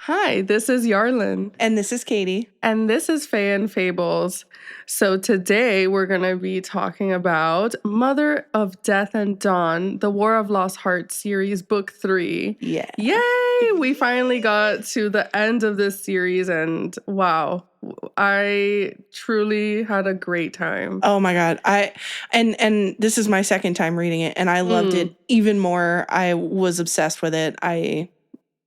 Hi, this is Yarlin. And this is Katie. And this is Faye and Fables. So today we're going to be talking about Mother of Death and Dawn, the War of Lost Hearts series, book 3. Yeah. Yay! We finally got to the end of this series and wow, I truly had a great time. Oh my God. And this is my second time reading it and I loved it even more. I was obsessed with it.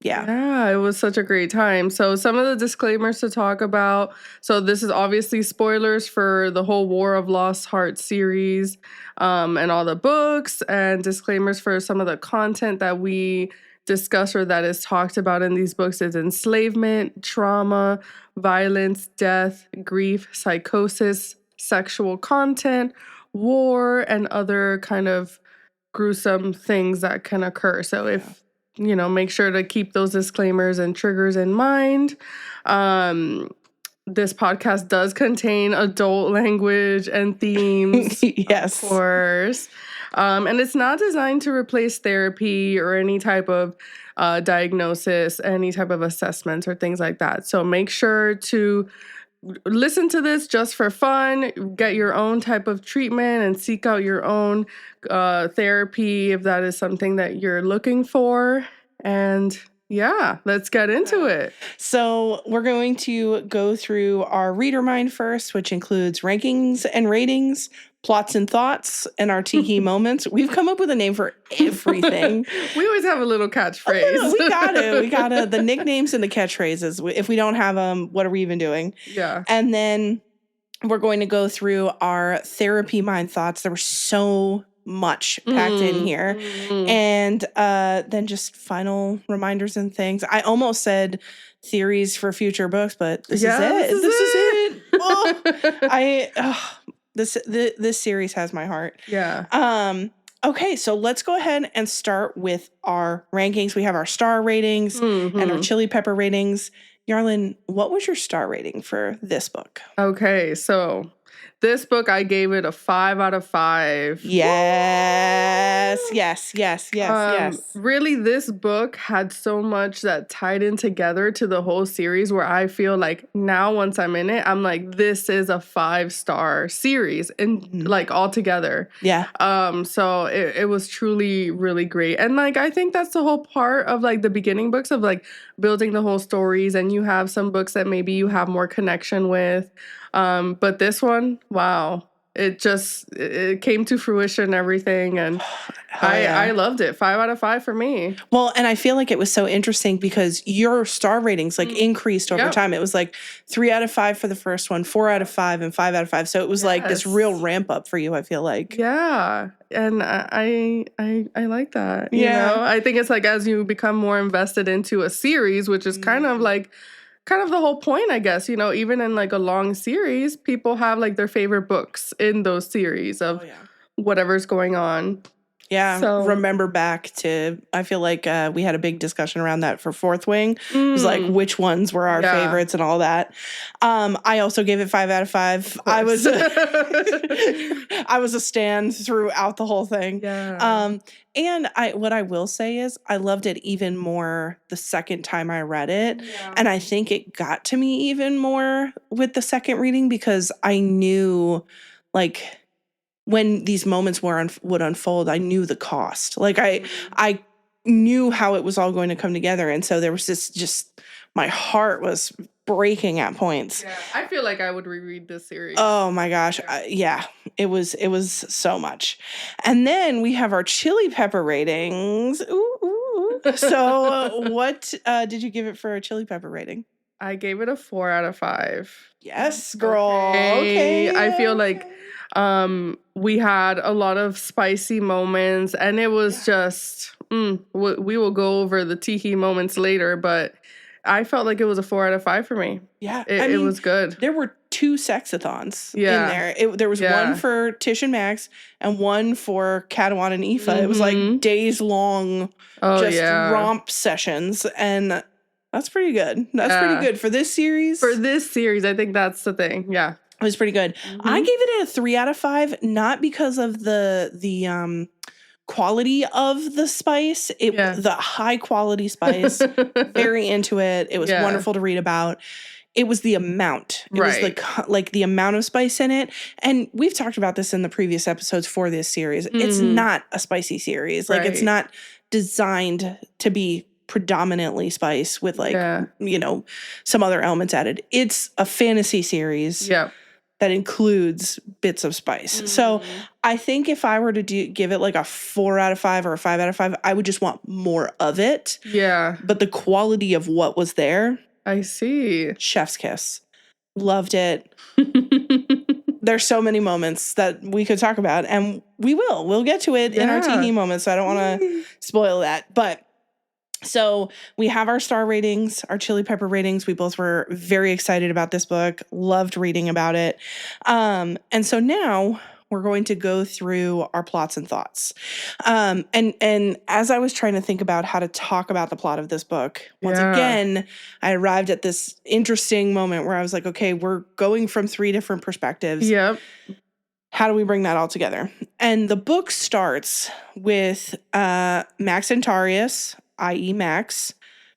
Yeah, it was such a great time. So some of the disclaimers to talk about. So this is obviously spoilers for the whole War of Lost Hearts series and all the books, and disclaimers for some of the content that we discuss or that is talked about in these books is enslavement, trauma, violence, death, grief, psychosis, sexual content, war, and other kind of gruesome things that can occur. So if make sure to keep those disclaimers and triggers in mind. This podcast does contain adult language and themes. Yes. Of course. And it's not designed to replace therapy or any type of diagnosis, any type of assessments or things like that. So make sure to listen to this just for fun, get your own type of treatment and seek out your own therapy if that is something that you're looking for. And yeah, let's get into it. So we're going to go through our reader mind first, which includes rankings and ratings, plots and thoughts, and our tiki moments. We've come up with a name for everything. We always have a little catchphrase. We got it. The nicknames and the catchphrases. If we don't have them, what are we even doing? Yeah. And then we're going to go through our therapy mind thoughts. There were so much packed in here. And then just final reminders and things. I almost said theories for future books, but this is it. This is it. This series has my heart. Yeah. Okay, so let's go ahead and start with our rankings. We have our star ratings and our chili pepper ratings. Yarlin, what was your star rating for this book? Okay, so this book, I gave it a 5 out of 5. Yes. Really, this book had so much that tied in together to the whole series where I feel like now once I'm in it, I'm like, this is a 5-star series and like all together. Yeah. So it was truly really great. And like, I think that's the whole part of like the beginning books of like building the whole stories, and you have some books that maybe you have more connection with. But this one, wow, it came to fruition and everything. And I loved it. 5 out of 5 for me. Well, and I feel like it was so interesting because your star ratings like increased over time. It was like 3 out of 5 for the first one, 4 out of 5, and 5 out of 5. So it was like this real ramp up for you, I feel like. Yeah. And I like that. You know? I think it's like as you become more invested into a series, which is kind of the whole point, I guess, even in like a long series, people have like their favorite books in those series of whatever's going on. Yeah. So, remember back to, I feel like we had a big discussion around that for Fourth Wing. It was like which ones were our favorites and all that. I also gave it 5 out of 5. I was a stan throughout the whole thing. Yeah. And what I will say is I loved it even more the second time I read it. Yeah. And I think it got to me even more with the second reading because I knew like when these moments would unfold, I knew the cost. Like I knew how it was all going to come together. And so there was this my heart was breaking at points. Yeah, I feel like I would reread this series. Oh my gosh. It was so much. And then we have our chili pepper ratings. Ooh. So what did you give it for a chili pepper rating? I gave it a 4 out of 5. Yes, girl. Okay. I feel like we had a lot of spicy moments, and it was just we will go over the tiki moments later, but I felt like it was a 4 out of 5 for me. Yeah. It was good. There were 2 sexathons in there. There was one for Tish and Max and one for Katawan and Aoife. It was like days long romp sessions, and that's pretty good. That's pretty good for this series. For this series, I think that's the thing. Yeah. It was pretty good. I gave it a 3 out of 5, not because of the quality of the spice. The high quality spice. Very into it. It was wonderful to read about. It was the amount. It was like the amount of spice in it. And we've talked about this in the previous episodes for this series. It's not a spicy series. Like it's not designed to be predominantly spice with like, you know, some other elements added. It's a fantasy series that includes bits of spice. So I think if I were to give it like a 4 out of 5 or a 5 out of 5, I would just want more of it. Yeah. But the quality of what was there, I see. Chef's kiss. Loved it. There's so many moments that we could talk about, and we will. We'll get to it in our teehee moments, so I don't want to spoil that. But so we have our star ratings, our chili pepper ratings. We both were very excited about this book, loved reading about it. And so now we're going to go through our plots and thoughts. And as I was trying to think about how to talk about the plot of this book, once again, I arrived at this interesting moment where I was like, okay, we're going from 3 different perspectives. Yep. How do we bring that all together? And the book starts with Max Antarius, i.e. Max,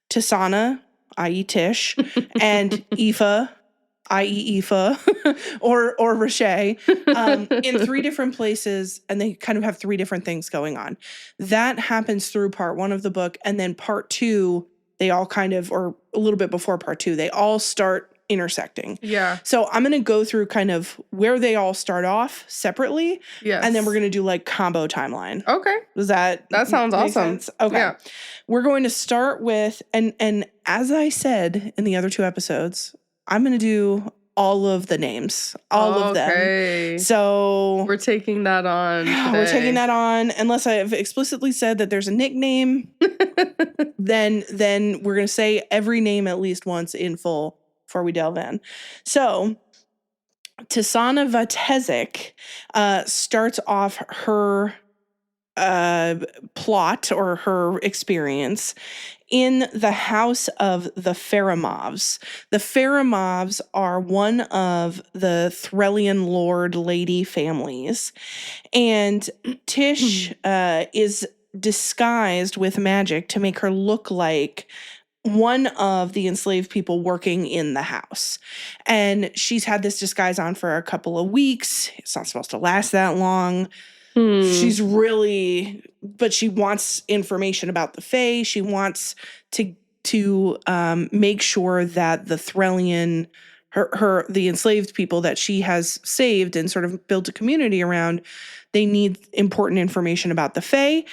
Tisana, i.e. Tish, and Aoife, i.e. Aoife, or Rashay, in 3 different places, and they kind of have 3 different things going on. That happens through part 1 of the book, and then part 2, they all kind of, or a little bit before part 2, they all start intersecting. Yeah. So I'm going to go through kind of where they all start off separately. Yes. And then we're going to do like combo timeline. Okay. Does that sounds awesome. Sense? Okay. Yeah. We're going to start with, and as I said in the other 2 episodes, I'm going to do all of the names, all of them. So we're taking that on today. We're taking that on. Unless I've explicitly said that there's a nickname, then we're going to say every name at least once in full before we delve in. So Tisana Vatezik starts off her plot or her experience in the house of the Faramovs. The Faramovs are one of the Threlian lord lady families. And Tish is disguised with magic to make her look like one of the enslaved people working in the house. And she's had this disguise on for a couple of weeks. It's not supposed to last that long. She's really, but she wants information about the Fae. She wants to make sure that the Threlian, the enslaved people that she has saved and sort of built a community around, they need important information about the Fae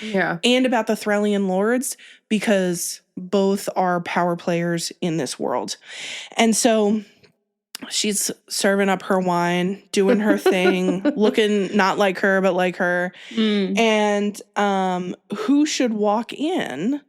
and about the Threlian lords, because both are power players in this world. And so she's serving up her wine, doing her thing, looking not like her, but like her. And who should walk in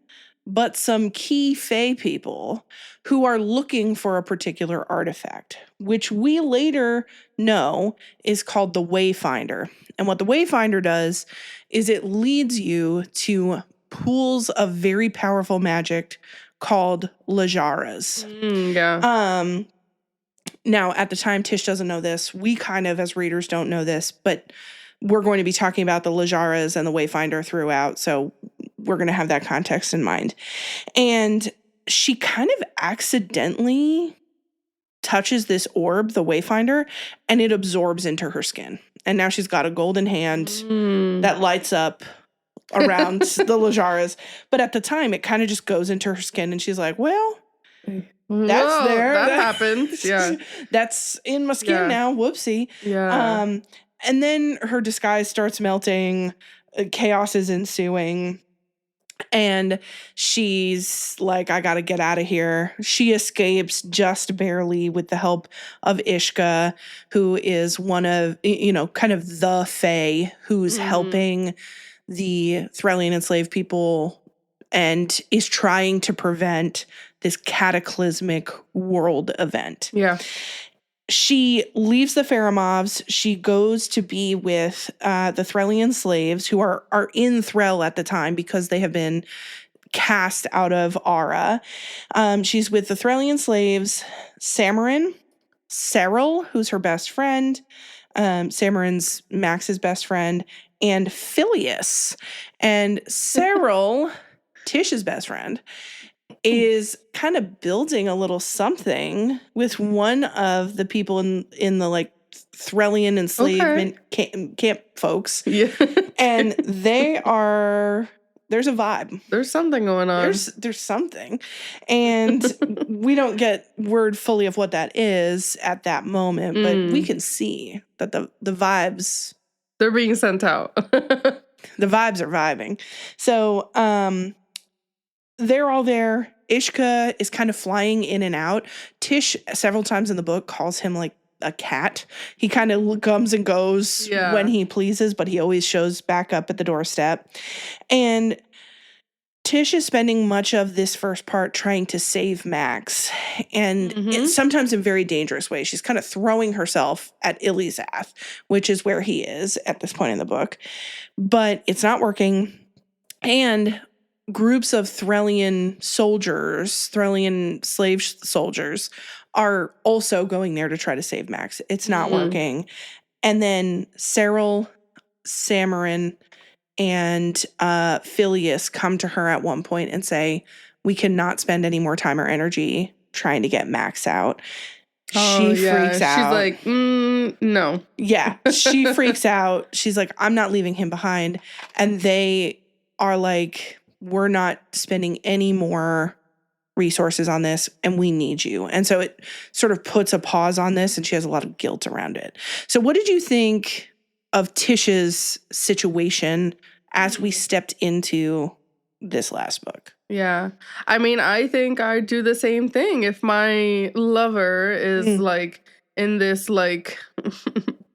but some key Fae people who are looking for a particular artifact, which we later know is called the Wayfinder. And what the Wayfinder does is it leads you to pools of very powerful magic called Lajaras. Now, at the time, Tish doesn't know this. We kind of, as readers, don't know this, but we're going to be talking about the Lajaras and the Wayfinder throughout, so we're going to have that context in mind. And she kind of accidentally touches this orb, the Wayfinder, and it absorbs into her skin. And now she's got a golden hand that lights up around the Lajaras. But at the time, it kind of just goes into her skin, and she's like, well, that's there. That happens. Yeah. That's in my skin now. Whoopsie. Yeah. And then her disguise starts melting. Chaos is ensuing. And she's like, I gotta get out of here. She escapes just barely with the help of Ishka, who is one of, kind of the Fae who's helping the Threlian enslaved people and is trying to prevent this cataclysmic world event. Yeah. She leaves the Faramovs. She goes to be with the Threlian slaves who are in Threl at the time because they have been cast out of Ara. She's with the Threlian slaves, Samarin, Cyril, who's her best friend. Samarin's Max's best friend, and Phileas. And Cyril, Tish's best friend, is kind of building a little something with one of the people in the like Threllian enslavement camp folks. Yeah. And there's a vibe. There's something going on. There's something. And we don't get word fully of what that is at that moment, but we can see that the vibes, they're being sent out. The vibes are vibing. So they're all there. Ishka is kind of flying in and out. Tish, several times in the book, calls him like a cat. He kind of comes and goes when he pleases, but he always shows back up at the doorstep. And Tish is spending much of this first part trying to save Max, and it's sometimes in very dangerous ways. She's kind of throwing herself at Ilizath, which is where he is at this point in the book. But it's not working. And groups of Threllian slave soldiers are also going there to try to save Max. It's not working. And then Cyril, Samarin, and Phileas come to her at one point and say, we cannot spend any more time or energy trying to get Max out. She freaks out. She's like, no. Yeah, she freaks out. She's like, I'm not leaving him behind. And they are like, we're not spending any more resources on this, and we need you. And so it sort of puts a pause on this, and she has a lot of guilt around it. So what did you think of Tish's situation as we stepped into this last book? Yeah. I mean, I think I'd do the same thing if my lover is like in this like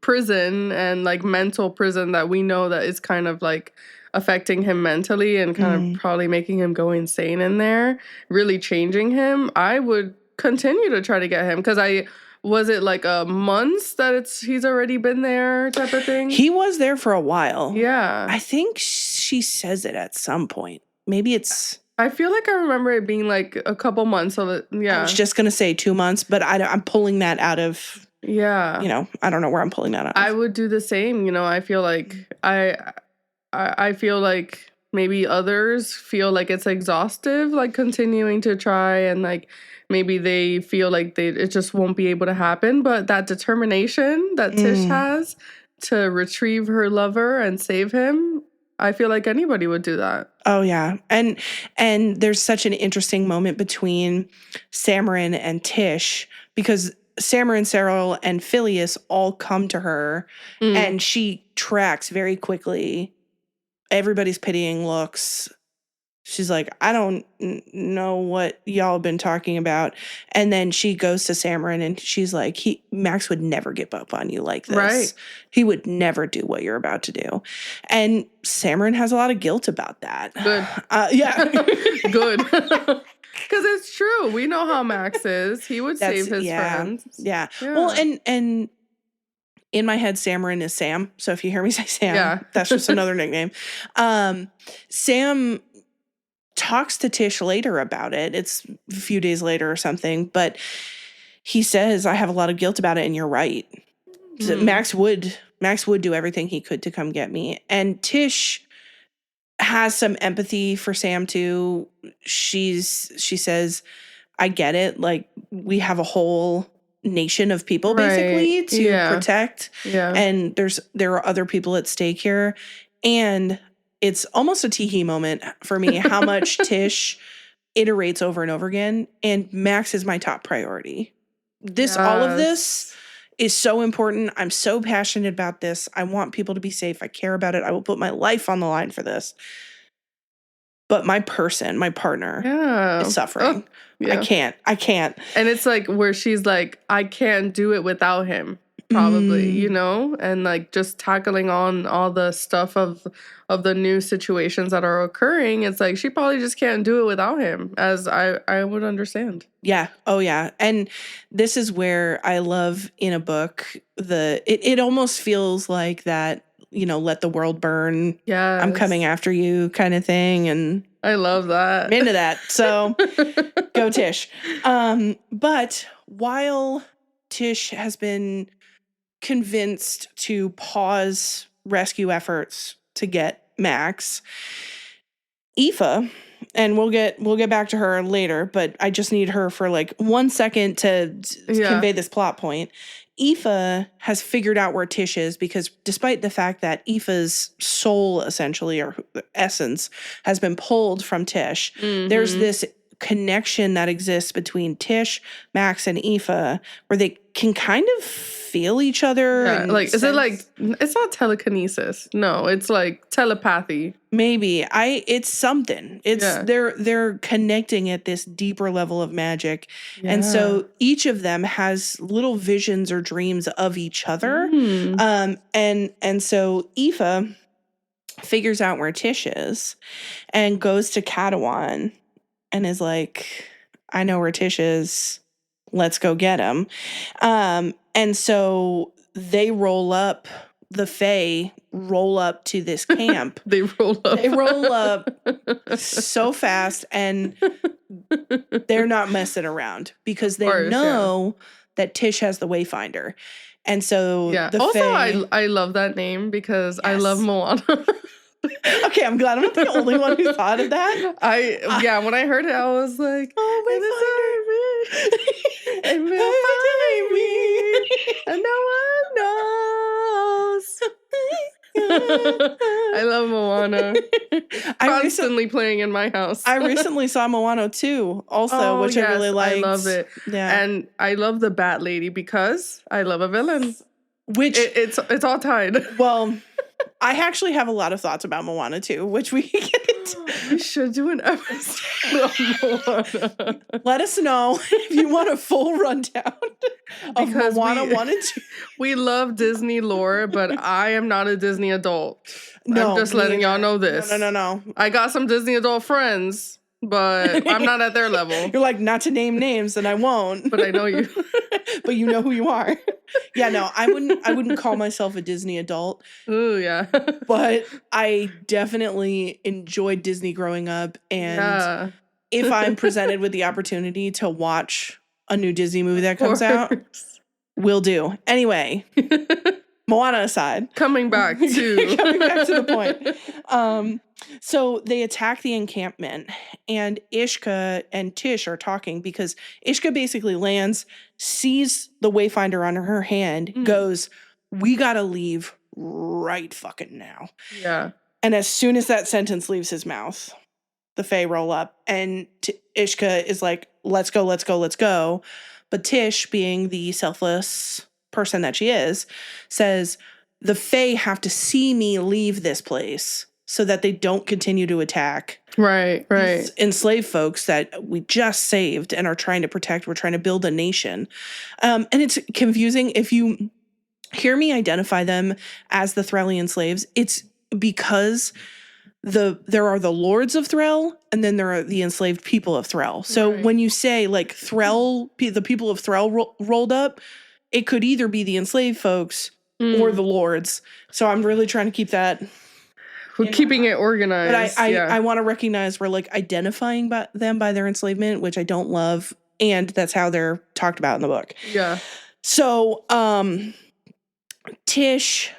prison and like mental prison that we know that is kind of like affecting him mentally and kind of probably making him go insane in there, really changing him. I would continue to try to get him because was it like a month that he's already been there type of thing? He was there for a while. Yeah. I think she says it at some point. Maybe it's... I feel like I remember it being like a couple months. So that, yeah. I was just going to say 2 months, but I'm pulling that out of... Yeah. You know, I don't know where I'm pulling that out of. I would do the same. You know, I feel like I feel like maybe others feel like it's exhaustive, like continuing to try, and like maybe they feel like it just won't be able to happen. But that determination that Tish has to retrieve her lover and save him, I feel like anybody would do that. Oh yeah. And there's such an interesting moment between Samarin and Tish because Samarin, Cyril, and Phileas all come to her and she tracks very quickly. Everybody's pitying looks. She's like, I don't know what y'all have been talking about. And then she goes to Samarin and she's like, Max would never give up on you like this. Right. He would never do what you're about to do. And Samarin has a lot of guilt about that. Good. Yeah. Good. Because it's true. We know how Max is. He would save his friends. Yeah. Well, and in my head, Samarin is Sam. So if you hear me say Sam, that's just another nickname. Sam talks to Tish later about it. It's a few days later or something, but he says, I have a lot of guilt about it, and you're right. Max would do everything he could to come get me. And Tish has some empathy for Sam too. She says, I get it. Like, we have a whole nation of people basically to protect. Yeah. And there are other people at stake here. And it's almost a teehee moment for me how much Tish iterates over and over again. And Max is my top priority. All of this is so important. I'm so passionate about this. I want people to be safe. I care about it. I will put my life on the line for this. But my partner is suffering. Oh, yeah. I can't. And it's like where she's like, I can't do it without him. Probably, you know, and like just tackling on all the stuff of the new situations that are occurring. It's like she probably just can't do it without him, as I would understand. Yeah. Oh yeah. And this is where I love in a book it almost feels like that, you know, let the world burn. Yeah. I'm coming after you kind of thing. And I love that. I'm into that. So go Tish. But while Tish has been convinced to pause rescue efforts to get Max. Aoife, and we'll get back to her later, but I just need her for like 1 second to convey this plot point. Aoife has figured out where Tish is because despite the fact that Aoife's soul, essentially, or essence, has been pulled from Tish, there's this connection that exists between Tish, Max, and Aoife where they can kind of feel each other. Yeah, like, is it like, it's not telekinesis. No, it's like telepathy. Maybe. It's something. It's they're connecting at this deeper level of magic. Yeah. And so each of them has little visions or dreams of each other. And so Aoife figures out where Tish is and goes to Catalan and is like, I know where Tish is. Let's go get him. And so they roll up, the Fae roll up to this camp. They roll up so fast, and they're not messing around because they know that Tish has the Wayfinder. And so the also, Fae, I love that name because I love Moana. Okay, I'm glad I'm not the only one who thought of that. When I heard it, I was like, oh, Wayfinder. And will find me, and no one knows. I love Moana. Constantly playing in my house. I recently saw Moana 2 also, which I really liked. I love it. Yeah. And I love the Bat Lady because I love a villain. Which it's all tied. Well, I actually have a lot of thoughts about Moana 2, which we can get into. We should do an episode of Moana. Let us know if you want a full rundown of Moana 1 and 2. We love Disney lore, but I am not a Disney adult. No, I'm just letting y'all know this. No. I got some Disney adult friends, but I'm not at their level. You're like, not to name names, and I won't. But I know you. But you know who you are. Yeah, no, I wouldn't call myself a Disney adult. Ooh, yeah. But I definitely enjoyed Disney growing up, and if I'm presented with the opportunity to watch a new Disney movie that comes out, will do. Anyway, Moana aside. Coming back to the point. So they attack the encampment, and Ishka and Tish are talking because Ishka basically lands, sees the Wayfinder on her hand, goes, we gotta leave right fucking now. Yeah. And as soon as that sentence leaves his mouth, the Fae roll up, and Ishka is like, let's go. But Tish, being the selfless person that she is, says, the Fae have to see me leave this place so that they don't continue to attack these enslaved folks that we just saved and are trying to protect. We're trying to build a nation. And it's confusing. If you hear me identify them as the Threllian slaves, it's because there are the lords of Threll, and then there are the enslaved people of Threll. So when you say like Threll, the people of Threll rolled up, it could either be the enslaved folks or the lords. So I'm really trying to keep that. We're keeping it organized. But I want to recognize we're like identifying them by their enslavement, which I don't love. And that's how they're talked about in the book. Yeah. So Tish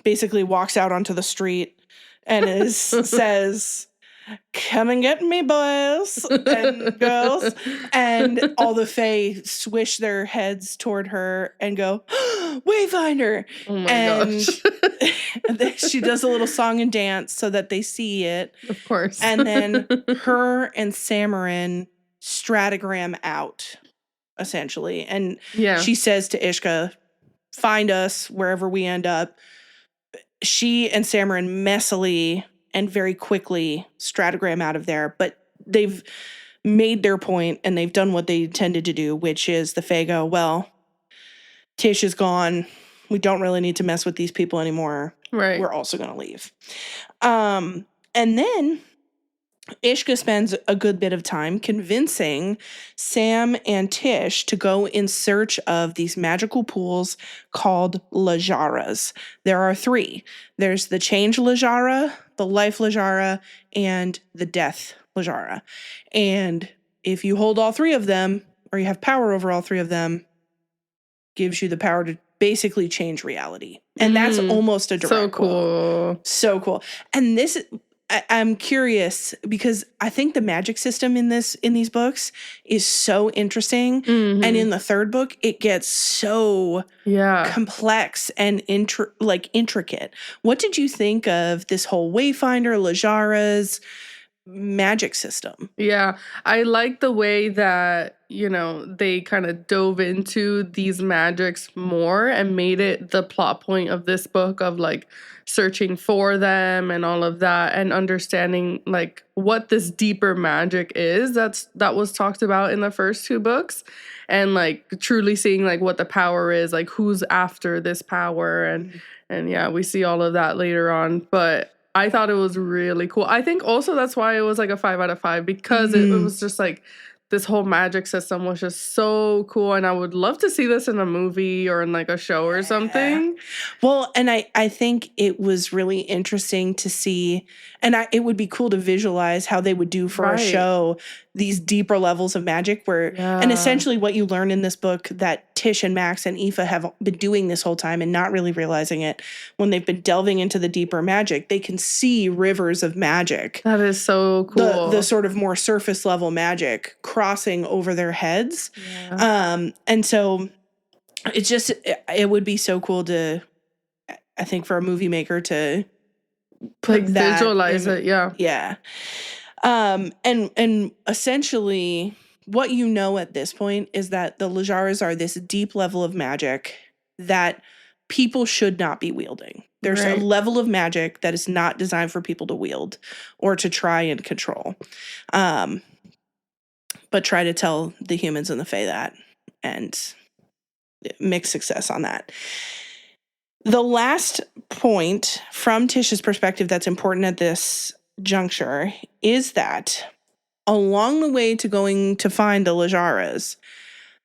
basically walks out onto the street and says, come and get me, boys and girls. And all the Fae swish their heads toward her and go, Wayfinder. Oh my gosh. She does a little song and dance so that they see it. Of course. And then her and Samarin stratogram out, essentially. And she says to Ishka, find us wherever we end up. She and Samarin messily and very quickly stratogram out of there, but they've made their point and they've done what they intended to do, which is the Fae go, well, Tish is gone. We don't really need to mess with these people anymore. Right. We're also going to leave. And then Ishka spends a good bit of time convincing Sam and Tish to go in search of these magical pools called Lajaras. There are 3. There's the Change Lajara, the Life Lajara, and the Death Lajara. And if you hold all 3 of them, or you have power over all 3 of them, gives you the power to basically change reality. And that's almost a direct so cool. quote. So cool. And this, I'm curious because I think the magic system in these books is so interesting. And in the third book, it gets so complex and intricate. What did you think of this whole Wayfinder, Lajara's magic system? Yeah, I like the way that, you know, they kind of dove into these magics more and made it the plot point of this book of like searching for them and all of that and understanding like what this deeper magic is that was talked about in the first two books, and like truly seeing like what the power is, like who's after this power, and yeah, we see all of that later on. But I thought it was really cool. I think also that's why it was like a 5 out of 5, because it was just like this whole magic system was just so cool. And I would love to see this in a movie or in like a show or something. Well, and I think it was really interesting to see, and it would be cool to visualize how they would do for a show these deeper levels of magic where, and essentially what you learn in this book that Tish and Max and Aoife have been doing this whole time and not really realizing it, when they've been delving into the deeper magic, they can see rivers of magic. That is so cool. The sort of more surface level magic crossing over their heads. And so it's just, it would be so cool to, I think, for a movie maker to put like that visualize it. Yeah. And essentially what you know at this point is that the Lajaras are this deep level of magic that people should not be wielding. There's a level of magic that is not designed for people to wield or to try and control. But try to tell the humans and the Fae that, and mixed success on that. The last point from Tish's perspective that's important at this juncture is that along the way to going to find the Lajaras,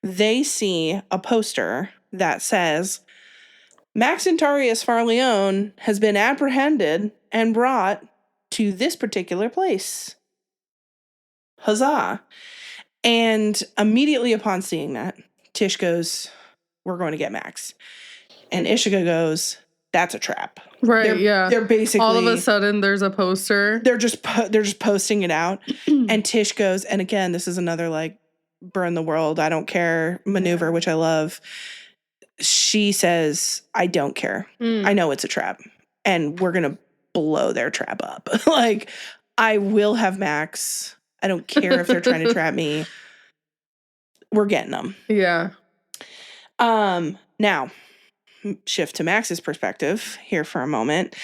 they see a poster that says, Maxentarius Farleone has been apprehended and brought to this particular place. Huzzah. And immediately upon seeing that, Tish goes, we're going to get Max. And Ishika goes, that's a trap. They're basically, all of a sudden there's a poster. They're just posting it out. And Tish goes, and again, this is another like burn the world, I don't care maneuver, which I love. She says, I don't care. I know it's a trap. And we're going to blow their trap up. Like, I will have Max. I don't care if they're trying to trap me. We're getting them. Yeah. Now, shift to Max's perspective here for a moment.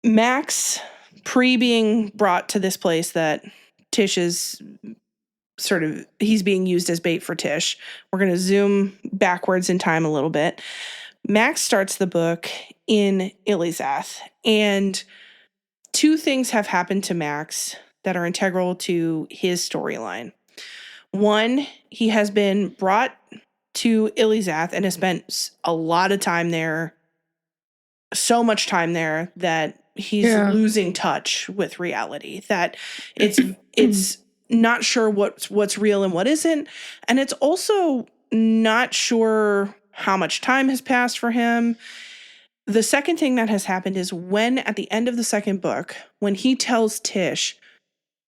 Max, being brought to this place that Tish is he's being used as bait for Tish. We're going to zoom backwards in time a little bit. Max starts the book in Ilizath, and two things have happened to Max that are integral to his storyline. One, he has been brought to Ilizath and has spent a lot of time there, so much time there that he's losing touch with reality, that it's not sure what's real and what isn't. And it's also not sure how much time has passed for him. The second thing that has happened is when at the end of the second book, when he tells Tish,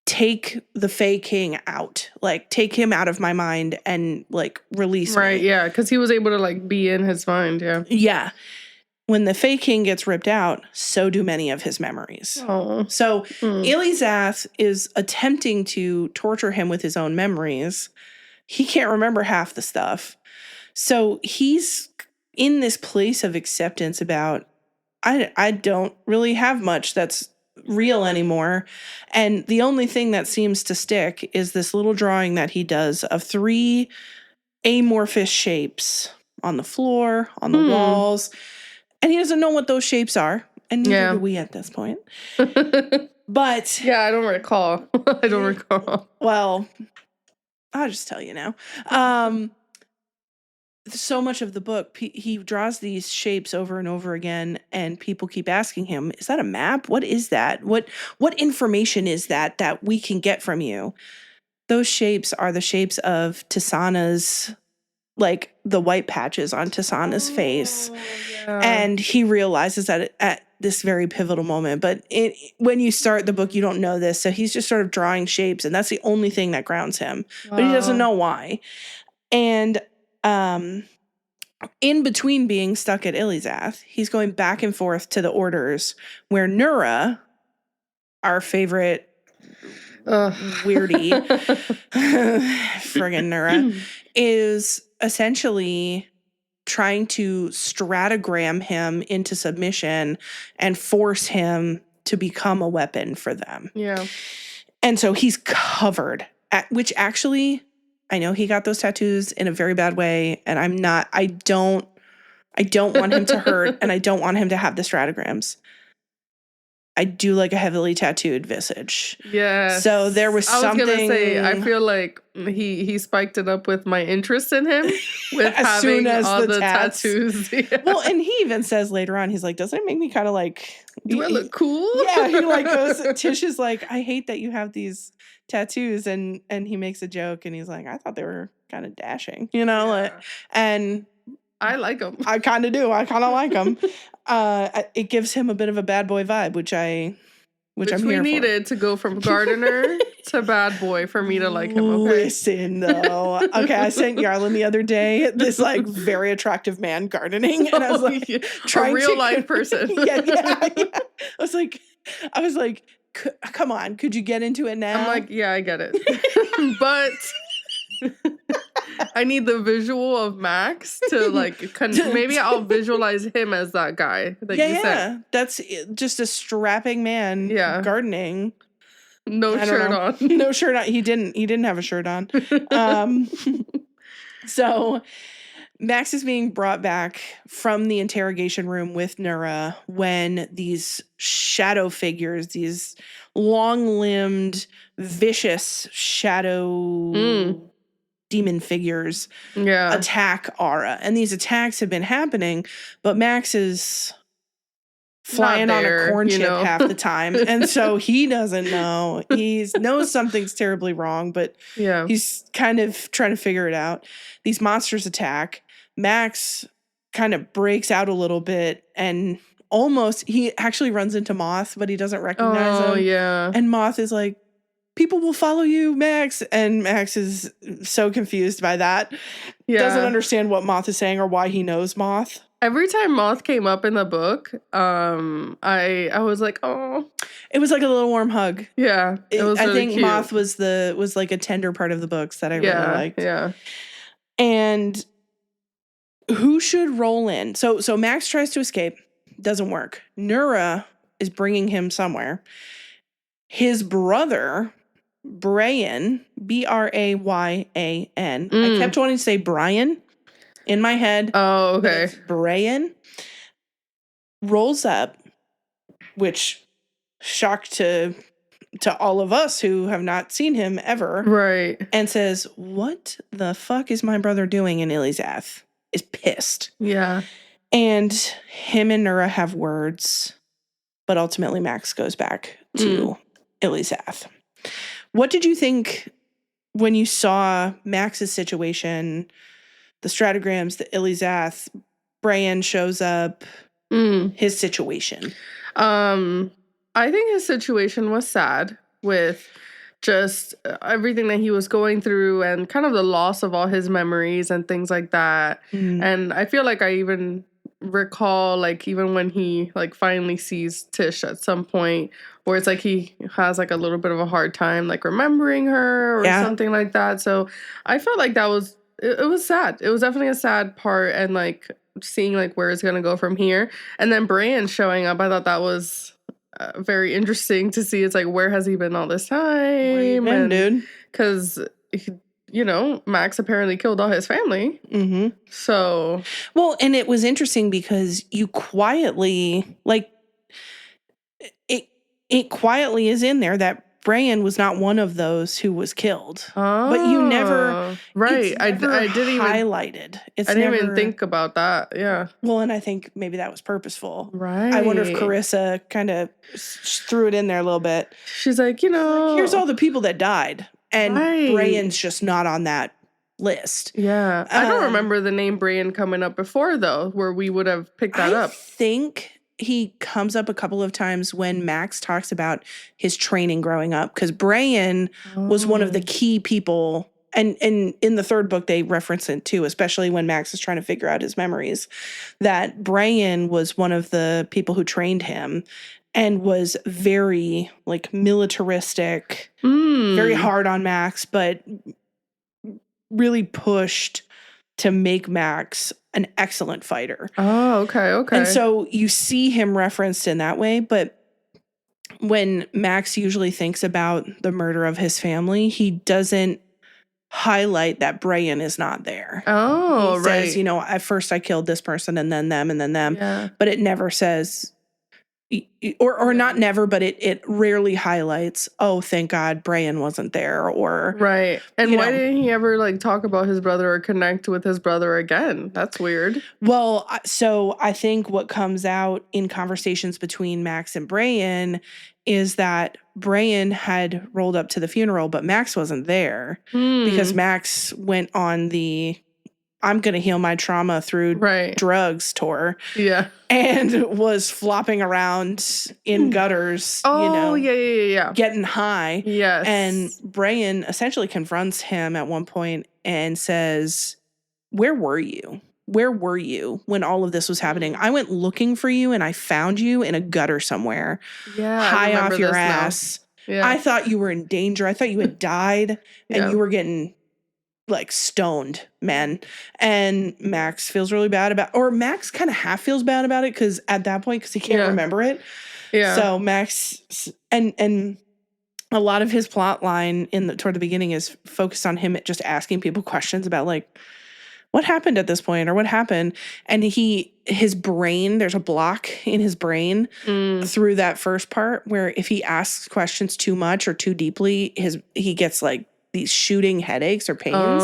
take the Fae King out, like take him out of my mind and like release me. Right, yeah, because he was able to like be in his mind, Yeah. When the Fae King gets ripped out, so do many of his memories. Oh. So Ilizath is attempting to torture him with his own memories. He can't remember half the stuff. So he's in this place of acceptance about, I don't really have much that's real anymore. And the only thing that seems to stick is this little drawing that he does of 3 amorphous shapes on the floor, on the walls. And he doesn't know what those shapes are. And neither do we at this point. But yeah, I don't recall. I don't recall. Well, I'll just tell you now. So much of the book, he draws these shapes over and over again, and people keep asking him, is that a map? What is that? What information is that we can get from you? Those shapes are the shapes of Tisana's like the white patches on Tasana's face. Yeah. And he realizes that at this very pivotal moment. But when you start the book, you don't know this. So he's just sort of drawing shapes, and that's the only thing that grounds him. But he doesn't know why. And in between being stuck at Ilizath, he's going back and forth to the orders where Nura, our favorite weirdie, friggin' Nura, is essentially trying to stratogram him into submission and force him to become a weapon for them. Yeah. And so he's covered, which actually, I know he got those tattoos in a very bad way, and I don't want him to hurt, and I don't want him to have the stratograms. I do like a heavily tattooed visage. Yeah. So there was something. I was gonna say, I feel like he spiked it up with my interest in him with as having soon as all the tats. tattoos. Yeah. Well, and he even says later on, he's like, doesn't it make me kind of like, do I look cool? Yeah, he like goes, Tish is like, I hate that you have these tattoos, and he makes a joke, and he's like, I thought they were kind of dashing, like, and I like them. I kind of do. I kind of like them. It gives him a bit of a bad boy vibe, which I'm here we for. needed to go from gardener to bad boy for me to like him. Okay? Listen, though. Okay, I sent Yarlin the other day this like very attractive man gardening, and I was like, a real life person. yeah. I was like, come on, could you get into it now? I'm like, yeah, I get it, but I need the visual of Max to like. Maybe I'll visualize him as that guy that you said. That's just a strapping man. Yeah. Gardening. No shirt on. No shirt on. He didn't have a shirt on. So Max is being brought back from the interrogation room with Nura when these shadow figures, these long-limbed, vicious shadow demon figures attack Aura. And these attacks have been happening, but Max is flying on a corn chip half the time. And so he doesn't know. He knows something's terribly wrong, but he's kind of trying to figure it out. These monsters attack. Max kind of breaks out a little bit, and he actually runs into Moth, but he doesn't recognize him. Yeah. And Moth is like, people will follow you, Max. And Max is so confused by that. Yeah. Doesn't understand what Moth is saying or why he knows Moth. Every time Moth came up in the book, I was like, oh. It was like a little warm hug. Yeah. It was really I think cute. Moth was like a tender part of the books that I really liked. Yeah. And who should roll in? So Max tries to escape. Doesn't work. Nura is bringing him somewhere. His brother, Brayan, Brayyan. I kept wanting to say Brian in my head. Oh, okay. It's Brayan rolls up, which shocked to all of us who have not seen him ever. Right. And says, what the fuck is my brother doing in Ilizath? Is pissed. Yeah. And him and Nura have words, but ultimately Max goes back to Ilizath. What did you think when you saw Max's situation, the stratograms, the Ilizath, Brayan shows up, his situation? I think his situation was sad with just everything that he was going through and kind of the loss of all his memories and things like that. And I feel like I even recall, like, even when he like finally sees Tish at some point where it's like he has like a little bit of a hard time like remembering her or something like that. So I felt like that was it was sad. It was definitely a sad part, and like seeing like where it's gonna go from here. And then Brayan showing up, I thought that was very interesting to see. It's like, where has he been all this time? Where you been, dude? Because Max apparently killed all his family. So, well, and it was interesting because you quietly, like, it quietly is in there that Brayan was not one of those who was killed. Oh, but you never, right? I didn't highlighted. I didn't even think about that. Yeah. Well, and I think maybe that was purposeful. Right. I wonder if Carissa kind of threw it in there a little bit. She's like, here's all the people that died, and Brayan's just not on that list. Yeah. I don't remember the name Brian coming up before, though, where we would have picked that up. I think he comes up a couple of times when Max talks about his training growing up, because Brian was one of the key people. And in the third book, they reference it too, especially when Max is trying to figure out his memories, that Brian was one of the people who trained him and was very like militaristic, very hard on Max, but really pushed to make Max an excellent fighter. Oh, okay. And so you see him referenced in that way, but when Max usually thinks about the murder of his family, he doesn't highlight that Brian is not there. Oh, he says, you know, at first I killed this person and then them and then them. Yeah. But it never says, or not never, but it rarely highlights, oh, thank God Brian wasn't there, or right. And why didn't he ever like talk about his brother or connect with his brother again? That's weird. Well, so I think what comes out in conversations between Max and Brian is that Brian had rolled up to the funeral, but Max wasn't there because Max went on the I'm going to heal my trauma through drugs tour. Yeah. And was flopping around in gutters, getting high. Yes. And Brian essentially confronts him at one point and says, where were you? Where were you when all of this was happening? I went looking for you and I found you in a gutter somewhere. Yeah. High off your ass. Yeah. I thought you were in danger. I thought you had died and you were getting like stoned, man. And Max feels really bad Max kind of half feels bad about it because at that point, because he can't remember it. Yeah. So Max and a lot of his plot line toward the beginning is focused on him just asking people questions about like, what happened at this point or what happened? And his brain, there's a block in his brain through that first part where if he asks questions too much or too deeply, he gets like these shooting headaches or pains.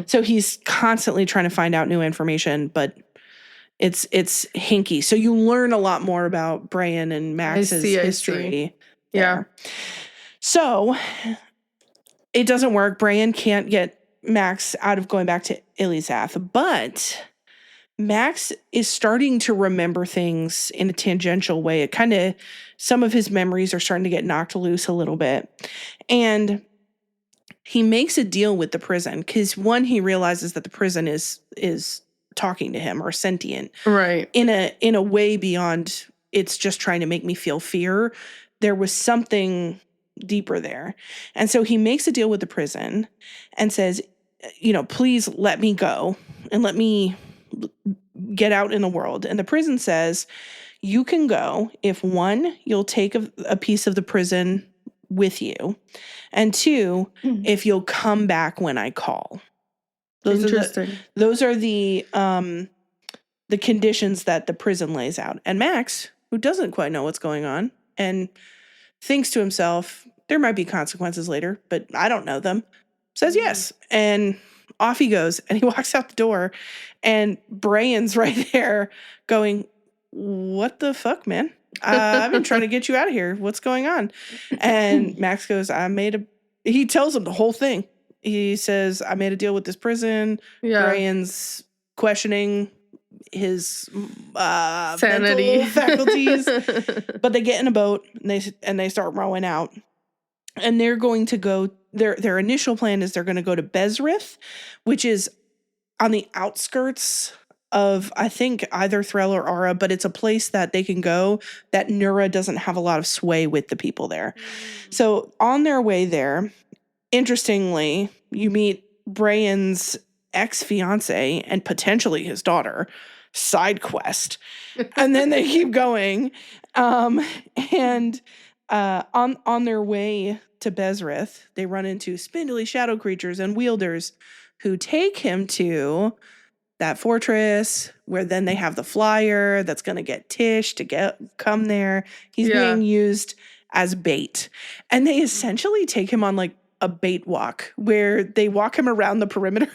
So he's constantly trying to find out new information, but it's hinky. So you learn a lot more about Brian and Max's history. Yeah. So it doesn't work. Brian can't get Max out of going back to Elisath, but Max is starting to remember things in a tangential way. It kind of, some of his memories are starting to get knocked loose a little bit. And he makes a deal with the prison because one, he realizes that the prison is talking to him or sentient, right? In a way beyond it's just trying to make me feel fear. There was something deeper there, and so he makes a deal with the prison and says, you know, please let me go and let me get out in the world. And the prison says, you can go if one, you'll take a piece of the prison with you, and two, if you'll come back when I call. Those are the conditions that the prison lays out. And Max, who doesn't quite know what's going on and thinks to himself, there might be consequences later, but I don't know them, says yes. And off he goes, and he walks out the door, and Brian's right there going, what the fuck, man? I've been trying to get you out of here. What's going on? And Max goes, he tells him the whole thing. He says, I made a deal with this prison. Yeah. Brian's questioning his sanity faculties. But they get in a boat and they start rowing out. And they're going to go, their initial plan is they're going to go to Bezrith, which is on the outskirts of, I think, either Threll or Ara, but it's a place that they can go that Nura doesn't have a lot of sway with the people there. So on their way there, interestingly, you meet Brian's ex-fiance and potentially his daughter, side quest. And then they keep going. And on their way to Bezrith, they run into spindly shadow creatures and wielders who take him to that fortress where then they have the flyer that's going to get Tish to come there. He's being used as bait. And they essentially take him on like a bait walk where they walk him around the perimeter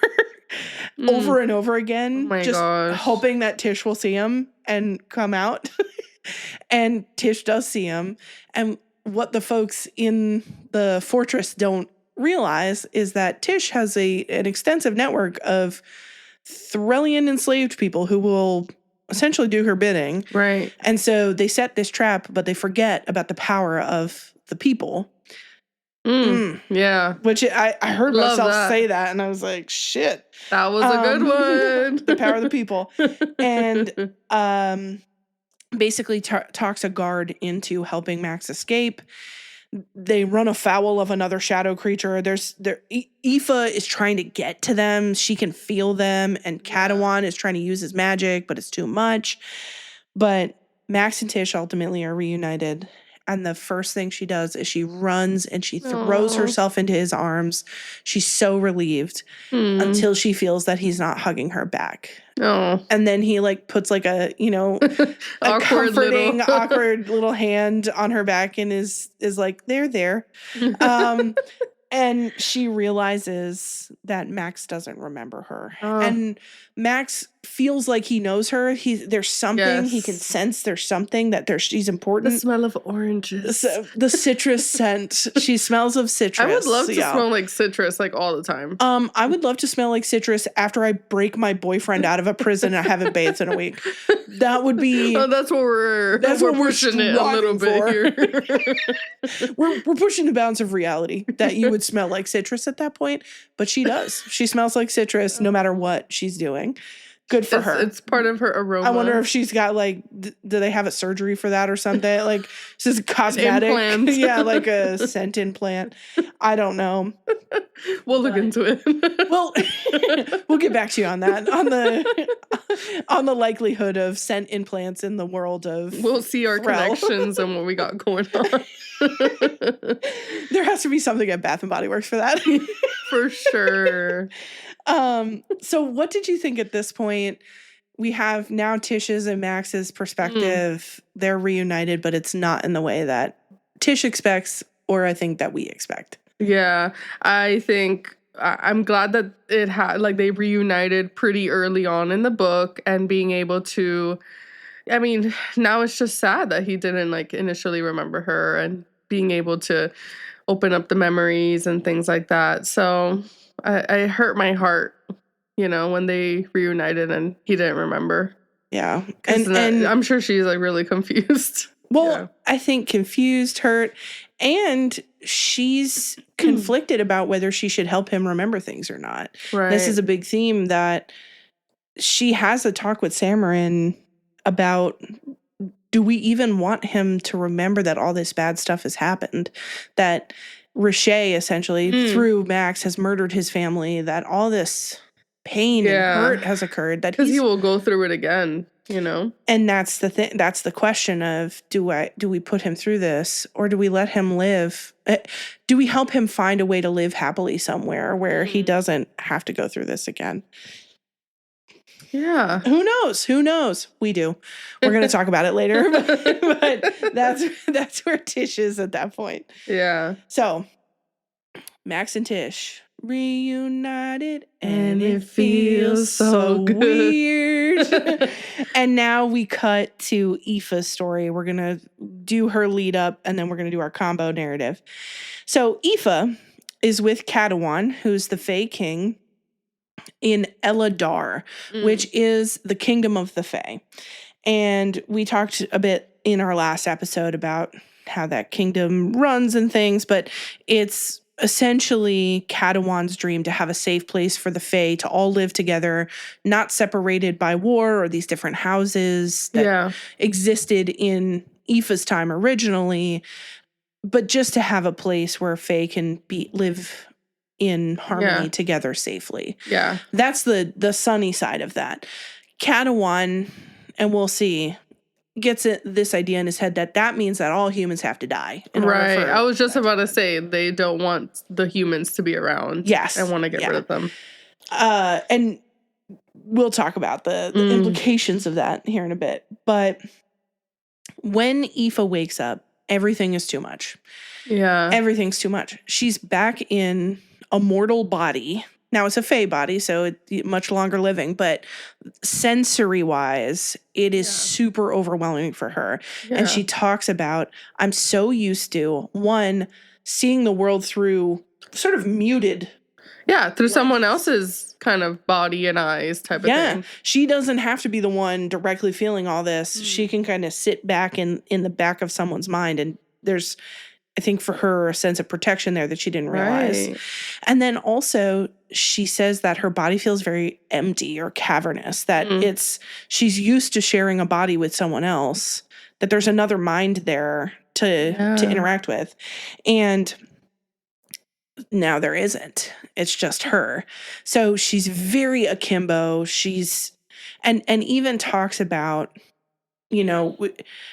over and over again, hoping that Tish will see him and come out. And Tish does see him. And what the folks in the fortress don't realize is that Tish has an extensive network of Threllian enslaved people who will essentially do her bidding. Right. And so they set this trap, but they forget about the power of the people. Yeah. Which I heard Love myself that. say that, and I was like, shit. That was a good one. The power of the people. And basically talks a guard into helping Max escape. They run afoul of another shadow creature. Aoife is trying to get to them. She can feel them. And Catalan is trying to use his magic, but it's too much. But Max and Tish ultimately are reunited. And the first thing she does is she runs and she throws herself into his arms. She's so relieved until she feels that he's not hugging her back. Oh. And then he like puts like a comforting, awkward little hand on her back and is like, there. And she realizes that Max doesn't remember her. And Max feels like he knows her. There's something he can sense. There's something that she's important. The smell of oranges. The citrus scent. She smells of citrus. I would love to smell like citrus like all the time. I would love to smell like citrus after I break my boyfriend out of a prison and I haven't bathed in a week. That would be. Oh, that's what we're pushing it a little bit here. we're pushing the bounds of reality that you would smell like citrus at that point, but she does. She smells like citrus no matter what she's doing. Good for her. It's part of her aroma. I wonder if she's got like, do they have a surgery for that or something? Like, this is cosmetic. Yeah, like a scent implant. I don't know. We'll look into it. We'll get back to you on that. On the likelihood of scent implants in the world of We'll see our connections and what we got going on. There has to be something at Bath and Body Works for that. For sure. So what did you think at this point? We have now Tish's and Max's perspective. They're reunited, but it's not in the way that Tish expects, or I think that we expect. Yeah, I think I'm glad that it had they reunited pretty early on in the book, and being able to, I mean, now it's just sad that he didn't initially remember her, and being able to open up the memories and things like that. So I hurt my heart, when they reunited and he didn't remember. Yeah. And I'm sure she's really confused. Well, yeah. I think confused, hurt, and she's conflicted about whether she should help him remember things or not. Right. This is a big theme that she has a talk with Samarin about, do we even want him to remember that all this bad stuff has happened? That Richer, essentially, through Max, has murdered his family, that all this pain and hurt has occurred. That because he will go through it again, And that's the thing. That's the question of, do we put him through this, or do we let him live? Do we help him find a way to live happily somewhere where he doesn't have to go through this again? Yeah. Who knows? We do. We're going to talk about it later. But that's where Tish is at that point. Yeah. So, Max and Tish reunited, and it feels so weird. And now we cut to Aoife's story. We're going to do her lead up, and then we're going to do our combo narrative. So, Aoife is with Catalan, who's the Fae King, in Eladar, which is the kingdom of the Fae. And we talked a bit in our last episode about how that kingdom runs and things, but it's essentially Catalan's dream to have a safe place for the Fae to all live together, not separated by war or these different houses that existed in Aoife's time originally, but just to have a place where Fae can live in harmony together safely. Yeah. That's the sunny side of that. Catalan, and we'll see, gets this idea in his head that means that all humans have to die. Right. I was just about to say, they don't want the humans to be around. Yes. And want to get rid of them. And we'll talk about the implications of that here in a bit. But when Aoife wakes up, everything is too much. Yeah. Everything's too much. She's back in a mortal body. Now it's a Fae body, so it's much longer living, but sensory-wise, it is super overwhelming for her. Yeah. And she talks about, I'm so used to, one, seeing the world through sort of muted. Yeah, through someone else's kind of body and eyes type of thing. She doesn't have to be the one directly feeling all this. She can kind of sit back in the back of someone's mind, and there's, I think, for her, a sense of protection there that she didn't realize. Right. And then also she says that her body feels very empty or cavernous, that she's used to sharing a body with someone else, that there's another mind there to interact with. And now there isn't. It's just her. So she's very akimbo. She's and even talks about, you know,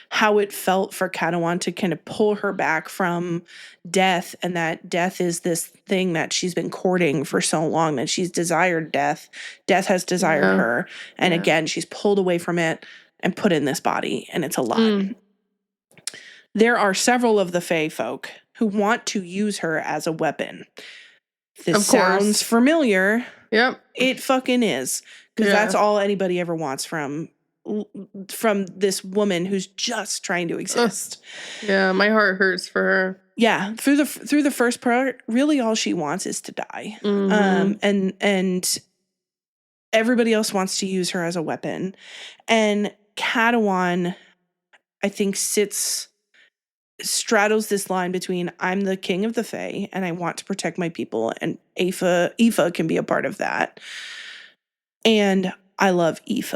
how it felt for Catalan to kind of pull her back from death, and that death is this thing that she's been courting for so long, that she's desired death. Death has desired her. And again, she's pulled away from it and put in this body, and it's a lot. There are several of the Fae folk who want to use her as a weapon. This sounds familiar. Yep. It fucking is. Because that's all anybody ever wants from this woman who's just trying to exist. Yeah, my heart hurts for her. Yeah, through the first part, really all she wants is to die. And everybody else wants to use her as a weapon. And Catalan, I think, straddles this line between, I'm the king of the Fae and I want to protect my people, and Aoife can be a part of that. And I love Aoife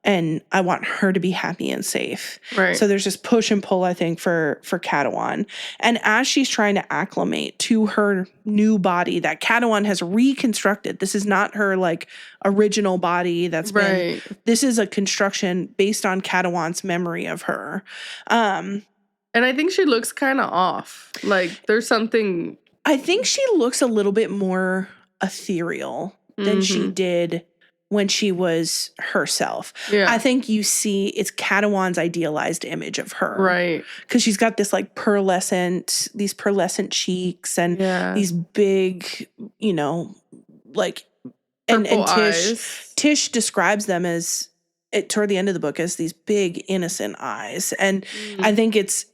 and I want her to be happy and safe. Right. So there's this push and pull, I think, for Catalan. And as she's trying to acclimate to her new body that Catalan has reconstructed, this is not her like original body that's been, this is a construction based on Catalan's memory of her. And I think she looks kind of off. Like, there's something... I think she looks a little bit more ethereal than she did when she was herself. Yeah. I think you see it's Catalan's idealized image of her. Right. Because she's got this like these pearlescent cheeks and these big, you know, like... And Tish describes them as... toward the end of the book, as these big innocent eyes, and I think it's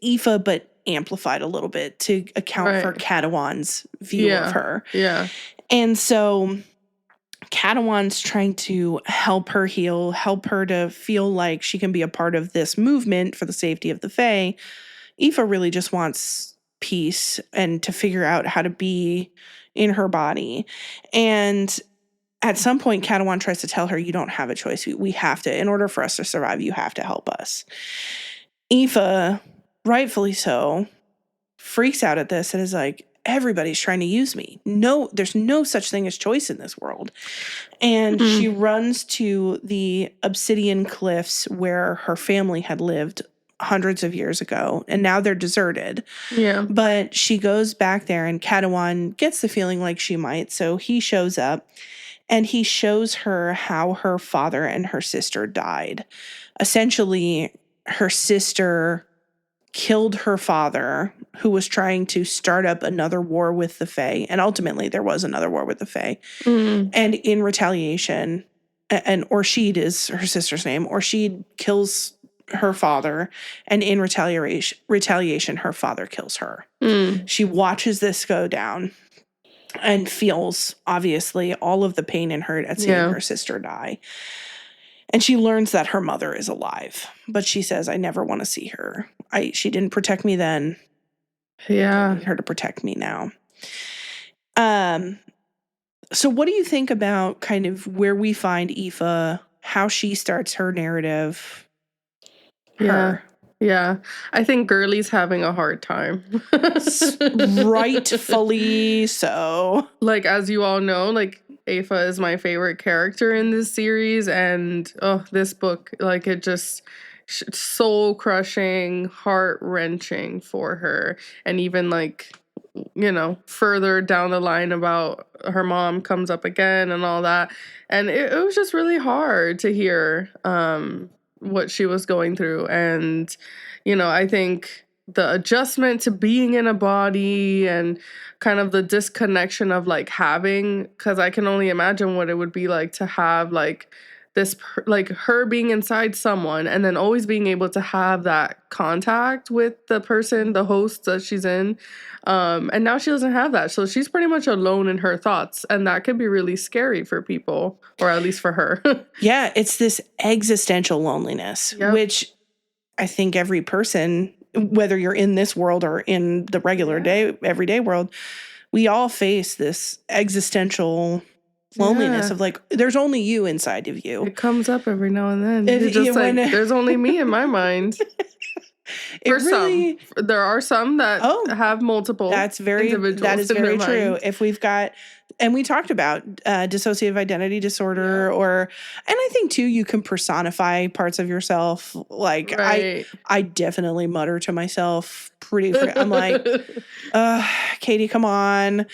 Aoife but amplified a little bit to account for Catalan's view of her. Yeah, and so Catalan's trying to help her heal, help her to feel like she can be a part of this movement for the safety of the Fae. Aoife really just wants peace and to figure out how to be in her body. And at some point, Catalan tries to tell her, you don't have a choice. We have to, in order for us to survive, you have to help us. Aoife, rightfully so, freaks out at this and is like, everybody's trying to use me. No, there's no such thing as choice in this world. And she runs to the Obsidian Cliffs where her family had lived hundreds of years ago, and now they're deserted. Yeah. But she goes back there, and Catalan gets the feeling like she might, so he shows up. And he shows her how her father and her sister died. Essentially, her sister killed her father, who was trying to start up another war with the Fae. And ultimately, there was another war with the Fae. And in retaliation, and Orshid is her sister's name, Orshid kills her father. And in retaliation, her father kills her. She watches this go down and feels, obviously, all of the pain and hurt at seeing her sister die. And she learns that her mother is alive. But she says, I never want to see her. She didn't protect me then. I need her to protect me now. So what do you think about kind of where we find Aoife, how she starts her narrative? Yeah, I think Girly's having a hard time. Rightfully so. Like, as you all know, like, Aoife is my favorite character in this series, and this book, like, it just soul-crushing, heart-wrenching for her. And even, like, you know, further down the line about her mom comes up again and all that. And it was just really hard to hear what she was going through. And, you know, I think the adjustment to being in a body and kind of the disconnection of like having, because I can only imagine what it would be like to have like like her being inside someone and then always being able to have that contact with the person, the host that she's in. And now she doesn't have that. So she's pretty much alone in her thoughts. And that could be really scary for people, or at least for her. Yeah, it's this existential loneliness, Yep. which I think every person, whether you're in this world or in the regular everyday world, we all face this existential loneliness of like, there's only you inside of you. It comes up every now and then. It's just like, there's only me in my mind. For some, there are some that have multiple individuals. That is very true. Mind. If we've got, and we talked about dissociative identity disorder, and I think too, you can personify parts of yourself. Like I definitely mutter to myself I'm like, Katie, come on.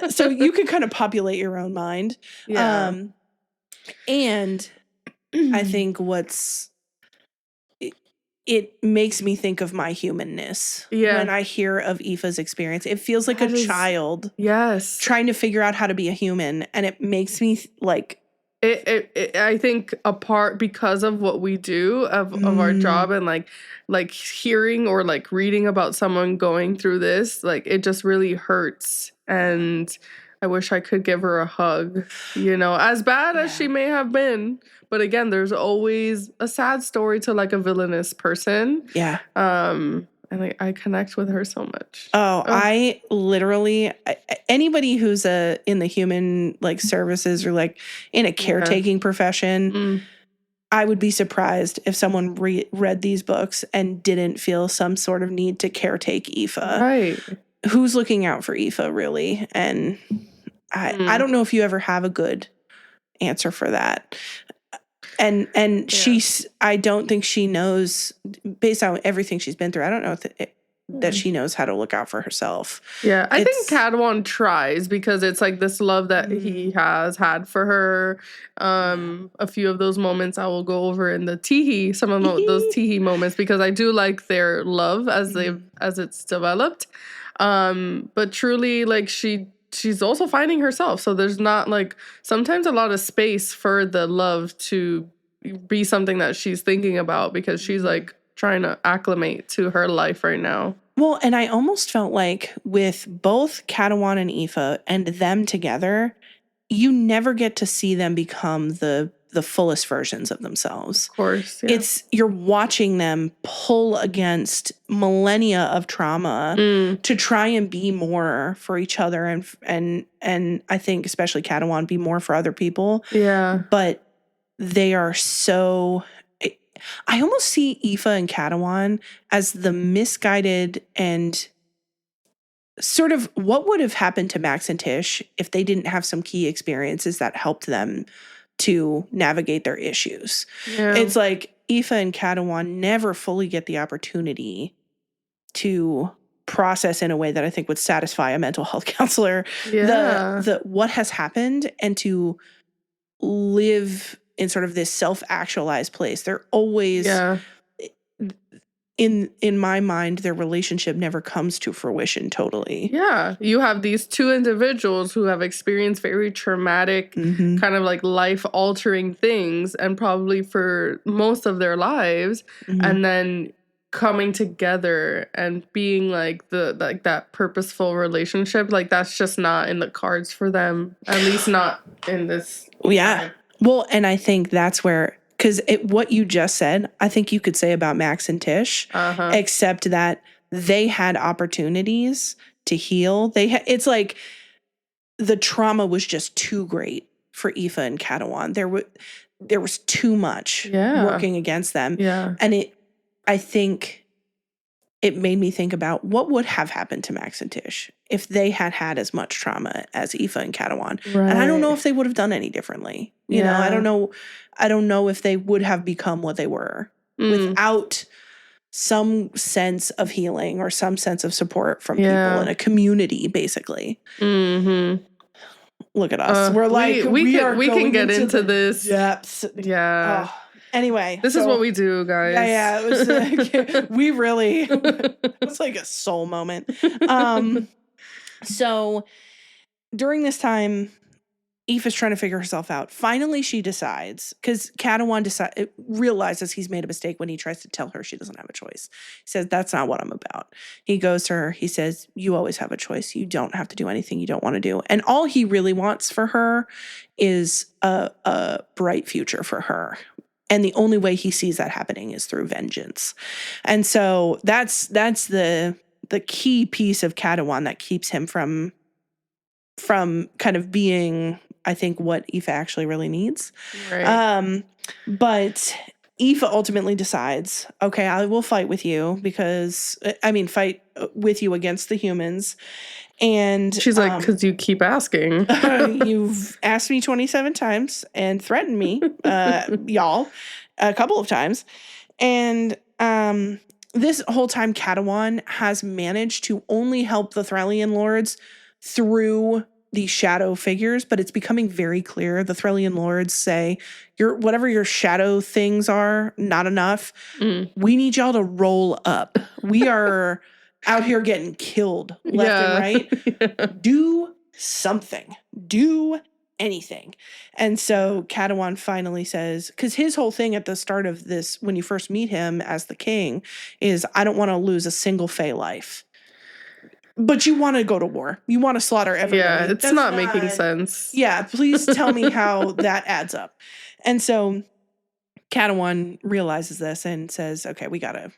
So you can kind of populate your own mind. Yeah. And I think it makes me think of my humanness when I hear of Aoife's experience. It feels like a child trying to figure out how to be a human. And it makes me like... I think a part because of what we do of our job and like hearing or like reading about someone going through this, like it just really hurts. And I wish I could give her a hug, as bad as she may have been. But again, there's always a sad story to like a villainous person. Yeah. And I connect with her so much. I literally, anybody who's in the human like services or like in a caretaking profession, I would be surprised if someone read these books and didn't feel some sort of need to caretake Aoife. Right. Who's looking out for Aoife, really? And I don't know if you ever have a good answer for that. And I don't think she knows, based on everything she's been through, I don't know that she knows how to look out for herself. Yeah, I think Cadwan tries because it's like this love that he has had for her. A few of those moments I will go over in the Teehee, some of those Teehee moments, because I do like their love as it's developed. But truly, like she's also finding herself. So there's not like sometimes a lot of space for the love to be something that she's thinking about because she's like trying to acclimate to her life right now. Well, and I almost felt like with both Cadwan and Aoife and them together, you never get to see them become the fullest versions of themselves. Of course. Yeah. You're watching them pull against millennia of trauma to try and be more for each other and I think especially Cadwan be more for other people. Yeah. But they are so... I almost see Aoife and Cadwan as the misguided and sort of what would have happened to Max and Tish if they didn't have some key experiences that helped them to navigate their issues. Yeah. It's like Aoife and Cadwan never fully get the opportunity to process in a way that I think would satisfy a mental health counselor the what has happened and to live in sort of this self-actualized place. They're always in my mind, their relationship never comes to fruition totally. Yeah. You have these two individuals who have experienced very traumatic, kind of like life-altering things, and probably for most of their lives, and then coming together and being like that purposeful relationship, like that's just not in the cards for them. At least not in this. Yeah. Well, and I think that's where... Because what you just said, I think you could say about Max and Tish, except that they had opportunities to heal. It's like the trauma was just too great for Aoife and Cadwan. There was too much working against them. Yeah. And I think it made me think about what would have happened to Max and Tish if they had had as much trauma as Aoife and Cadwan. Right. And I don't know if they would have done any differently. You know, I don't know if they would have become what they were without some sense of healing or some sense of support from people in a community, basically. Look at us. We're like, we can get into this. Depths. Yeah. Oh. Anyway. This is what we do, guys. Yeah. It was we really, it was like a soul moment. So during this time, Aoife's trying to figure herself out. Finally, she decides, because Cadawan realizes he's made a mistake when he tries to tell her she doesn't have a choice. He says, that's not what I'm about. He goes to her, he says, you always have a choice. You don't have to do anything you don't want to do. And all he really wants for her is a bright future for her. And the only way he sees that happening is through vengeance. And so that's the key piece of Cadawan that keeps him from kind of being, I think, what Aoife actually really needs. Right. But Aoife ultimately decides, okay, I will fight with you fight with you against the humans. And she's like, because you keep asking. You've asked me 27 times and threatened me, y'all, a couple of times. And this whole time, Cadawan has managed to only help the Thralian lords through these shadow figures, but it's becoming very clear. The Thralian lords say, whatever your shadow things are, not enough. We need y'all to roll up. We are out here getting killed left and right. Do something. Do anything. And so Cadawan finally says, because his whole thing at the start of this, when you first meet him as the king, is I don't want to lose a single Fae life. But you want to go to war. You want to slaughter everybody. Yeah, it's not making sense. Yeah, please tell me how that adds up. And so Cadawan realizes this and says, okay, we gotta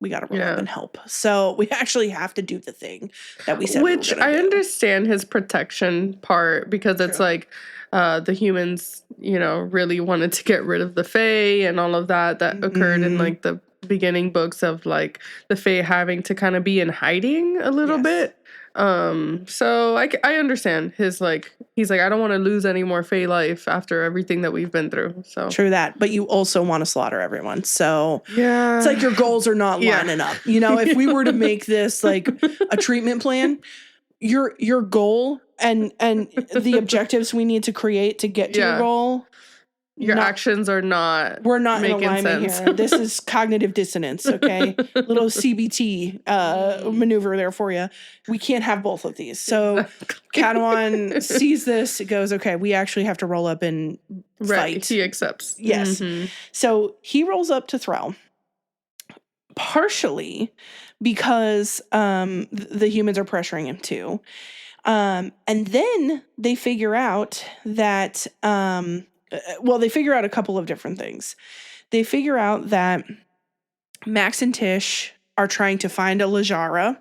roll up and help. So we actually have to do the thing that we said we were gonna do. I understand his protection part, because it's like the humans, really wanted to get rid of the Fae and all of that occurred in like the beginning books of like the Fae having to kind of be in hiding a little bit. So I understand he's like, I don't want to lose any more Fae life after everything that we've been through. So true that, but you also want to slaughter everyone. So yeah, it's like your goals are not lining up. If we were to make this like a treatment plan, your goal and the objectives we need to create to get to your goal, your actions are not. We're not in alignment sense. here. This is cognitive dissonance, okay? Little CBT maneuver there for you. We can't have both of these. So Cadawan sees this. It goes, okay, we actually have to roll up and fight. Right, he accepts. Yes. So he rolls up to Thrall, partially because the humans are pressuring him too. And then they figure out that... they figure out a couple of different things. They figure out that Max and Tish are trying to find a Lajara.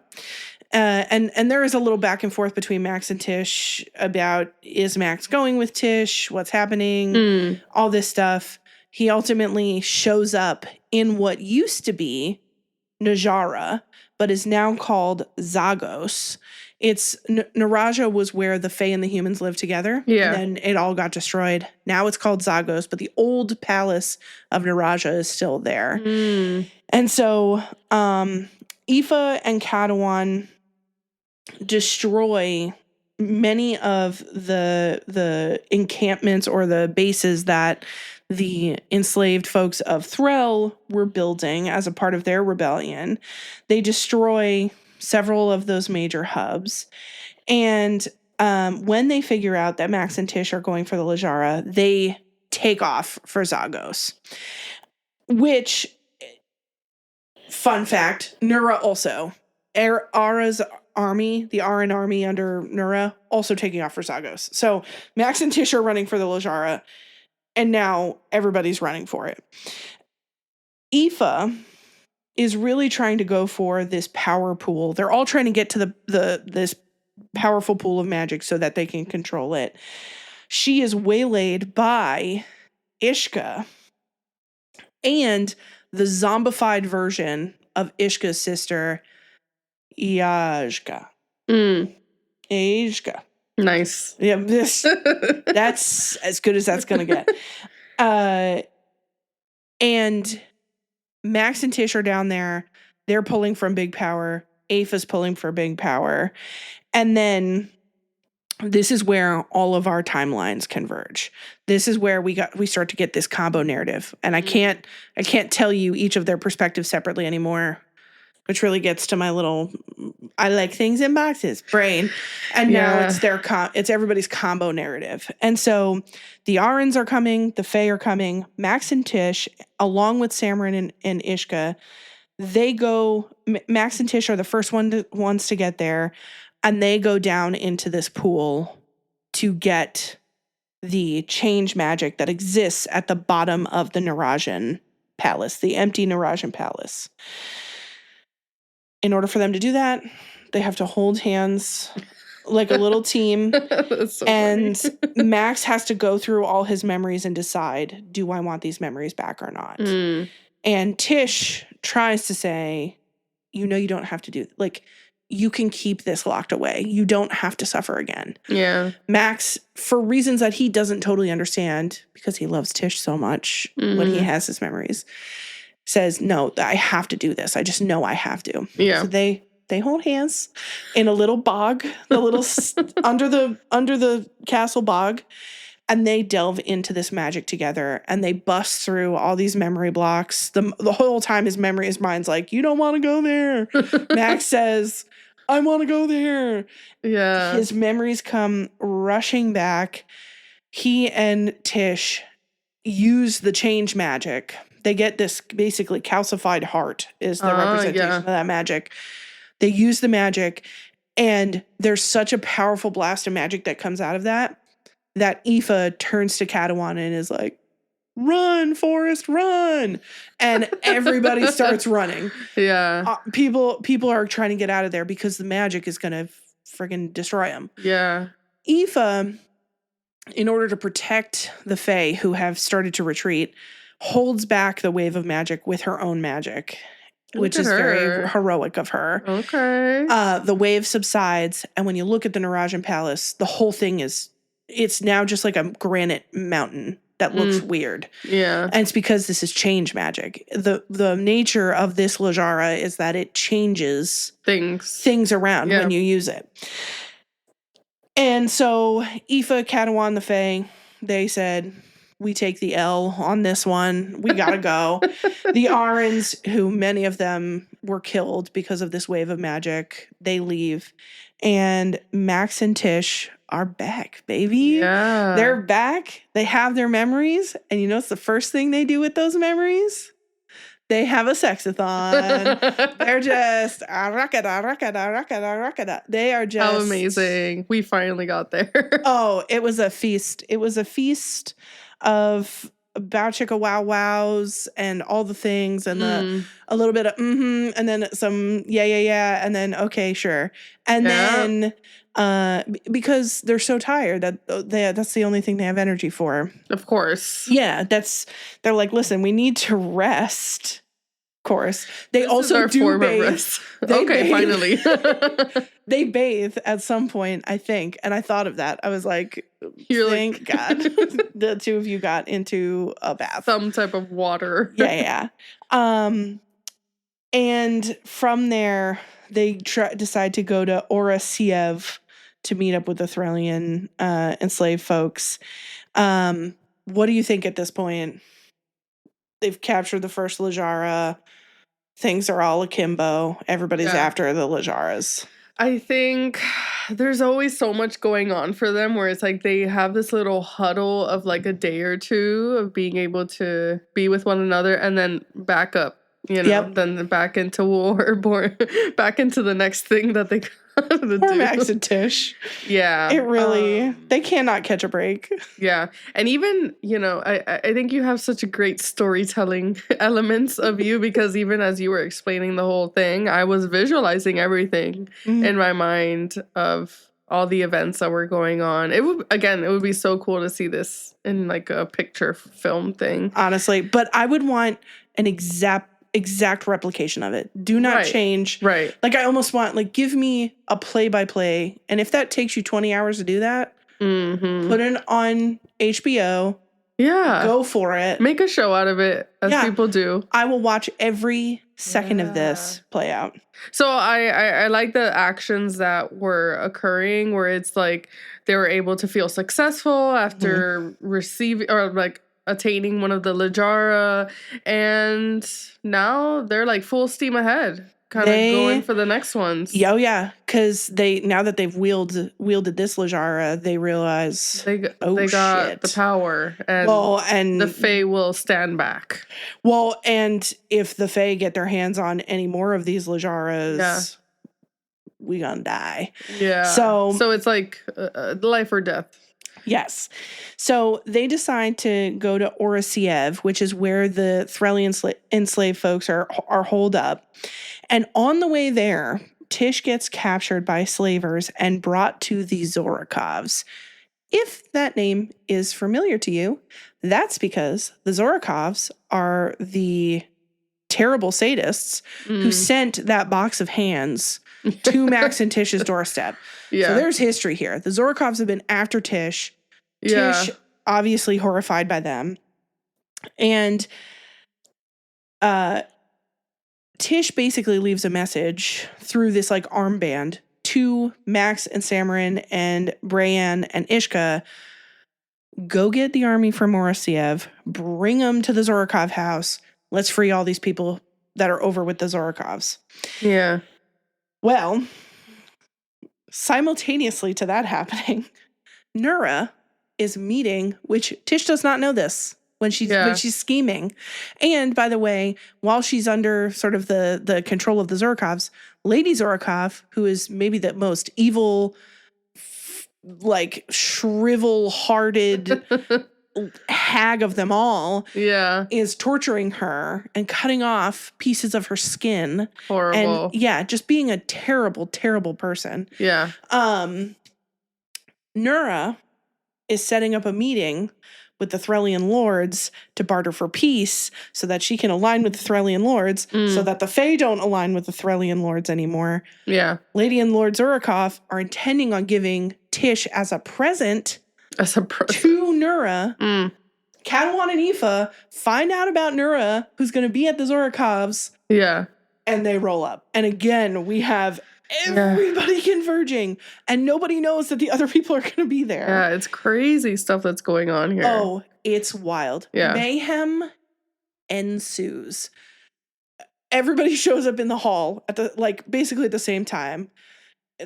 And there is a little back and forth between Max and Tish about, is Max going with Tish? What's happening? All this stuff. He ultimately shows up in what used to be Najara, but is now called Zagos. It's Naraja was where the Fae and the humans lived together. Yeah. And then it all got destroyed. Now it's called Zagos, but the old palace of Naraja is still there. And so Aoife and Cadawan destroy many of the encampments or the bases that the enslaved folks of Threll were building as a part of their rebellion. They destroy several of those major hubs. And when they figure out that Max and Tish are going for the Lajara, they take off for Zagos. Which, fun fact, Nura also. Ara's army, the Aran army under Nura, also taking off for Zagos. So Max and Tish are running for the Lajara, and now everybody's running for it. Aoife is really trying to go for this power pool. They're all trying to get to this powerful pool of magic so that they can control it. She is waylaid by Ishka and the zombified version of Ishka's sister, Iajka. Iajka. Nice. Yeah, that's as good as that's going to get. And Max and Tish are down there. They're pulling from big power. Aoife's pulling for big power. And then this is where all of our timelines converge. This is where we start to get this combo narrative. And I can't tell you each of their perspectives separately anymore. which really gets to my little I like things in boxes brain. And now it's it's everybody's combo narrative. And so the Arryns are coming, the Fae are coming, Max and Tish, along with Samhain and Ishka, they go, Max and Tish are the first ones to get there, and they go down into this pool to get the change magic that exists at the bottom of the Narajan Palace, the empty Narajan Palace. In order for them to do that, they have to hold hands like a little team. So and Max has to go through all his memories and decide, do I want these memories back or not? And Tish tries to say, you don't have to do, like, you can keep this locked away. You don't have to suffer again. Yeah. Max, for reasons that he doesn't totally understand, because he loves Tish so much when he has his memories, says, no, I have to do this. I just know I have to. Yeah. So they hold hands in a little bog, the little under the castle bog, and they delve into this magic together, and they bust through all these memory blocks. The whole time his mind's like, you don't want to go there. Max says, I want to go there. Yeah. His memories come rushing back. He and Tish use the change magic. They get this basically calcified heart is the representation of that magic. They use the magic, and there's such a powerful blast of magic that comes out of that Aoife turns to Catalan and is like, run, Forrest, run. And everybody starts running. Yeah. People are trying to get out of there because the magic is going to friggin' destroy them. Yeah. Aoife, in order to protect the Fae who have started to retreat, holds back the wave of magic with her own magic, which is very heroic of her. Okay. The wave subsides, and when you look at the Narajan Palace, the whole thing it's now just like a granite mountain that looks weird. Yeah. And it's because this is change magic. The nature of this Lajara is that it changes things around when you use it. And so Aoife, Catalan, the Fae, they said, we take the L on this one. We gotta go. The Arryns, who many of them were killed because of this wave of magic, they leave. And Max and Tish are back, baby. Yeah. They're back. They have their memories. And you know what's the first thing they do with those memories? They have a sexathon. They're just rakada. They are just... How amazing. We finally got there. Oh, it was a feast. It was a feast of bow chicka wow wows and all the things and a little bit of and then some yeah and then okay sure and then because they're so tired that that's the only thing they have energy for. Of course. Yeah, they're like, listen, we need to rest. Of course. They this also is our do form bathe. Of rest. Okay, finally. They bathe at some point, I think. And I thought of that. I was like, thank God the two of you got into a bath. Some type of water. Yeah. And from there, they decide to go to Ora Siev to meet up with the Threlian enslaved folks. What do you think at this point? They've captured the first Lajara. Things are all akimbo. Everybody's after the Lajaras. I think there's always so much going on for them where it's like they have this little huddle of like a day or two of being able to be with one another and then back up, then back into war, back into the next thing that they gotta do. Poor Max and Tish. Yeah. It really, they cannot catch a break. Yeah. And even, I think you have such a great storytelling elements of you because even as you were explaining the whole thing, I was visualizing everything in my mind of all the events that were going on. It would be so cool to see this in like a picture film thing. Honestly, but I would want an exact replication of it. Do not change. Right. Like I almost want, like, give me a play-by-play. And if that takes you 20 hours to do that, put it on HBO. Yeah. Go for it. Make a show out of it, as people do. I will watch every second of this play out. So I like the actions that were occurring where it's like they were able to feel successful after receiving or like attaining one of the Lajara, and now they're like full steam ahead. kind of going for the next ones. Oh yeah, because now that they've wielded this Lajara, they realize they got the power, and the Fae will stand back. Well, and if the Fae get their hands on any more of these Lajaras, we gonna die. Yeah. So it's like life or death. Yes. So they decide to go to Orosiev, which is where the Threllian enslaved folks are holed up. And on the way there, Tish gets captured by slavers and brought to the Zorakovs. If that name is familiar to you, that's because the Zorakovs are the terrible sadists who sent that box of hands to Max and Tish's doorstep. Yeah. So there's history here. The Zorakovs have been after Tish. Tish, obviously horrified by them. And Tish basically leaves a message through this like armband to Max and Samarin and Brienne and Ishka. Go get the army from Morosiev, bring them to the Zorakov house. Let's free all these people that are over with the Zorakovs. Yeah. Well, simultaneously to that happening, Nura is meeting, which Tish does not know this when she's scheming. And by the way, while she's under sort of the control of the Zorakovs, Lady Zorakov, who is maybe the most evil, like shrivel-hearted hag of them all, is torturing her and cutting off pieces of her skin. Horrible. And just being a terrible, terrible person. Yeah. Nura is setting up a meeting with the Threllian lords to barter for peace so that she can align with the Threllian lords so that the Fae don't align with the Threllian lords anymore. Yeah. Lady and Lord Zorakov are intending on giving Tish as a present to Nura. Katawan and Aoife find out about Nura, who's going to be at the Zorakovs. Yeah. And they roll up. And again, we have everybody converging, and nobody knows that the other people are going to be there. Yeah, it's crazy stuff that's going on here. Oh, it's wild. Yeah. Mayhem ensues. Everybody shows up in the hall at basically at the same time.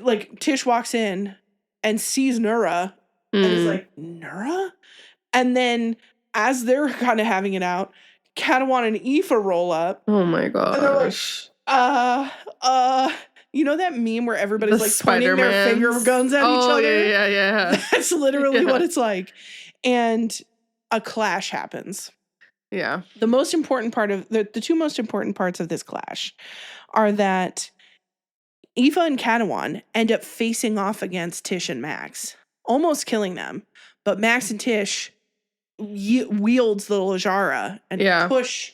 Like Tish walks in and sees Nura and is like, Nura? And then as they're kind of having it out, Katawan and Aoife roll up. Oh my gosh. And they're like, you know that meme where everybody's like pointing their finger guns at each other? Yeah. That's literally what it's like. And a clash happens. Yeah. The most important part of the two most important parts of this clash are that Aoife and Katawan end up facing off against Tish and Max, almost killing them. But Max and Tish wields the Lajara and push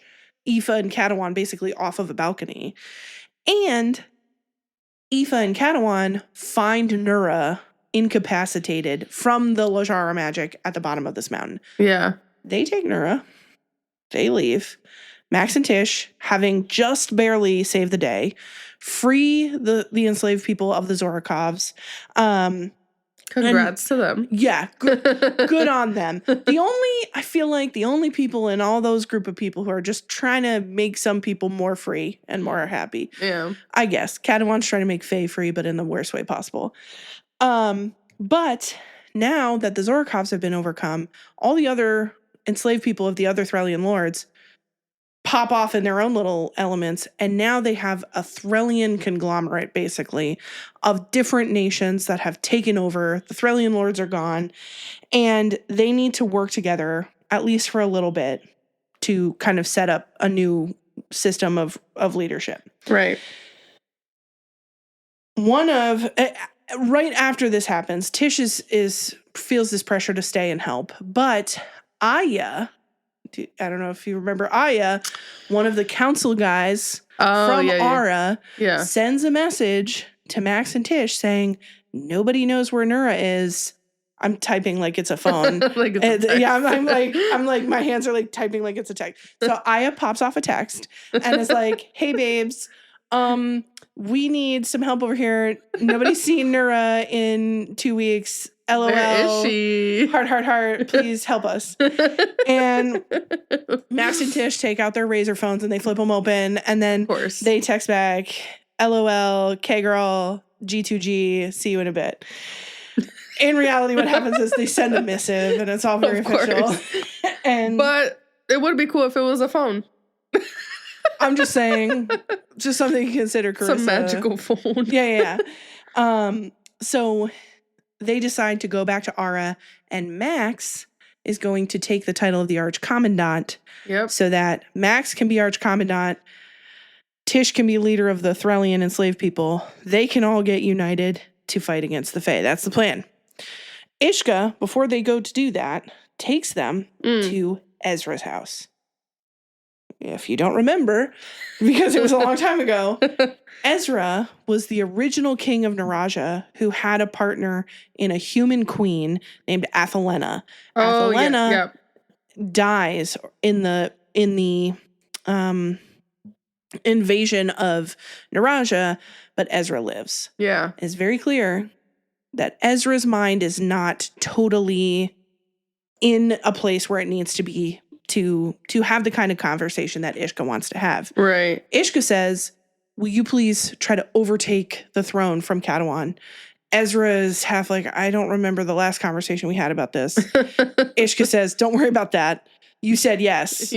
Aoife and Katawan basically off of a balcony. And Aoife and Katawan find Nura incapacitated from the Lajara magic at the bottom of this mountain. Yeah. They take Nura. They leave. Max and Tish, having just barely saved the day, free the enslaved people of the Zorakovs. Congrats to them. Yeah, good on them. I feel like the only people in all those group of people who are just trying to make some people more free and more happy. Yeah. I guess. Katawan's trying to make Faye free, but in the worst way possible. But now that the Zorakovs have been overcome, all the other enslaved people of the other Threllian lords pop off in their own little elements, and now they have a Threllian conglomerate, basically, of different nations that have taken over. The Threllian lords are gone, and they need to work together, at least for a little bit, to kind of set up a new system of leadership. Right. Right after this happens, Tish feels this pressure to stay and help, but Aya, I don't know if you remember Aya, one of the council guys from Ara, sends a message to Max and Tish saying, nobody knows where Nura is. I'm typing like it's a phone. Like it's a text. Yeah, I'm like, my hands are like typing like it's a text. So Aya pops off a text and is like, hey babes, we need some help over here. Nobody's seen Nura in 2 weeks. LOL. Where is she? Heart, please help us. And Max and Tish take out their razor phones and they flip them open. And then they text back, LOL, K-girl, G2G, see you in a bit. In reality, what happens is they send a missive and it's all very official. But it would be cool if it was a phone. I'm just saying, just something to consider, Carissa. Some magical phone. Yeah. So they decide to go back to Ara, and Max is going to take the title of the Archcommandant. Yep. So that Max can be Archcommandant, Tish can be leader of the Threllian enslaved people. They can all get united to fight against the Fae. That's the plan. Ishka, before they go to do that, takes them to Ezra's house. If you don't remember, because it was a long time ago, Ezra was the original king of Naraja who had a partner in a human queen named Athelena. Athelena dies in the invasion of Naraja, but Ezra lives. Yeah. It's very clear that Ezra's mind is not totally in a place where it needs to be to have the kind of conversation that Ishka wants to have. Right. Ishka says, will you please try to overtake the throne from Katawan? Ezra is half like, I don't remember the last conversation we had about this. Ishka says, don't worry about that. You said yes.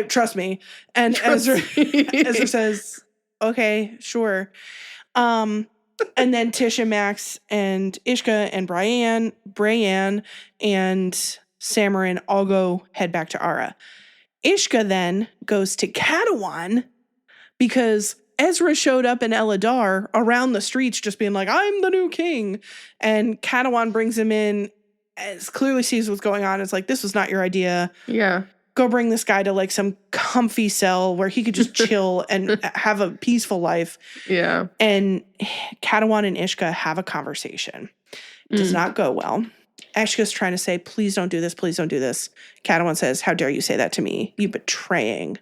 Trust me. And Ezra says, okay, sure. And then Tish and Max and Ishka and Brian and Samarin all head back to Ara. Ishka then goes to Katawan because Ezra showed up in Eladar around the streets just being like, I'm the new king. And Katawan brings him in, as clearly sees what's going on. It's like, this was not your idea. Yeah. Go bring this guy to like some comfy cell where he could just chill and have a peaceful life. Yeah. And Katawan and Ishka have a conversation. It does not go well. Ishka's trying to say, please don't do this. Please don't do this. Katawan says, how dare you say that to me? You betraying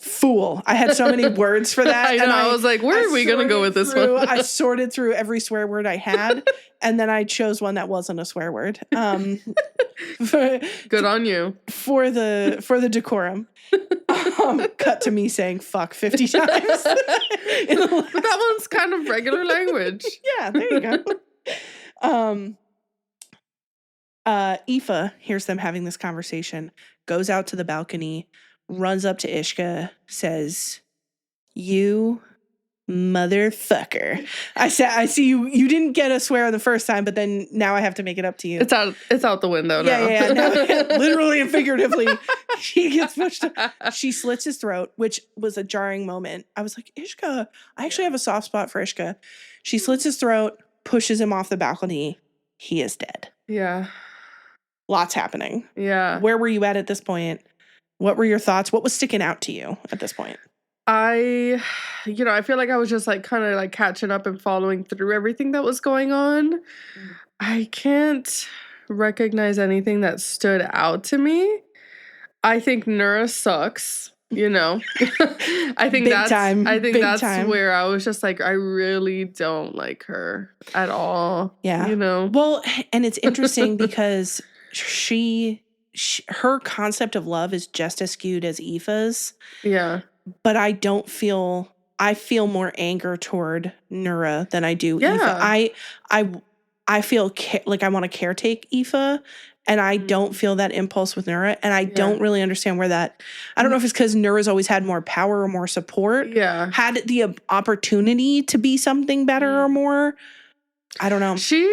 fool. I had so many words for that. I know. And I was like, where are we going to go with this one? I sorted through every swear word I had, and then I chose one that wasn't a swear word. Good on you. For the decorum. Cut to me saying fuck 50 times. But that one's kind of regular language. Yeah, there you go. Aoife hears them having this conversation, goes out to the balcony, runs up to Ishka, says, you motherfucker. I see you didn't get a swear the first time, but then now I have to make it up to you. It's out the window now. Yeah. Now, literally and figuratively, he gets pushed. She slits his throat, which was a jarring moment. I was like, Ishka, I actually have a soft spot for Ishka. She slits his throat, pushes him off the balcony. He is dead. Yeah. Lots happening. Yeah. Where were you at this point? What were your thoughts? What was sticking out to you at this point? I feel like I was just like kind of like catching up and following through everything that was going on. I can't recognize anything that stood out to me. I think Nura sucks, I think that's where I was just like, I really don't like her at all. Yeah. Well, and it's interesting because her concept of love is just as skewed as Aoife's. Yeah. But I feel more anger toward Nura than I do Aoife. I feel like I want to caretake Aoife, and I don't feel that impulse with Nura, and I don't really understand where that, I don't know if it's because Nura's always had more power or more support. Yeah. Had the opportunity to be something better or more. I don't know. She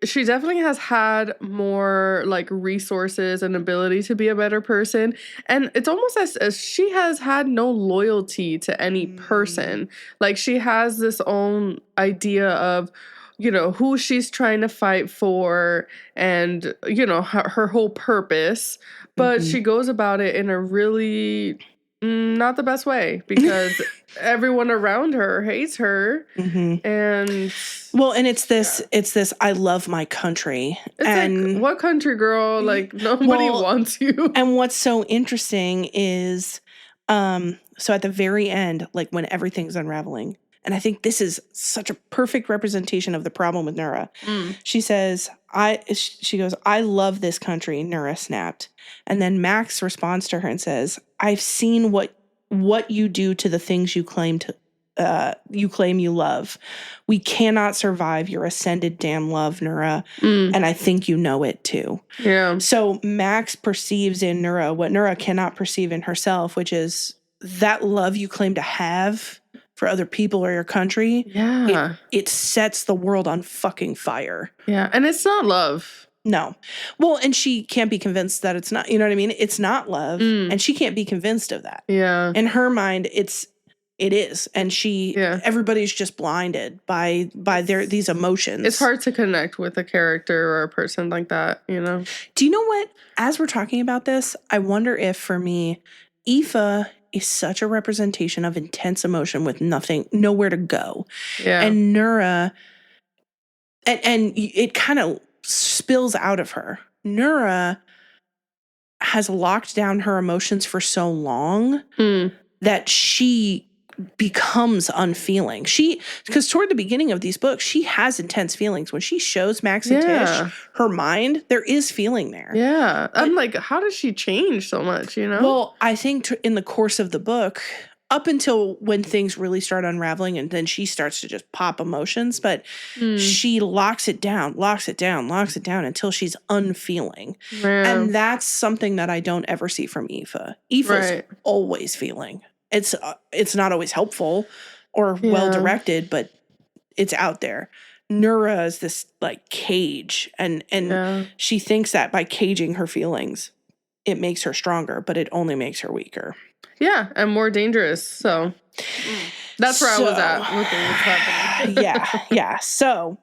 definitely has had more like resources and ability to be a better person. And it's almost as she has had no loyalty to any person. Like she has this own idea of, who she's trying to fight for and, her whole purpose. But she goes about it in a really not the best way because everyone around her hates her. And well, and it's this I love my country. It's and like, what country, girl? Like nobody wants you. And what's so interesting is so at the very end, like when everything's unraveling And I think this is such a perfect representation of the problem with Nura. She says, she goes, I love this country, Nura snapped. And then Max responds to her and says, I've seen what you do to the things you claim you love. We cannot survive your ascended damn love, Nura. And I think you know it too. Yeah. So Max perceives in Nura what Nura cannot perceive in herself, which is that love you claim to have for other people or your country. Yeah. It sets the world on fucking fire. Yeah. And it's not love. No. Well, and she can't be convinced that it's not, you know what I mean? It's not love. And she can't be convinced of that. Yeah. In her mind, it is. And everybody's just blinded by these emotions. It's hard to connect with a character or a person like that, you know? Do you know what? As we're talking about this, I wonder if for me, Aoife is such a representation of intense emotion with nowhere to go. Yeah. And Nura, and it kind of spills out of her. Nura has locked down her emotions for so long that she becomes unfeeling. Because toward the beginning of these books, she has intense feelings. When she shows Max and Tish her mind, there is feeling there. Yeah. I'm like, how does she change so much, you know? Well, I think in the course of the book, up until when things really start unraveling and then she starts to just pop emotions, but she locks it down until she's unfeeling. Yeah. And that's something that I don't ever see from Aoife. Aoife's always feeling. It's not always helpful or well directed, but it's out there. Nura is this like cage, and she thinks that by caging her feelings, it makes her stronger, but it only makes her weaker. Yeah, and more dangerous. So that's where I was at with what's happening. Yeah. So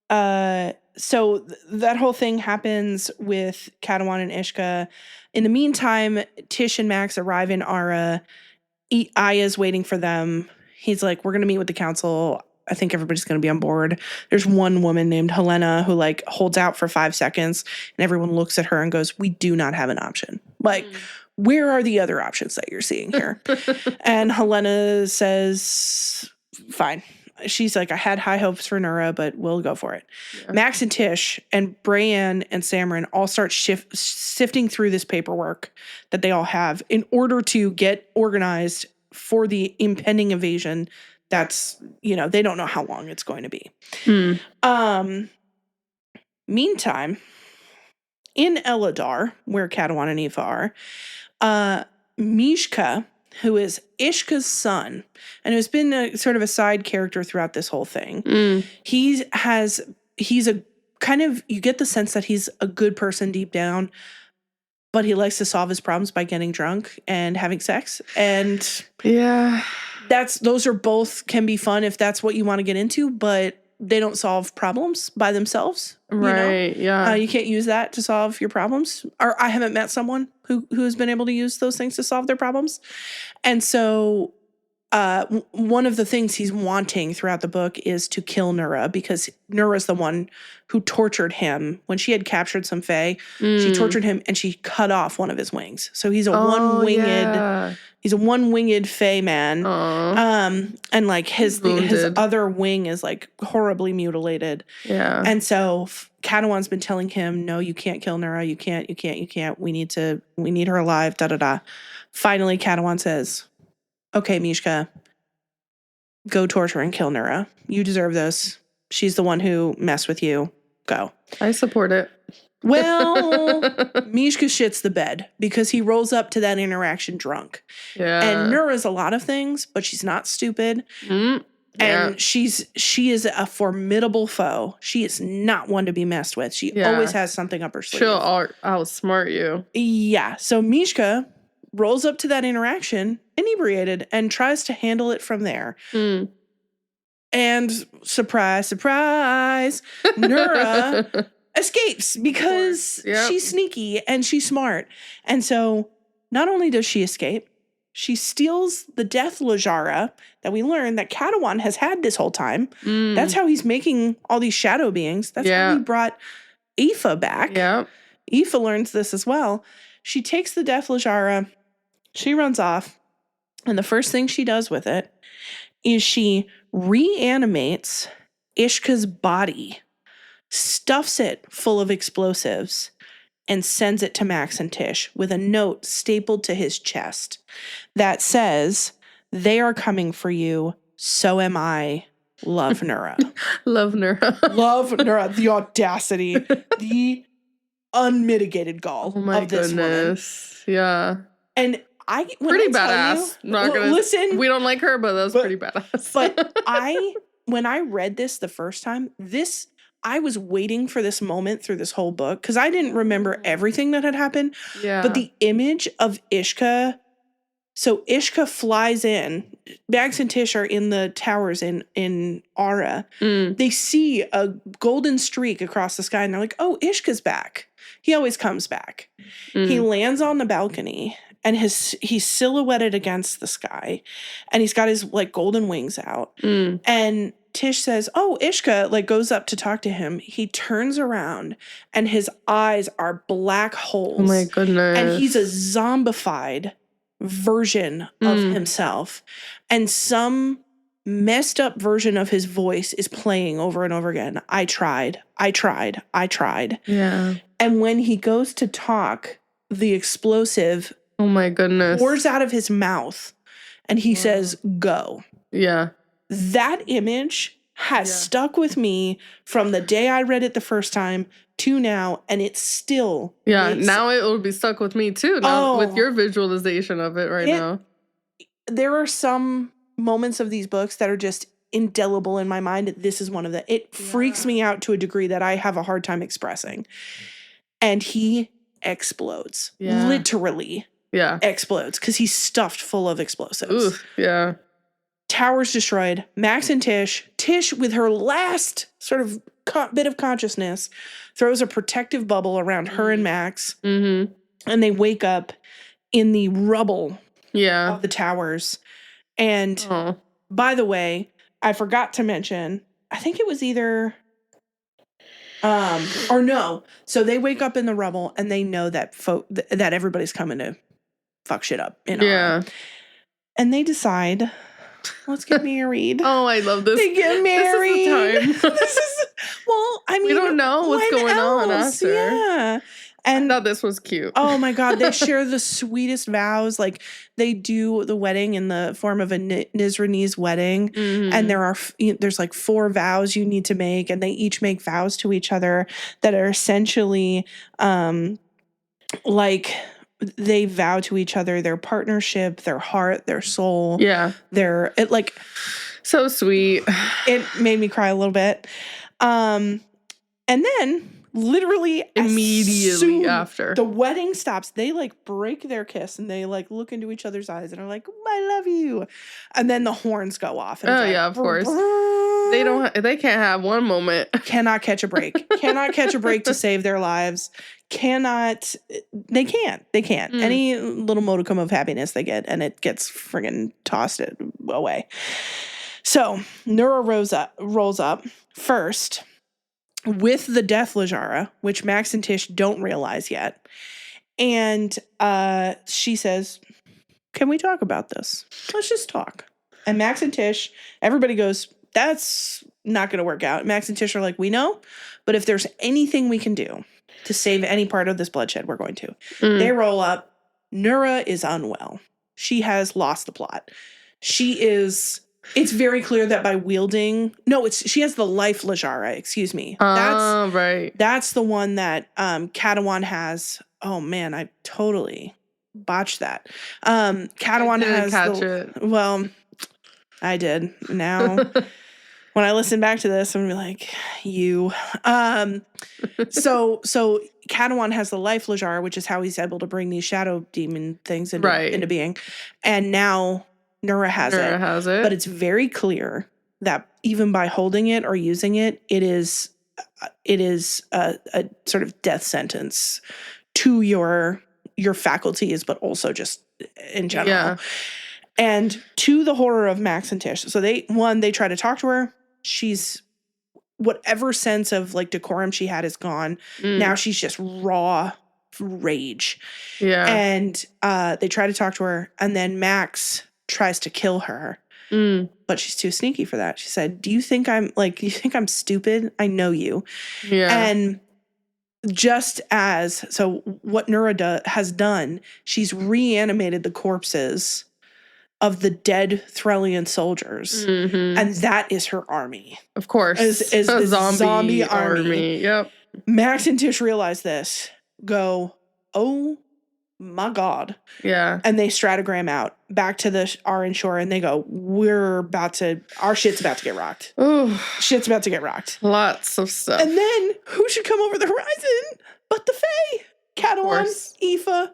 that whole thing happens with Katawan and Ishka. In the meantime, Tish and Max arrive in Ara. Aya's waiting for them. He's like, we're going to meet with the council. I think everybody's going to be on board. There's one woman named Helena who like holds out for 5 seconds and everyone looks at her and goes, we do not have an option. Like, where are the other options that you're seeing here? And Helena says, fine. She's like, I had high hopes for Nura, but we'll go for it. Yeah. Max and Tish and Brienne and Samrin all start sifting through this paperwork that they all have in order to get organized for the impending invasion. That's, they don't know how long it's going to be. Meantime, in Eladar, where Katawan and Aoife are, Mishka, who is Ishka's son, and who's been sort of a side character throughout this whole thing. He's a kind of, you get the sense that he's a good person deep down, but he likes to solve his problems by getting drunk and having sex. And those are both can be fun if that's what you want to get into, but they don't solve problems by themselves. Right. Yeah. You can't use that to solve your problems. Or I haven't met someone who has been able to use those things to solve their problems. And so one of the things he's wanting throughout the book is to kill Nura, because Nura's the one who tortured him. When she had captured some fae, she tortured him and she cut off one of his wings. So he's a one-winged fae man. And like his other wing is like horribly mutilated. Yeah. And so Katawan's been telling him, no, you can't kill Nura. You can't. We need her alive. Finally, Katawan says, okay, Mishka, go torture and kill Nura. You deserve this. She's the one who messed with you. Go. I support it. Well, Mishka shits the bed because he rolls up to that interaction drunk. Yeah. And Nura's a lot of things, but she's not stupid. And she is a formidable foe. She is not one to be messed with. She always has something up her sleeve. She'll outsmart you. Yeah. So Mishka rolls up to that interaction inebriated and tries to handle it from there. And surprise, surprise, Nura escapes because she's sneaky and she's smart. And so not only does she escape, she steals the death Lajara that we learned that Katawan has had this whole time. That's how he's making all these shadow beings. That's how he brought Aoife back. Yeah. Aoife learns this as well. She takes the death Lajara. She runs off. And the first thing she does with it is she reanimates Ishka's body, stuffs it full of explosives, and sends it to Max and Tish with a note stapled to his chest that says, "They are coming for you. So am I. Love, Nura." Love Nura. Love Nura. The audacity, the unmitigated gall Oh my of this goodness. woman. Yeah. And pretty badass. Not gonna listen. We don't like her, but that was pretty badass. But when I read this the first time, I was waiting for this moment through this whole book because I didn't remember everything that had happened. Yeah. But the image of Ishka. So Ishka flies in. Max and Tish are in the towers in Aura. They see a golden streak across the sky and they're like, "Oh, Ishka's back." He always comes back. He lands on the balcony and he's silhouetted against the sky and he's got his like golden wings out. And Tish says, "Oh, Ishka," like goes up to talk to him. He turns around and his eyes are black holes. Oh my goodness. And he's a zombified version of himself. And some messed up version of his voice is playing over and over again. I tried. Yeah. And when he goes to talk, the explosive, oh my goodness, pours out of his mouth and he says, "Go." Yeah. That image has stuck with me from the day I read it the first time to now, and it's still now it will be stuck with me too now with your visualization of it now. There are some moments of these books that are just indelible in my mind. This is one of the it freaks me out to a degree that I have a hard time expressing. And he explodes. Literally explodes because he's stuffed full of explosives. Oof, yeah. Towers destroyed. Max and Tish with her last sort of bit of consciousness, throws a protective bubble around her and Max. And they wake up in the rubble of the towers. And by the way, I forgot to mention, I think it was either, or no. So they wake up in the rubble and they know that that everybody's coming to fuck shit up. And they decide, let's get married. Oh, I love this. They get married. This is the time. Well, I mean, we don't know what's going on after. Yeah. And I thought this was cute. Oh my God, they share the sweetest vows. Like they do the wedding in the form of a Nizranese wedding. And there's like 4 vows you need to make. And they each make vows to each other that are essentially like they vow to each other their partnership, their heart, their soul. Yeah. So sweet. It made me cry a little bit. And then literally immediately after the wedding stops, they like break their kiss and they like look into each other's eyes and are like, "I love you." And then the horns go off. And of course. They can't have one moment. Cannot catch a break. Cannot catch a break to save their lives. They can't. Any little modicum of happiness they get and it gets friggin' tossed away. So Nura rolls up first with the Death Lajara, which Max and Tish don't realize yet. And she says, "Can we talk about this? Let's just talk." And Max and Tish, everybody goes, "That's not going to work out." Max and Tish are like, "We know, but if there's anything we can do to save any part of this bloodshed, we're going to." They roll up. Nura is unwell. She has lost the plot. It's very clear that by wielding... No, she has the life Lajara, excuse me. Right. That's the one that Katawan has. Oh, man, I totally botched that. Katawan has... catch it. Well, I did. Now, when I listen back to this, I'm going to be like, you. So Katawan has the life Lajara, which is how he's able to bring these shadow demon things into being. And now... Nura has it. But it's very clear that even by holding it or using it, it is a sort of death sentence to your faculties, but also just in general. Yeah. And to the horror of Max and Tish. So they try to talk to her. She's whatever sense of like decorum she had is gone. Now she's just raw rage. Yeah. And they try to talk to her, and then Max tries to kill her. Mm. But she's too sneaky for that. She said, do you think I'm stupid? I know you. Yeah. And just as, so what Nura has done, she's reanimated the corpses of the dead Threlian soldiers. Mm-hmm. And that is her army. Of course. Is a the zombie army. Yep. Max and Tish realize this, go, oh my God. Yeah. And they stratogram out back to the Aran shore and they go, our shit's about to get rocked. Ooh. Shit's about to get rocked. Lots of stuff. And then who should come over the horizon but the Fae? Catalan, Aoife,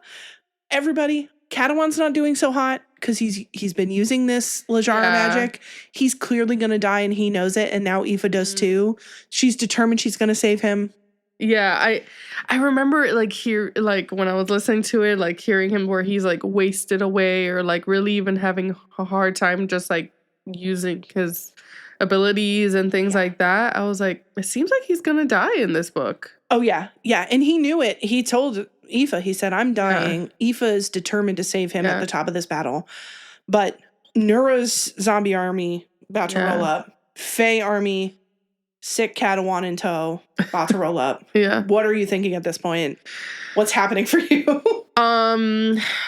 everybody. Catalan's not doing so hot because he's been using this Lajara magic. He's clearly going to die and he knows it. And now Aoife does too. She's determined she's going to save him. Yeah, I remember when I was listening to it, like hearing him where he's like wasted away or like really even having a hard time just like using his abilities and things like that. I was like, it seems like he's gonna die in this book. Oh yeah, yeah, and he knew it. He told Aoife, he said, "I'm dying." Yeah. Aoife is determined to save him at the top of this battle, but Nura's zombie army about to roll up. Fae army. Sick Catalan in tow, about to roll up. Yeah. What are you thinking at this point? What's happening for you?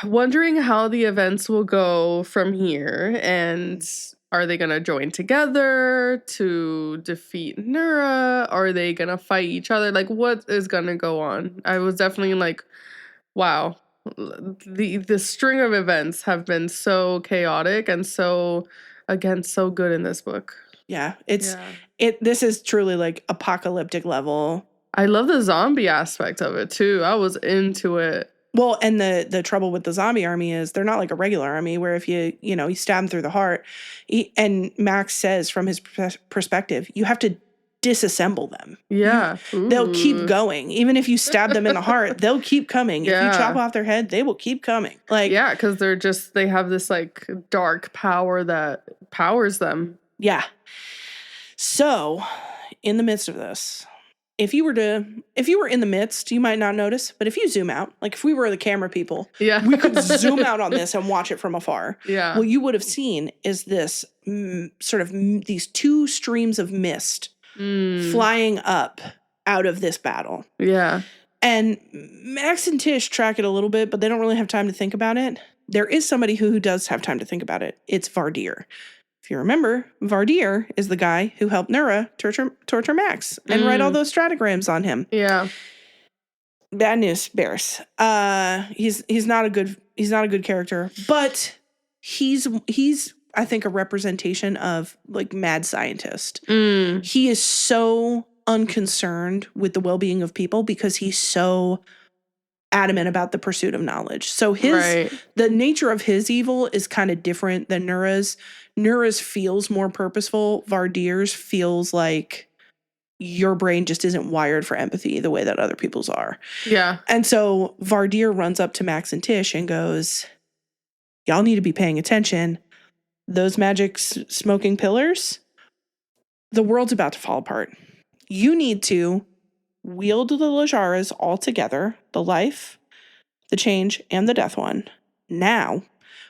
Wondering how the events will go from here, and are they gonna join together to defeat Nura? Are they gonna fight each other? Like, what is gonna go on? I was definitely like, wow, the string of events have been so chaotic and so good in this book. Yeah, this is truly like apocalyptic level. I love the zombie aspect of it too. I was into it. Well, and the trouble with the zombie army is they're not like a regular army where if you stab them through the heart, and Max says from his perspective, you have to disassemble them. Yeah. They'll keep going. Even if you stab them in the heart, they'll keep coming. Yeah. If you chop off their head, they will keep coming. Like, yeah, because they have this like dark power that powers them. Yeah. So, in the midst of this, if you were in the midst, you might not notice, but if you zoom out, like if we were the camera people, we could zoom out on this and watch it from afar. Yeah. What you would have seen is this sort of these two streams of mist flying up out of this battle. Yeah. And Max and Tish track it a little bit, but they don't really have time to think about it. There is somebody who does have time to think about it. It's Vardir. If you remember, Vardir is the guy who helped Nura torture Max and write all those stratagrams on him. Yeah. Bad news bears. He's not a good character, but he's I think a representation of like mad scientist. He is so unconcerned with the well-being of people because he's so adamant about the pursuit of knowledge. So the nature of his evil is kind of different than Nura's. Nura's feels more purposeful. Vardir's feels like your brain just isn't wired for empathy the way that other people's are. Yeah. And so Vardir runs up to Max and Tish and goes, y'all need to be paying attention. Those magic smoking pillars, the world's about to fall apart. You need to wield the Lajaras all together, the life, the change, and the death one. Now,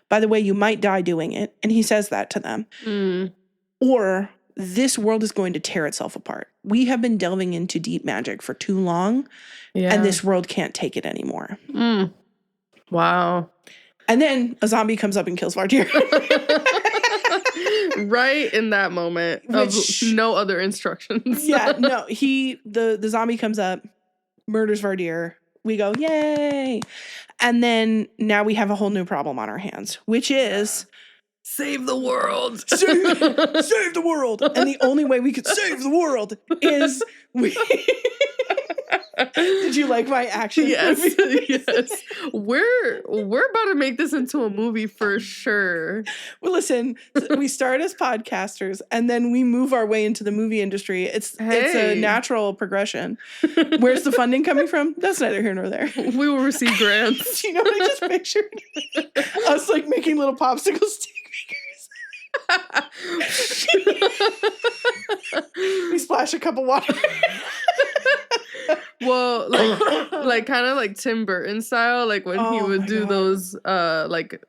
by the way, you might die doing it. And he says that to them. Or this world is going to tear itself apart. We have been delving into deep magic for too long. Yeah. And this world can't take it anymore. Wow. And then a zombie comes up and kills Vardir. Right in that moment of no other instructions. Yeah, no. The zombie comes up, murders Vardir. We go, yay. And then now we have a whole new problem on our hands, which is save the world. Save the world. And the only way we could save the world is Did you like my action? Yes. Yes. We're about to make this into a movie for sure. Well, listen, we start as podcasters and then we move our way into the movie industry. It's a natural progression. Where's the funding coming from? That's neither here nor there. We will receive grants. Do you know what I just pictured? Us like making little popsicle stick we splash a cup of water. Well, like kind of like Tim Burton style, like when he would do those like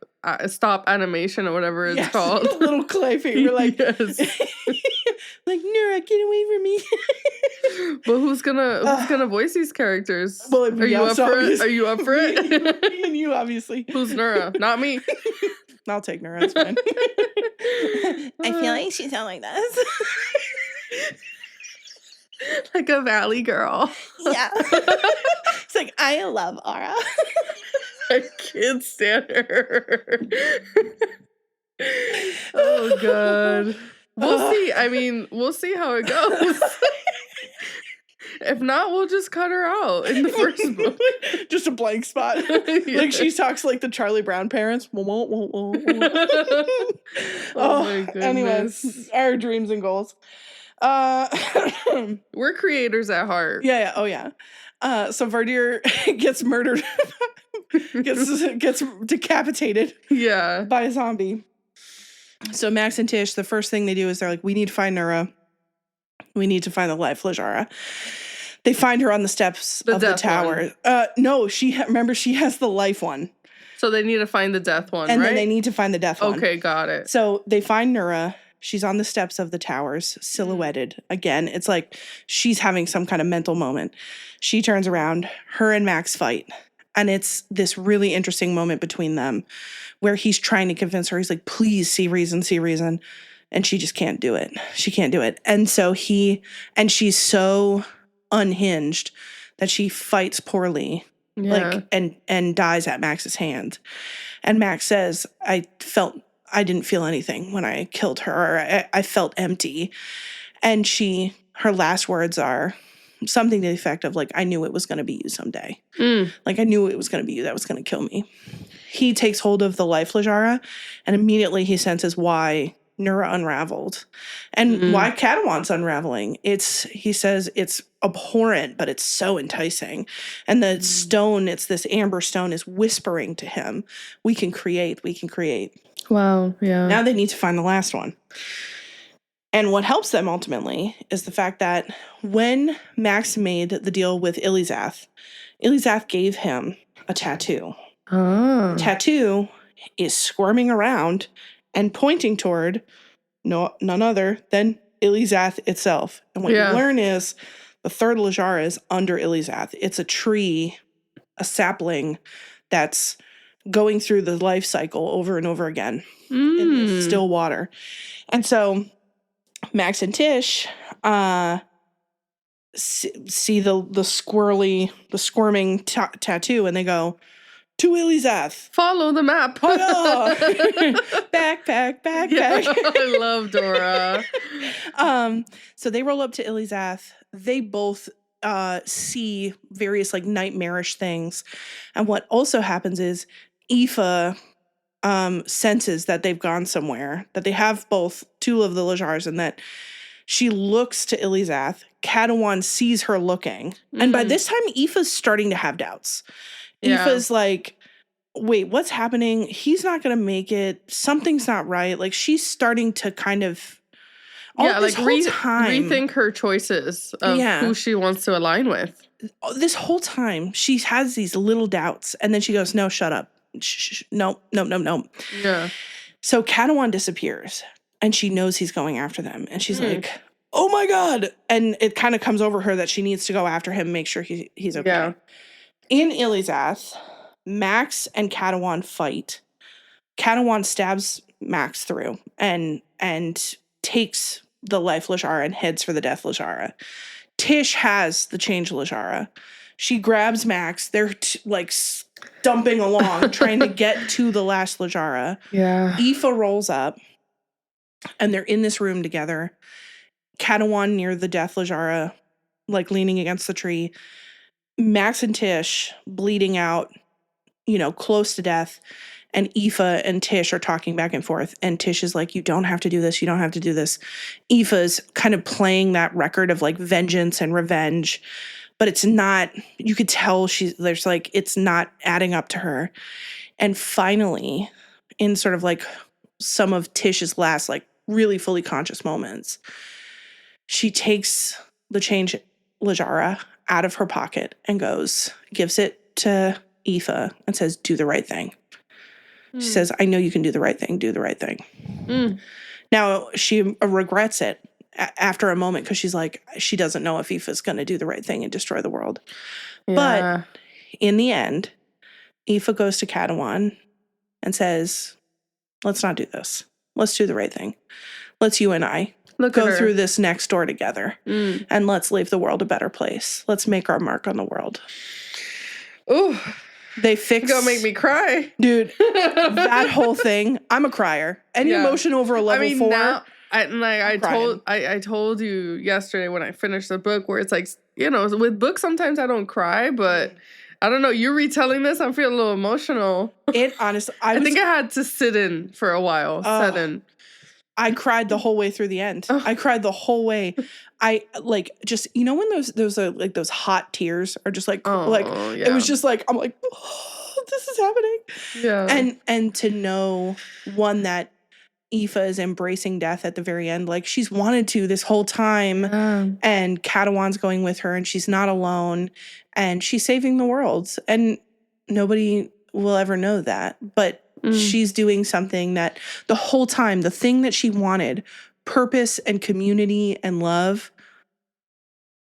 stop animation or whatever it's Yes, called. little clay finger, like, Yes. like, Nura, get away from me. But who's gonna voice these characters? Well, Are you up for it? Are you up for me it? me and you, obviously. Who's Nura? Not me. I'll take Nura. It's fine. I feel like she sounds like this. Like a valley girl. Yeah. It's like, I love Aura. I can't stand her. Oh god. We'll see. I mean, we'll see how it goes. If not, we'll just cut her out in the first book. Just a blank spot. Yeah. Like she talks like the Charlie Brown parents. Oh my goodness. Anyways, our dreams and goals. We're creators at heart. Yeah. Oh yeah. So Verdier gets murdered. gets decapitated. Yeah. By a zombie. So Max and Tish, the first thing they do is they're like, we need to find Nura. We need to find the life Lajara. They find her on the steps of the tower. No, remember she has the life one. So they need to find the death one, and right? then they need to find the death one. Okay, got it. So they find Nura. She's on the steps of the towers, silhouetted. Again, it's like she's having some kind of mental moment. She turns around. Her and Max fight. And it's this really interesting moment between them where he's trying to convince her. He's like, please see reason, see reason. And she just can't do it. She can't do it. And so she's so unhinged that she fights poorly, like, and dies at Max's hand. And Max says, I didn't feel anything when I killed her, or I felt empty. And her last words are something to the effect of, like, I knew it was going to be you someday. Like, I knew it was going to be you that was going to kill me. He takes hold of the life Lajara, and immediately he senses why Nura unraveled and why Catawan's unraveling. He says it's abhorrent, but it's so enticing. And the stone, it's this amber stone, is whispering to him, we can create. Wow, yeah. Now they need to find the last one. And what helps them ultimately is the fact that when Max made the deal with Ilizath gave him a tattoo. Oh. The tattoo is squirming around and pointing toward none other than Ilizath itself. And what you learn is the third Lajara is under Ilizath. It's a tree, a sapling that's going through the life cycle over and over again in the still water. And so Max and Tish see the squirming tattoo, and they go, to Ilizath. Follow the map. Backpack. Yeah, I love Dora. So they roll up to Ilizath. They both see various, like, nightmarish things. And what also happens is Aoife senses that they've gone somewhere, that they have both two of the Lajars, and that she looks to Ilizath. Catawan sees her looking. And by this time, Aoife's starting to have doubts. Aoife's like, wait, what's happening? He's not going to make it. Something's not right. Like, she's starting to kind of rethink her choices of who she wants to align with. This whole time, she has these little doubts. And then she goes, no, shut up. Shh, no. Yeah. So Catawan disappears. And she knows he's going after them. And she's like, oh my God. And it kind of comes over her that she needs to go after him, make sure he's okay. Yeah. In Ilizath, Max and Catawan fight. Catawan stabs Max through and takes the life Lajara and heads for the death Lajara. Tish has the change Lajara. She grabs Max. They're stumping along, trying to get to the last Lajara. Yeah. Aoife rolls up, and they're in this room together. Catawan near the death Lajara, like leaning against the tree. Max and Tish bleeding out, close to death. And Aoife and Tish are talking back and forth. And Tish is like, you don't have to do this. You don't have to do this. Aoife's kind of playing that record of, like, vengeance and revenge. But it's not, you could tell it's not adding up to her. And finally, in sort of like some of Tish's last, like, really fully conscious moments, she takes the change Lajara out of her pocket and gives it to Aoife and says, do the right thing. She says, I know you can do the right thing. Do the right thing. Mm. Now, she regrets it after a moment because she's like, she doesn't know if Aoife's going to do the right thing and destroy the world. Yeah. But in the end, Aoife goes to Catalan and says, let's not do this. Let's do the right thing. Let's you and I go through this next door together. And let's leave the world a better place. Let's make our mark on the world. Ooh. They fix... It's gonna make me cry. Dude, that whole thing, I'm a crier. Any emotion over a level 4... Now, I told you yesterday when I finished the book where it's like, you know, with books sometimes I don't cry, but I don't know, you retelling this, I'm feeling a little emotional. It honestly, I think I had to sit in for a while. Sit in. I cried the whole way through the end. I cried the whole way. I like just, you know, when those like those hot tears are just like it was just like, I'm like, oh, this is happening. Yeah. And to know that Aoife is embracing death at the very end, like she's wanted to this whole time, and Catalan's going with her, and she's not alone, and she's saving the world, and nobody will ever know that, but she's doing something that the whole time, the thing that she wanted, purpose and community and love,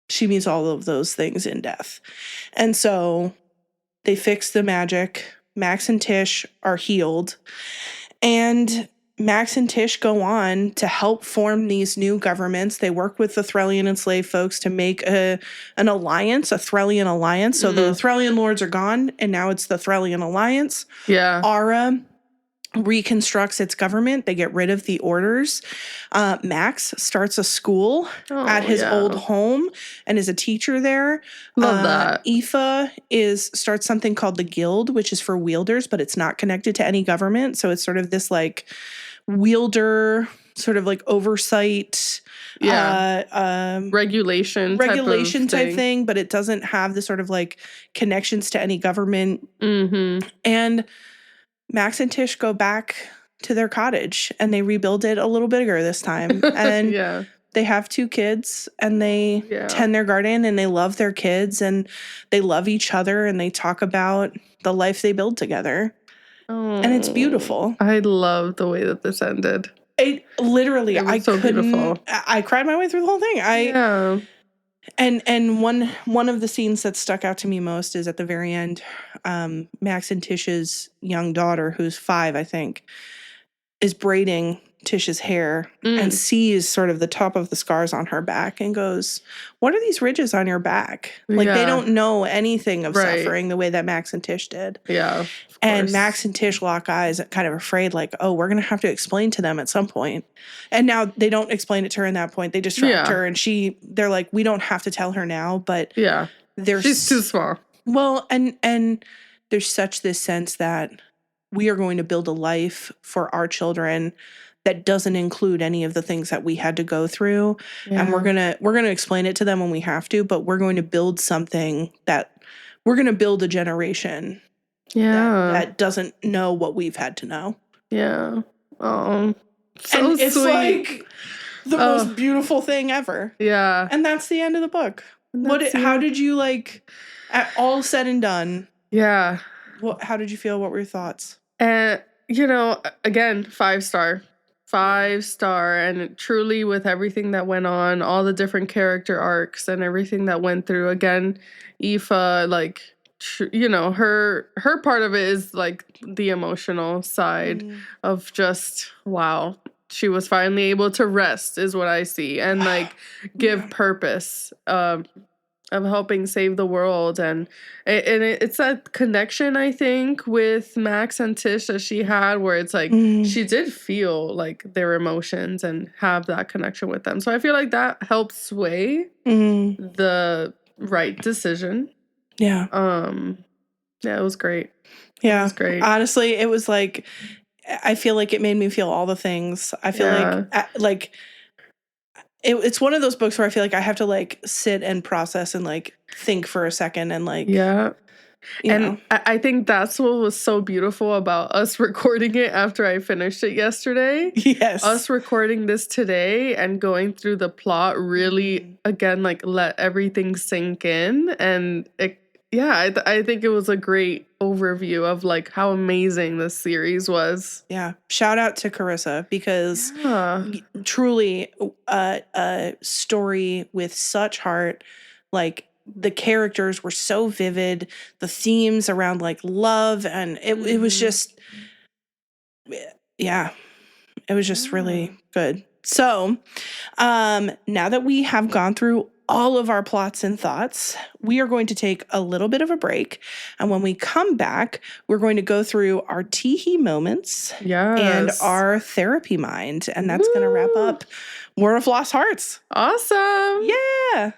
she meets all of those things in death. And so they fix the magic. Max and Tish are healed, and Max and Tish go on to help form these new governments. They work with the Threllian enslaved folks to make an alliance, a Threllian alliance. So the Threllian lords are gone, and now it's the Threllian alliance. Yeah. Ara reconstructs its government. They get rid of the orders. Max starts a school at his old home and is a teacher there. Love that. Aoife starts something called the Guild, which is for wielders, but it's not connected to any government. So it's sort of this like wielder sort of like oversight regulation type thing, but it doesn't have the sort of like connections to any government. And Max and Tish go back to their cottage and they rebuild it a little bigger this time. And they have 2 kids, and they tend their garden, and they love their kids, and they love each other, and they talk about the life they build together. And it's beautiful. I love the way that this ended. It literally, it was so beautiful. I cried my way through the whole thing. And one of the scenes that stuck out to me most is at the very end. Max and Tish's young daughter, who's 5, I think, is braiding Tish's hair and sees sort of the top of the scars on her back and goes, what are these ridges on your back? Like, they don't know anything of suffering the way that Max and Tish did. Yeah. And Max and Tish lock eyes, kind of afraid, like, oh, we're going to have to explain to them at some point. And now they don't explain it to her in that point. They distract her, and they're like, we don't have to tell her now, but she's too small. Well, and there's such this sense that we are going to build a life for our children that doesn't include any of the things that we had to go through. And we're going to explain it to them when we have to, but we're going to build something that we're going to build a generation that doesn't know what we've had to know. Yeah. Oh, so and it's sweet. Like the most beautiful thing ever. Yeah. And that's the end of the book. How did you like, all said and done? Yeah. How did you feel? What were your thoughts? You know, again, 5-star. 5-star, and truly with everything that went on, all the different character arcs and everything that went through. Again, Aoife, like, you know, her part of it is like the emotional side of just, wow, she was finally able to rest is what I see, and like give purpose of helping save the world. And it's that connection, I think, with Max and Tish that she had, where it's like she did feel like their emotions and have that connection with them. So I feel like that helped sway the right decision. Yeah, it was great. Yeah, it was great. Honestly, it was like, I feel like it made me feel all the things. I feel like it's one of those books where I feel like I have to like sit and process and like think for a second and like you know. I think that's what was so beautiful about us recording it after I finished it yesterday. Yes, us recording this today and going through the plot really again like let everything sink in, and yeah, I think it was a great overview of like how amazing this series was. Yeah. Shout out to Carissa because Yeah. truly a story with such heart. Like the characters were so vivid, the themes around like love, and it was just, yeah, it was just really good. So, now that we have gone through all of our plots and thoughts, we are going to take a little bit of a break. And when we come back, we're going to go through our teehee moments and Yes. our therapy mind. And that's going to wrap up War of Lost Hearts. Awesome. Yeah.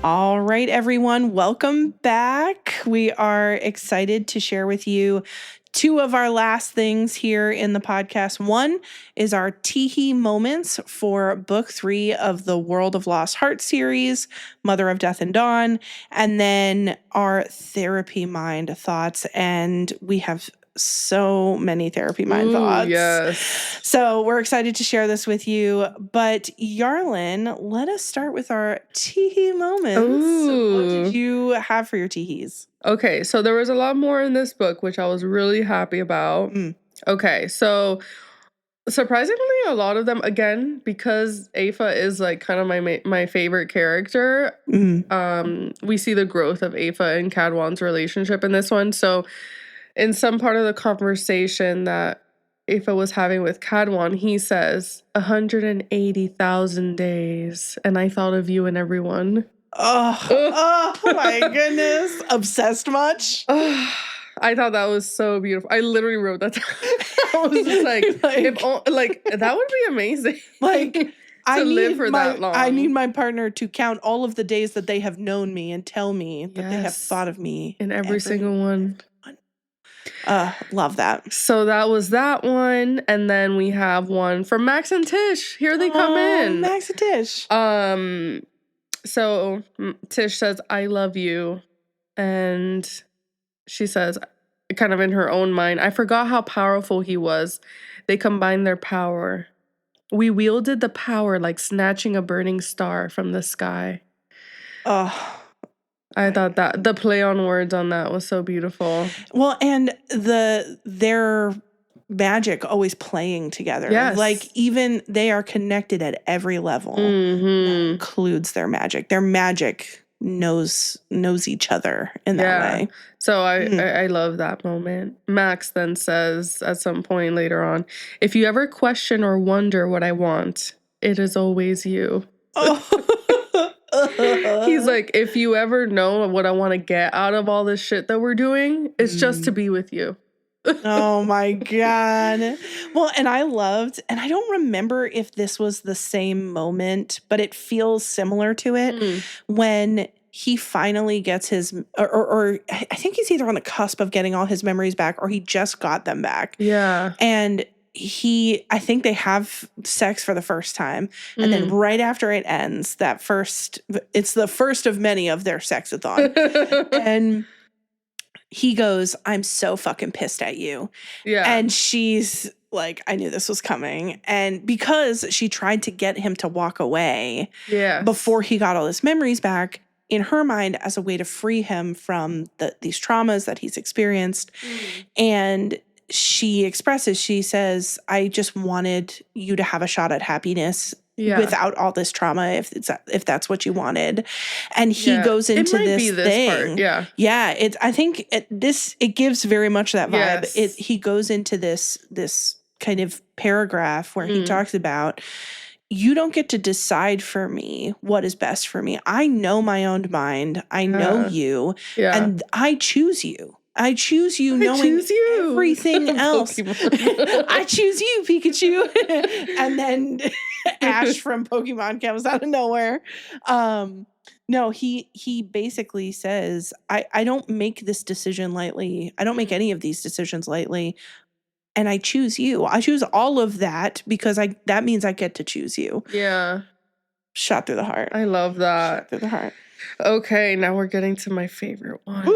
All right, everyone, welcome back. We are excited to share with you two of our last things here in the podcast. One is our teehee moments for book 3 of the World of Lost Hearts series, Mother of Death and Dawn, and then our therapy mind thoughts. And we have so many therapy mind thoughts. Yes. So we're excited to share this with you. But Yarlin, let us start with our teehee moments. Ooh. What did you have for your teehees? Okay, so there was a lot more in this book, which I was really happy about. Okay, so surprisingly, a lot of them, again, because Aoife is like kind of my favorite character, we see the growth of Aoife and Cadwan's relationship in this one. So in some part of the conversation that Aoife was having with Cadwan, he says, 180,000 days, and I thought of you and everyone. Oh my goodness. Obsessed much? I thought that was so beautiful. I literally wrote that down. I was just like, that would be amazing. Like, I live for that long. I need my partner to count all of the days that they have known me and tell me that they have thought of me. In every single one. Love that. So that was that one. And then we have one from Max and Tish. Here they come in. Max and Tish. So Tish says, I love you. And she says, kind of in her own mind, I forgot how powerful he was. They combined their power. We wielded the power like snatching a burning star from the sky. Oh, I thought that the play on words on that was so beautiful. Well, and their magic always playing together. Yes. Like even they are connected at every level. That includes their magic. Their magic knows each other in that way. So I love that moment. Max then says at some point later on, if you ever question or wonder what I want, it is always you. He's like, if you ever know what I want to get out of all this shit that we're doing, it's just to be with you. Oh my God. Well, and I don't remember if this was the same moment, but it feels similar to it when he finally gets his, or I think he's either on the cusp of getting all his memories back or he just got them back. Yeah. And I think they have sex for the first time. And then right after it ends, it's the first of many of their sexathon. And he goes, I'm so fucking pissed at you. Yeah. And she's like, I knew this was coming. And because she tried to get him to walk away before he got all his memories back, in her mind, as a way to free him from these traumas that he's experienced. And she says, I just wanted you to have a shot at happpiess without all this trauma, if that's what you wanted. And he goes into this thing. Part. Yeah. I think it gives very much that vibe. Yes. He goes into this kind of paragraph where he talks about, you don't get to decide for me what is best for me. I know my own mind. I know you. Yeah. And I choose you. I choose you knowing everything else. I choose you, Pikachu. And then Ash from Pokemon comes out of nowhere. No, he basically says, I don't make this decision lightly. I don't make any of these decisions lightly. And I choose you. I choose all of that because that means I get to choose you. Yeah. Shot through the heart. I love that. Shot through the heart. Okay, now we're getting to my favorite one.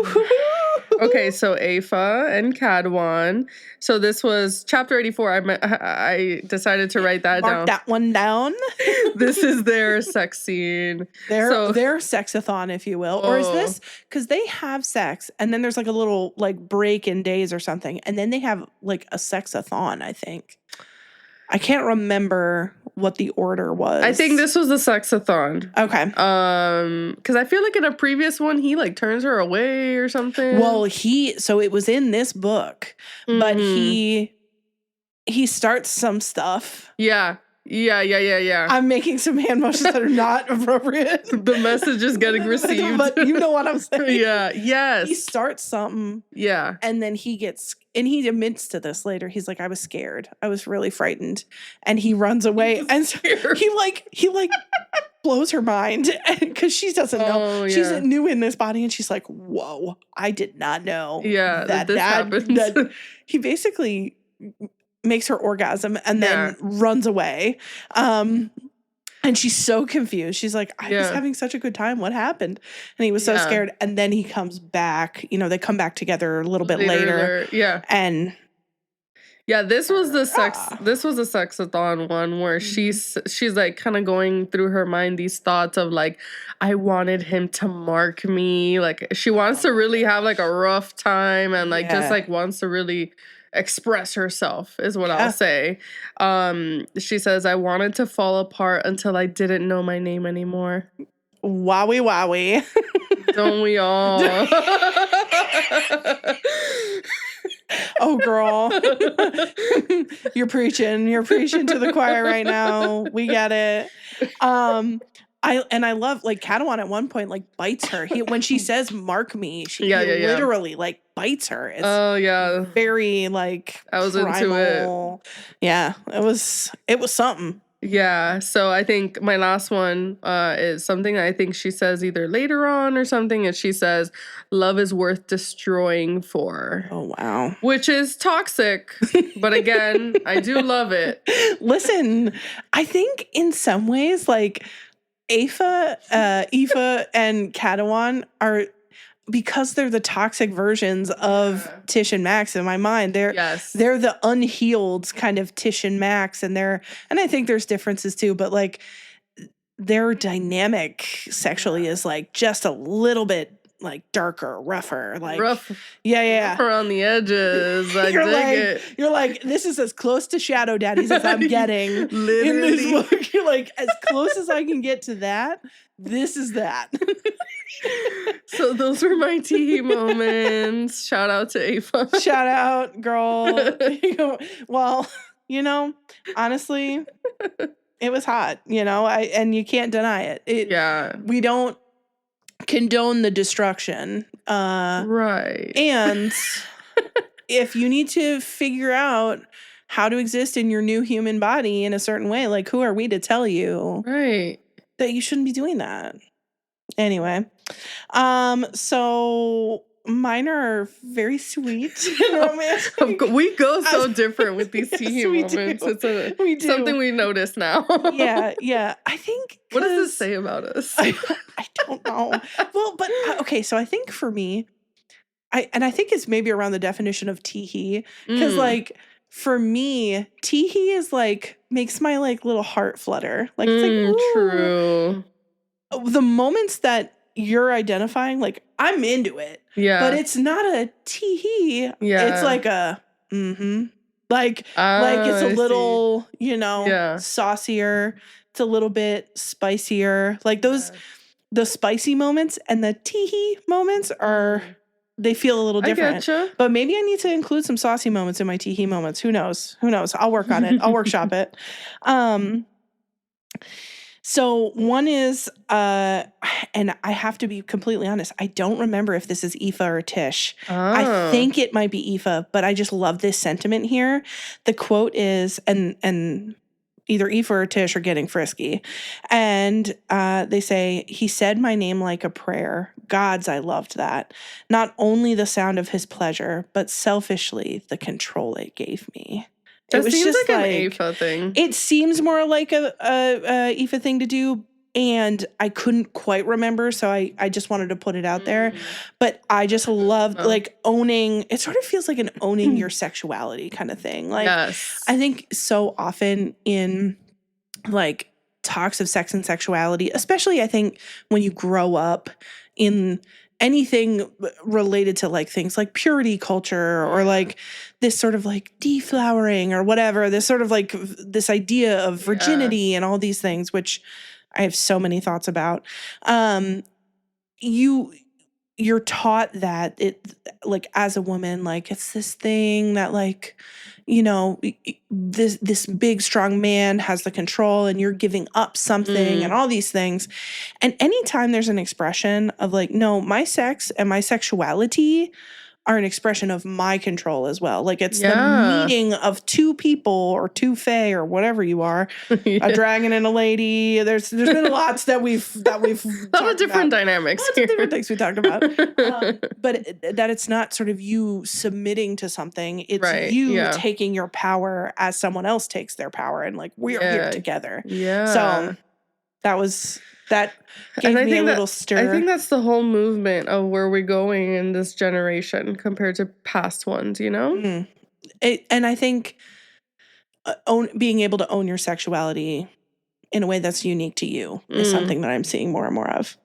Okay, so Aoife and Cadwan. So this was chapter 84. I decided to write that Mark down. that one down. This is their sex scene. Their sexathon, if you will. Or is this because they have sex and then there's like a little like break in days or something, and then they have like a sexathon, I think. I can't remember what the order was. I think this was the sexathon. Okay. Because I feel like in a previous one he like turns her away or something. Well, so it was in this book, but he starts some stuff. Yeah. I'm making some hand motions that are not appropriate. The message is getting received. But you know what I'm saying. Yeah, yes. He starts something. Yeah. And then he admits to this later. He's like, I was scared. I was really frightened. And he runs away. And so he blows her mind because she doesn't know. She's new in this body and she's like, whoa, I did not know. Yeah, that this happens. That he basically makes her orgasm and then runs away. And she's so confused. She's like, I was having such a good time. What happened? And he was so scared. And then he comes back. You know, they come back together a little bit later. Yeah. And this was the sexathon one where she's like kind of going through her mind these thoughts of like, I wanted him to mark me. Like she wants to really have like a rough time and like just like wants to really express herself is what I'll say. She says, I wanted to fall apart until I didn't know my name anymore. Wowie. Don't we all? Oh, girl. You're preaching to the choir right now. We get it. I love like Cadwan at one point like bites her. When she says mark me, he literally like bites her. It's very like I was primal. into it. Yeah, it was something. Yeah, so I think my last one is something I think she says either later on or something, and she says, love is worth destroying for. Oh, wow. Which is toxic, but again, I do love it. Listen, I think in some ways, like, Aoife and Cadwan are, because they're the toxic versions of Tish and Max in my mind. They're the unhealed kind of Tish and Max, and I think there's differences too, but like their dynamic sexually is like just a little bit like darker, rougher, like rough, rough around the edges. I dig it. You're like, this is as close to Shadow Daddies as I'm getting in this book. You're like, as close as I can get to that. This is that. So those were my tea moments. Shout out to Aoife. Shout out, girl. Well, honestly, it was hot, and you can't deny it. We don't condone the destruction. Right. And if you need to figure out how to exist in your new human body in a certain way, like who are we to tell you that you shouldn't be doing that? Anyway, so mine are very sweet and romantic. We go so different with these tea moments. It's something we notice now. Yeah. I think. What does this say about us? I don't know. Well, but okay. So I think for me, I think it's maybe around the definition of teehee, because like for me, teehee is like makes my like little heart flutter. Like it's like ooh. True. The moments that you're identifying, like I'm into it, but it's not a teehee. It's like a like it's a little, saucier. It's a little bit spicier. Like those, the spicy moments and the teehee moments they feel a little different. I getcha. But maybe I need to include some saucy moments in my teehee moments. Who knows? I'll work on it. I'll workshop it. So one is, and I have to be completely honest, I don't remember if this is Aoife or Tish. I think it might be Aoife, but I just love this sentiment here. The quote is, and either Aoife or Tish are getting frisky, and they say, he said my name like a prayer. Gods, I loved that. Not only the sound of his pleasure, but selfishly the control it gave me. That seems like an Aoife thing. It seems more like a Aoife thing to do, and I couldn't quite remember, so I just wanted to put it out there. But I just loved like owning. It sort of feels like an owning your sexuality kind of thing. Like Yes. I think so often in like talks of sex and sexuality, especially I think when you grow up in anything related to like things like purity culture or like this sort of like deflowering or whatever, this sort of like this idea of virginity and all these things, which I have so many thoughts about. You're taught that it, like as a woman, like it's this thing that like, you know, this big strong man has the control and you're giving up something and all these things. And anytime there's an expression of like, no, my sex and my sexuality are an expression of my control as well. Like it's the meeting of two people or two fae or whatever you are, a dragon and a lady. There's been lots that we've a lot of different dynamics. Lots of different things we talked about. But that it's not sort of you submitting to something. It's you taking your power as someone else takes their power, and like we're here together. Yeah. So that gave me a little stir. I think that's the whole movement of where we're going in this generation compared to past ones, you know? And I think being able to own your sexuality in a way that's unique to you is something that I'm seeing more and more of.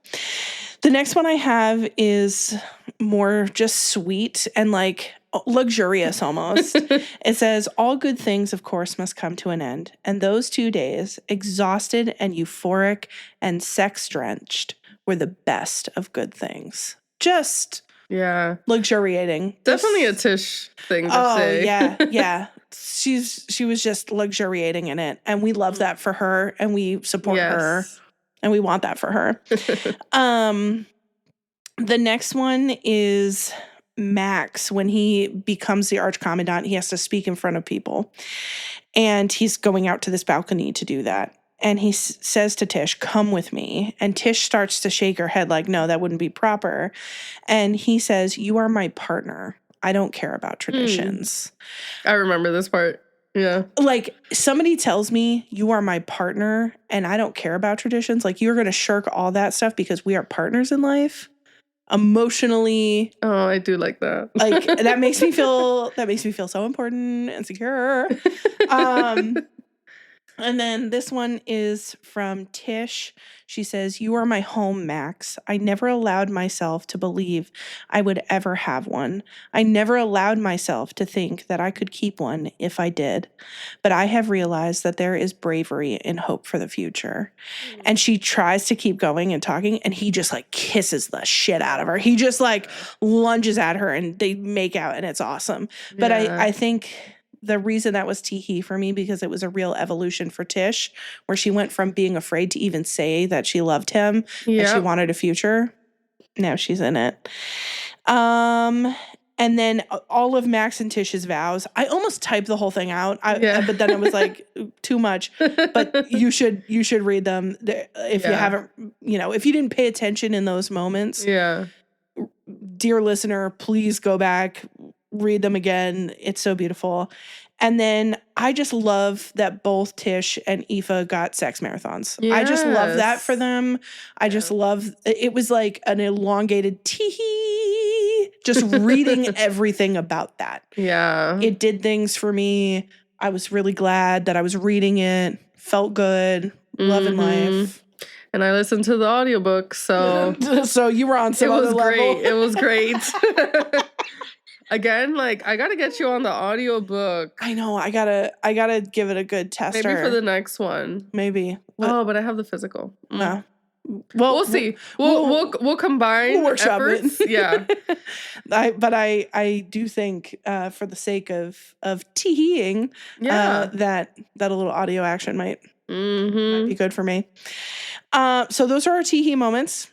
The next one I have is more just sweet and like luxurious almost. It says, all good things, of course, must come to an end. And those 2 days, exhausted and euphoric and sex-drenched, were the best of good things. Just luxuriating. Definitely a Tish thing to say. Oh, yeah. She was just luxuriating in it. And we love that for her. And we support her. And we want that for her. The next one is Max. When he becomes the Archcommandant, he has to speak in front of people. And he's going out to this balcony to do that. And he says to Tish, come with me. And Tish starts to shake her head like, no, that wouldn't be proper. And he says, you are my partner. I don't care about traditions. I remember this part. Yeah. Like, somebody tells me you are my partner and I don't care about traditions. Like, you're going to shirk all that stuff because we are partners in life. Emotionally. Oh, I do like that. Like, that makes me feel so important and secure. And then this one is from Tish. She says, you are my home, Max. I never allowed myself to believe I would ever have one. I never allowed myself to think that I could keep one if I did. But I have realized that there is bravery and hope for the future. And she tries to keep going and talking, and he just like kisses the shit out of her. He just like lunges at her and they make out, and it's awesome. But I think the reason that was tee-hee for me, because it was a real evolution for Tish, where she went from being afraid to even say that she loved him and she wanted a future. Now she's in it. And then all of Max and Tish's vows. I almost typed the whole thing out, but then it was like too much. But you should read them if you haven't, if you didn't pay attention in those moments. Yeah. Dear listener, please go back, read them again. It's so beautiful. And then I just love that both Tish and Aoife got sex marathons. Yes. I just love that for them. I just love, it was like an elongated tee, just reading everything about that. Yeah. It did things for me. I was really glad that I was reading it. Felt good. Loving life. And I listened to the audiobook, so. So you were on some other level. It was great. Again, like, I gotta get you on the audiobook. I know. I gotta give it a good tester. Maybe for the next one. Maybe. Oh, but I have the physical. Yeah. Well, we'll see. We'll combine workshop efforts. It. Yeah. I do think for the sake of tee-heeing, that a little audio action might be good for me. So those are our tee-hee moments.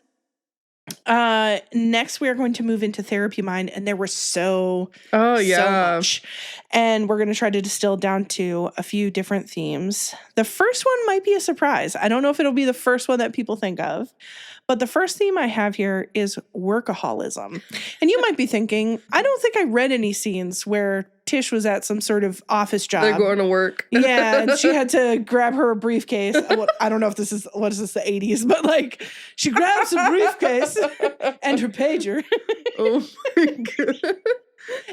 Next we are going to move into therapy mind, and there were so much, and we're going to try to distill down to a few different themes. The first one might be a surprise. I don't know if it'll be the first one that people think of, But the first theme I have here is workaholism. And you might be thinking, I don't think I read any scenes where Tish was at some sort of office job. They're going to work. Yeah, and she had to grab her briefcase. I don't know if this is, what is this, the 80s, but like she grabs a briefcase and her pager. Oh my God.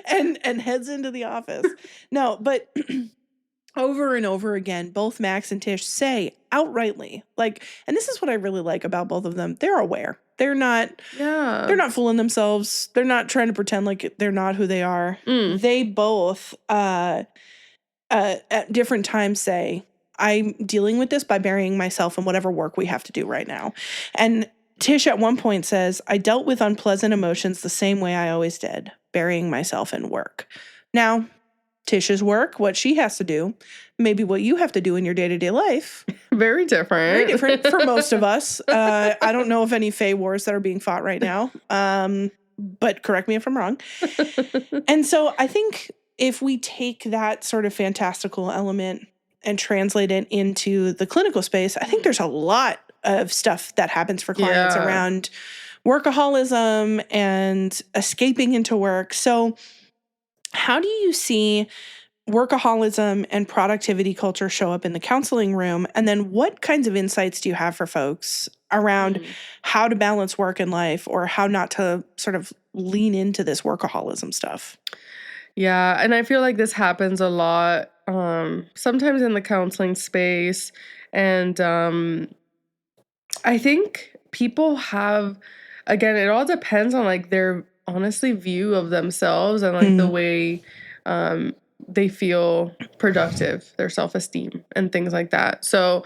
and heads into the office. No, but over and over again, both Max and Tish say outrightly, like, and this is what I really like about both of them. They're aware. They're not fooling themselves. They're not trying to pretend like they're not who they are. They both, at different times say, I'm dealing with this by burying myself in whatever work we have to do right now. And Tish at one point says, I dealt with unpleasant emotions the same way I always did, burying myself in work. Now, Tish's work, what she has to do, maybe what you have to do in your day-to-day life. Very different. Very different for most of us. I don't know of any Fae wars that are being fought right now, but correct me if I'm wrong. And so I think if we take that sort of fantastical element and translate it into the clinical space, I think there's a lot of stuff that happens for clients around workaholism and escaping into work. So how do you see workaholism and productivity culture show up in the counseling room? And then what kinds of insights do you have for folks around how to balance work and life, or how not to sort of lean into this workaholism stuff? Yeah, and I feel like this happens a lot, sometimes in the counseling space. And I think people have, again, it all depends on like their honestly view of themselves and like the way they feel productive, their self-esteem and things like that. So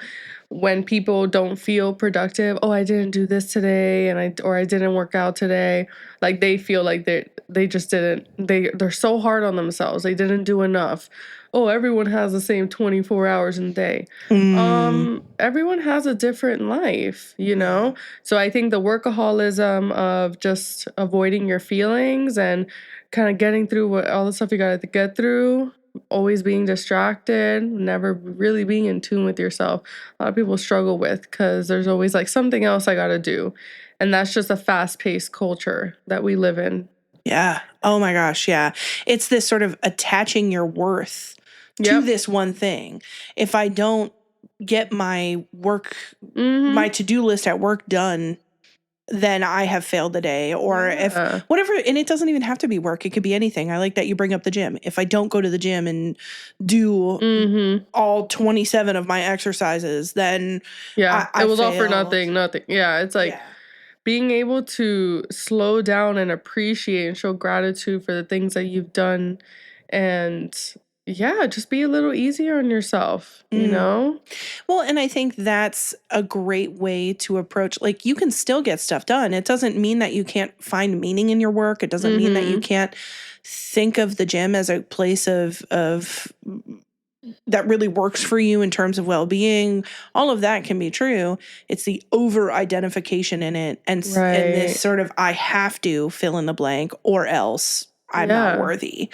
when people don't feel productive, oh, I didn't do this today, and I didn't work out today, like they feel like they just didn't, they're so hard on themselves, they didn't do enough. Oh, everyone has the same 24 hours in a day. Everyone has a different life, you know? So I think the workaholism of just avoiding your feelings and kind of getting through all the stuff you got to get through, always being distracted, never really being in tune with yourself, a lot of people struggle with, because there's always like something else I got to do. And that's just a fast-paced culture that we live in. Yeah. Oh my gosh. Yeah. It's this sort of attaching your worth to this one thing. If I don't get my work, my to-do list at work done, then I have failed the day. Or if whatever, and it doesn't even have to be work. It could be anything. I like that you bring up the gym. If I don't go to the gym and do all 27 of my exercises, then I it was failed. all for nothing. Yeah. It's like being able to slow down and appreciate and show gratitude for the things that you've done, and just be a little easier on yourself, you know? Well, and I think that's a great way to approach, like, you can still get stuff done. It doesn't mean that you can't find meaning in your work. It doesn't mean that you can't think of the gym as a place of that really works for you in terms of well-being. All of that can be true. It's the over-identification in it and this sort of, I have to fill in the blank or else I'm not worthy.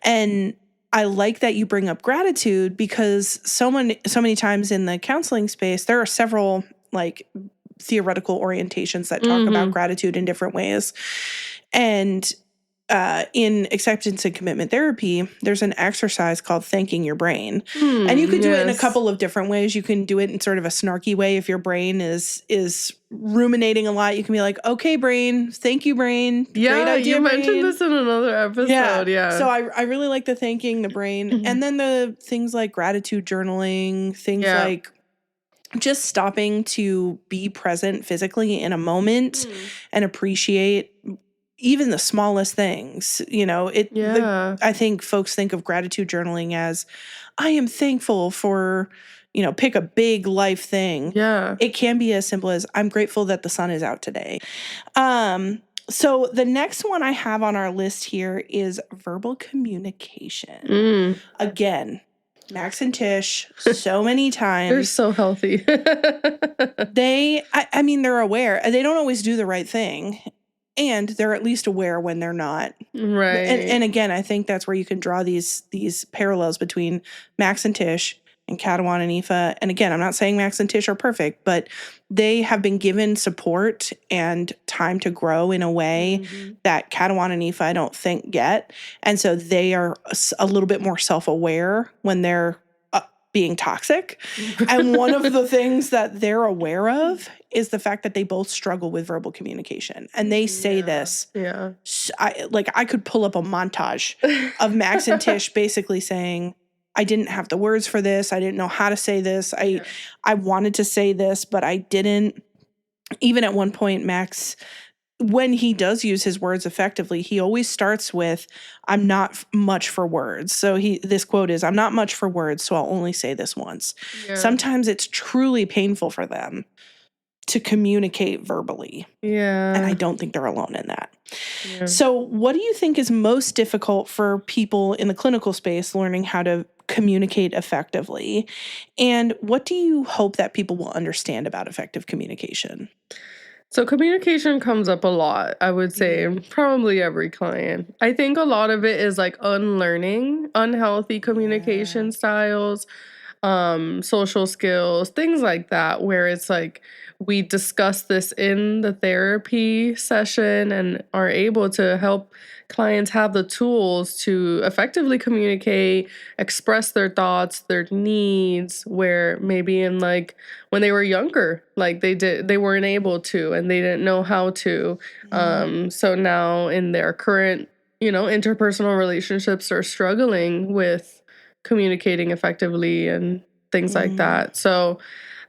And I like that you bring up gratitude, because so many times in the counseling space, there are several like theoretical orientations that talk about gratitude in different ways. And in acceptance and commitment therapy, there's an exercise called thanking your brain. And you can do it in a couple of different ways. You can do it in sort of a snarky way. If your brain is ruminating a lot, you can be like, okay, brain, thank you, brain. Yeah, great idea, you brain. mentioned this in another episode. Yeah. So I really like the thanking the brain. And then the things like gratitude journaling, things like just stopping to be present physically in a moment and appreciate even the smallest things, you know, I think folks think of gratitude journaling as, I am thankful for, you know, pick a big life thing. Yeah. It can be as simple as, I'm grateful that the sun is out today. So the next one I have on our list here is verbal communication. Again, Max and Tish, so many times. They're so healthy. I mean, they're aware. They don't always do the right thing. And they're at least aware when they're not. Right. And again, I think that's where you can draw these parallels between Max and Tish, and Catalan and Aoife, and again, I'm not saying Max and Tish are perfect, but they have been given support and time to grow in a way that Catalan and Aoife I don't think get. And so they are a little bit more self-aware when they're being toxic. And one of the things that they're aware of is the fact that they both struggle with verbal communication. And they say this. Yeah. I could pull up a montage of Max and Tish basically saying, I didn't have the words for this. I didn't know how to say this. I wanted to say this, but I didn't. Even at one point, Max, when he does use his words effectively, he always starts with, I'm not much for words. So this quote is, I'm not much for words, so I'll only say this once. Yeah. Sometimes it's truly painful for them to communicate verbally. Yeah. And I don't think they're alone in that. Yeah. So what do you think is most difficult for people in the clinical space learning how to communicate effectively? And what do you hope that people will understand about effective communication? So communication comes up a lot, I would say, probably every client. I think a lot of it is like unlearning unhealthy communication styles, social skills, things like that, where it's like we discuss this in the therapy session and are able to help clients have the tools to effectively communicate, express their thoughts, their needs, where maybe in like when they were younger, like they weren't able to and they didn't know how to. So now in their current, interpersonal relationships are struggling with communicating effectively and things like that. So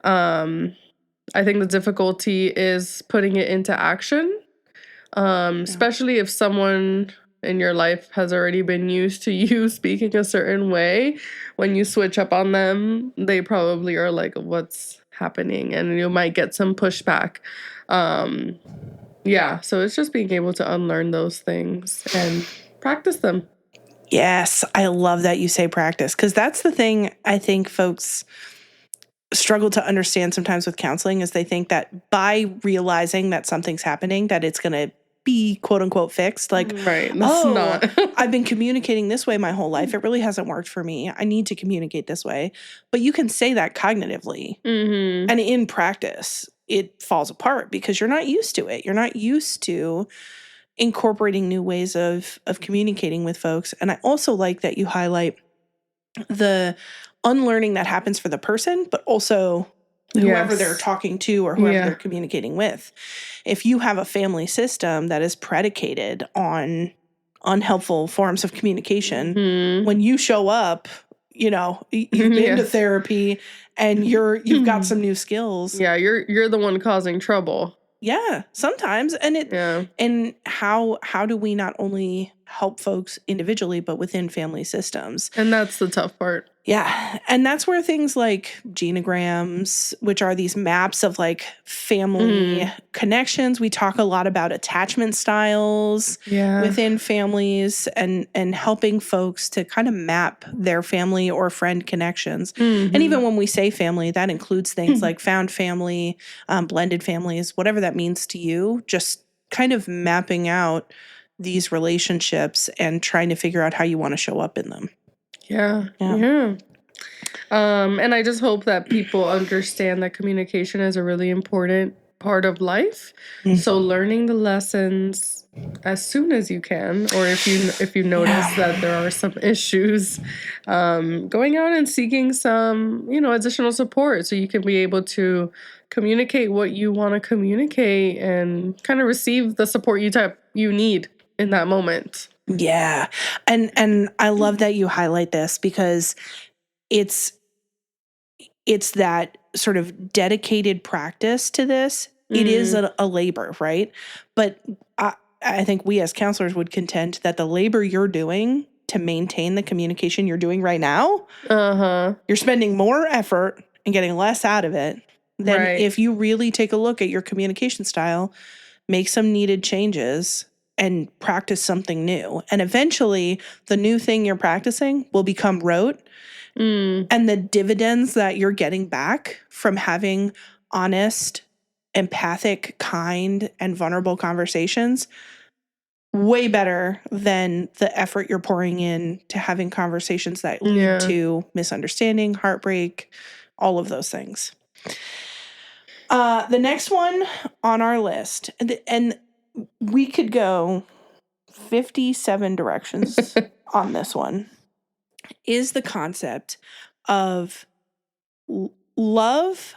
I think the difficulty is putting it into action. Especially if someone in your life has already been used to you speaking a certain way. When you switch up on them, they probably are like, what's happening? And you might get some pushback. So it's just being able to unlearn those things and practice them. Yes, I love that you say practice, because that's the thing I think folks struggle to understand sometimes with counseling is they think that by realizing that something's happening, that it's going to be quote unquote fixed. Like, right, that's not. I've been communicating this way my whole life. It really hasn't worked for me. I need to communicate this way. But you can say that cognitively. And in practice, it falls apart because you're not used to it. You're not used to incorporating new ways of communicating with folks. And I also like that you highlight the unlearning that happens for the person, but also whoever they're talking to or whoever they're communicating with. If you have a family system that is predicated on unhelpful forms of communication, when you show up, you've been to therapy and you've got some new skills. Yeah, you're the one causing trouble. Yeah, sometimes. And how do we not only help folks individually, but within family systems? And that's the tough part. Yeah. And that's where things like genograms, which are these maps of like family connections. We talk a lot about attachment styles within families and helping folks to kind of map their family or friend connections. And even when we say family, that includes things like found family, blended families, whatever that means to you, just kind of mapping out these relationships and trying to figure out how you want to show up in them. Yeah. And I just hope that people understand that communication is a really important part of life. So learning the lessons as soon as you can, or if you notice that there are some issues, going out and seeking some, additional support so you can be able to communicate what you want to communicate and kind of receive the support you need in that moment. Yeah. And I love that you highlight this because it's that sort of dedicated practice to this. It is a labor, right? But I think we as counselors would contend that the labor you're doing to maintain the communication you're doing right now, you're spending more effort and getting less out of it than if you really take a look at your communication style, make some needed changes, and practice something new. And eventually, the new thing you're practicing will become rote. And the dividends that you're getting back from having honest, empathic, kind, and vulnerable conversations way better than the effort you're pouring in to having conversations that lead to misunderstanding, heartbreak, all of those things. The next one on our list, and we could go 57 directions on this one, is the concept of love,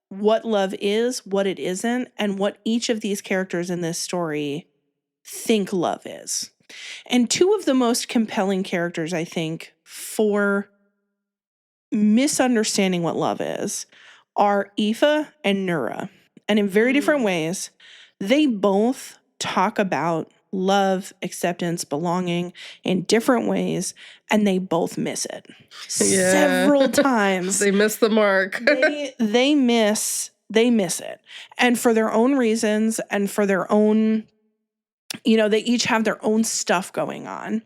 what love is, what it isn't, and what each of these characters in this story think love is. And two of the most compelling characters, I think, for misunderstanding what love is are Aoife and Nura. And in very different ways, they both talk about love, acceptance, belonging in different ways, and they both miss it several times. They miss the mark. they miss it. And for their own reasons and for their own, they each have their own stuff going on.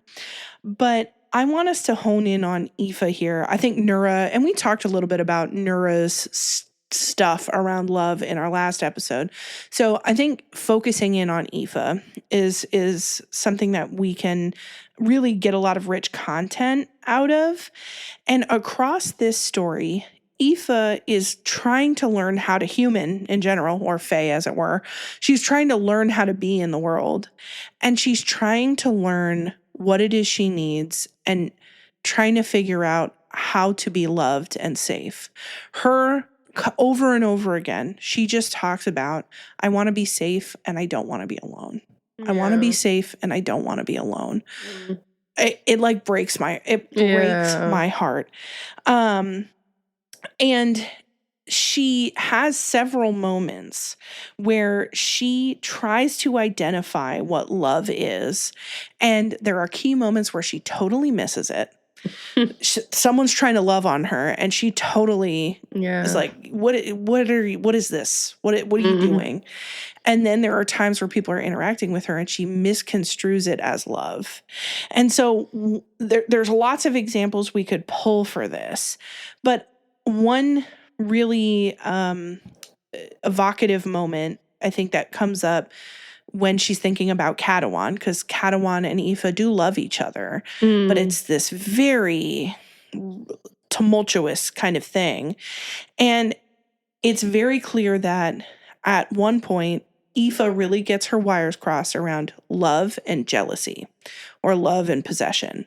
But I want us to hone in on Aoife here. I think Nura, and we talked a little bit about Nura's stuff around love in our last episode. So I think focusing in on Aoife is something that we can really get a lot of rich content out of. And across this story, Aoife is trying to learn how to human in general, or fae as it were. She's trying to learn how to be in the world. And she's trying to learn what it is she needs and trying to figure out how to be loved and safe. Her, over and over again, she just talks about, I want to be safe and I don't want to be alone. I want to be safe and I don't want to be alone. It like breaks my heart. And she has several moments where she tries to identify what love is. And there are key moments where she totally misses it. Someone's trying to love on her and she totally is like, what is this? What are you doing? And then there are times where people are interacting with her and she misconstrues it as love. And so there's lots of examples we could pull for this. But one really evocative moment, I think, that comes up when she's thinking about Catalan, because Catalan and Aoife do love each other, but it's this very tumultuous kind of thing. And it's very clear that at one point, Aoife really gets her wires crossed around love and jealousy, or love and possession.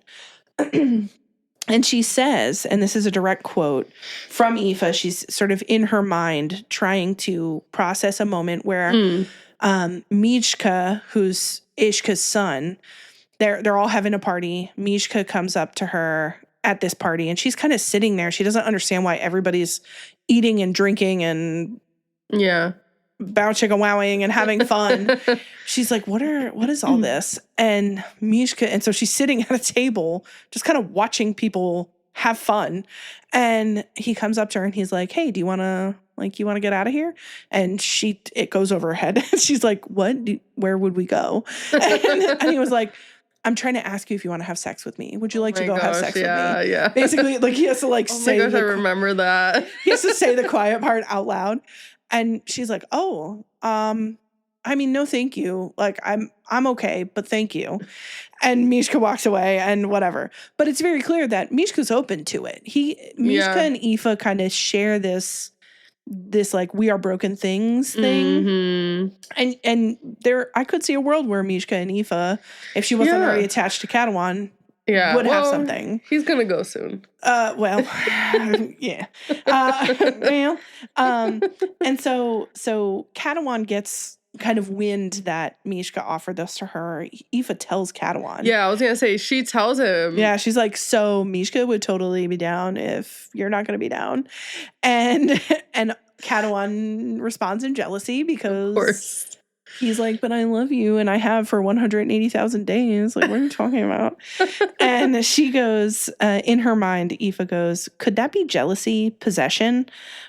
And she says, and this is a direct quote from Aoife, she's sort of in her mind trying to process a moment where Mijka, who's Ishka's son, they're all having a party. Mijka comes up to her at this party and she's kind of sitting there. She doesn't understand why everybody's eating and drinking and bow chicka wowing and having fun. She's like, what is all this? And Mijka, and so she's sitting at a table just kind of watching people have fun. And he comes up to her and he's like, hey, do you want to get out of here? And it goes over her head. She's like, what? Where would we go? And he was like, I'm trying to ask you if you want to have sex with me. Would you like to go have sex with me? Yeah. Basically, like he has to say. Oh my gosh, I remember that. He has to say the quiet part out loud. And she's like, oh, I mean, no, thank you. Like, I'm okay, but thank you. And Mishka walks away and whatever. But it's very clear that Mishka's open to it. Mishka and Aoife kind of share this like we are broken things thing. And there, I could see a world where Mishka and Aoife, if she wasn't already attached to Catalan, would have something. He's gonna go soon. Yeah. And so Catalan gets kind of wind that Mishka offered this to her. Aoife tells Catalan. Yeah, I was gonna say she tells him. Yeah, she's like, so Mishka would totally be down if you're not gonna be down, and Catalan responds in jealousy because. Of course. He's like, but I love you and I have for 180,000 days. Like, what are you talking about? And she goes, in her mind, Aoife goes, could that be jealousy, possession?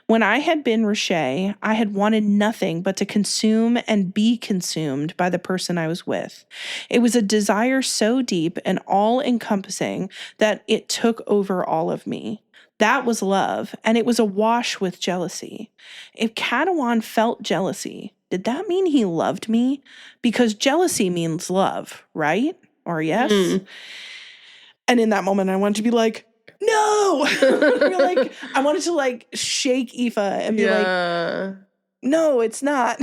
When I had been Riche, I had wanted nothing but to consume and be consumed by the person I was with. It was a desire so deep and all-encompassing that it took over all of me. That was love, and it was awash with jealousy. If Catalan felt jealousy, did that mean he loved me? Because jealousy means love, right? Or yes? Mm. And in that moment, I wanted to be like, no! Like, I wanted to like shake Aoife and be like, Yeah. no, it's not.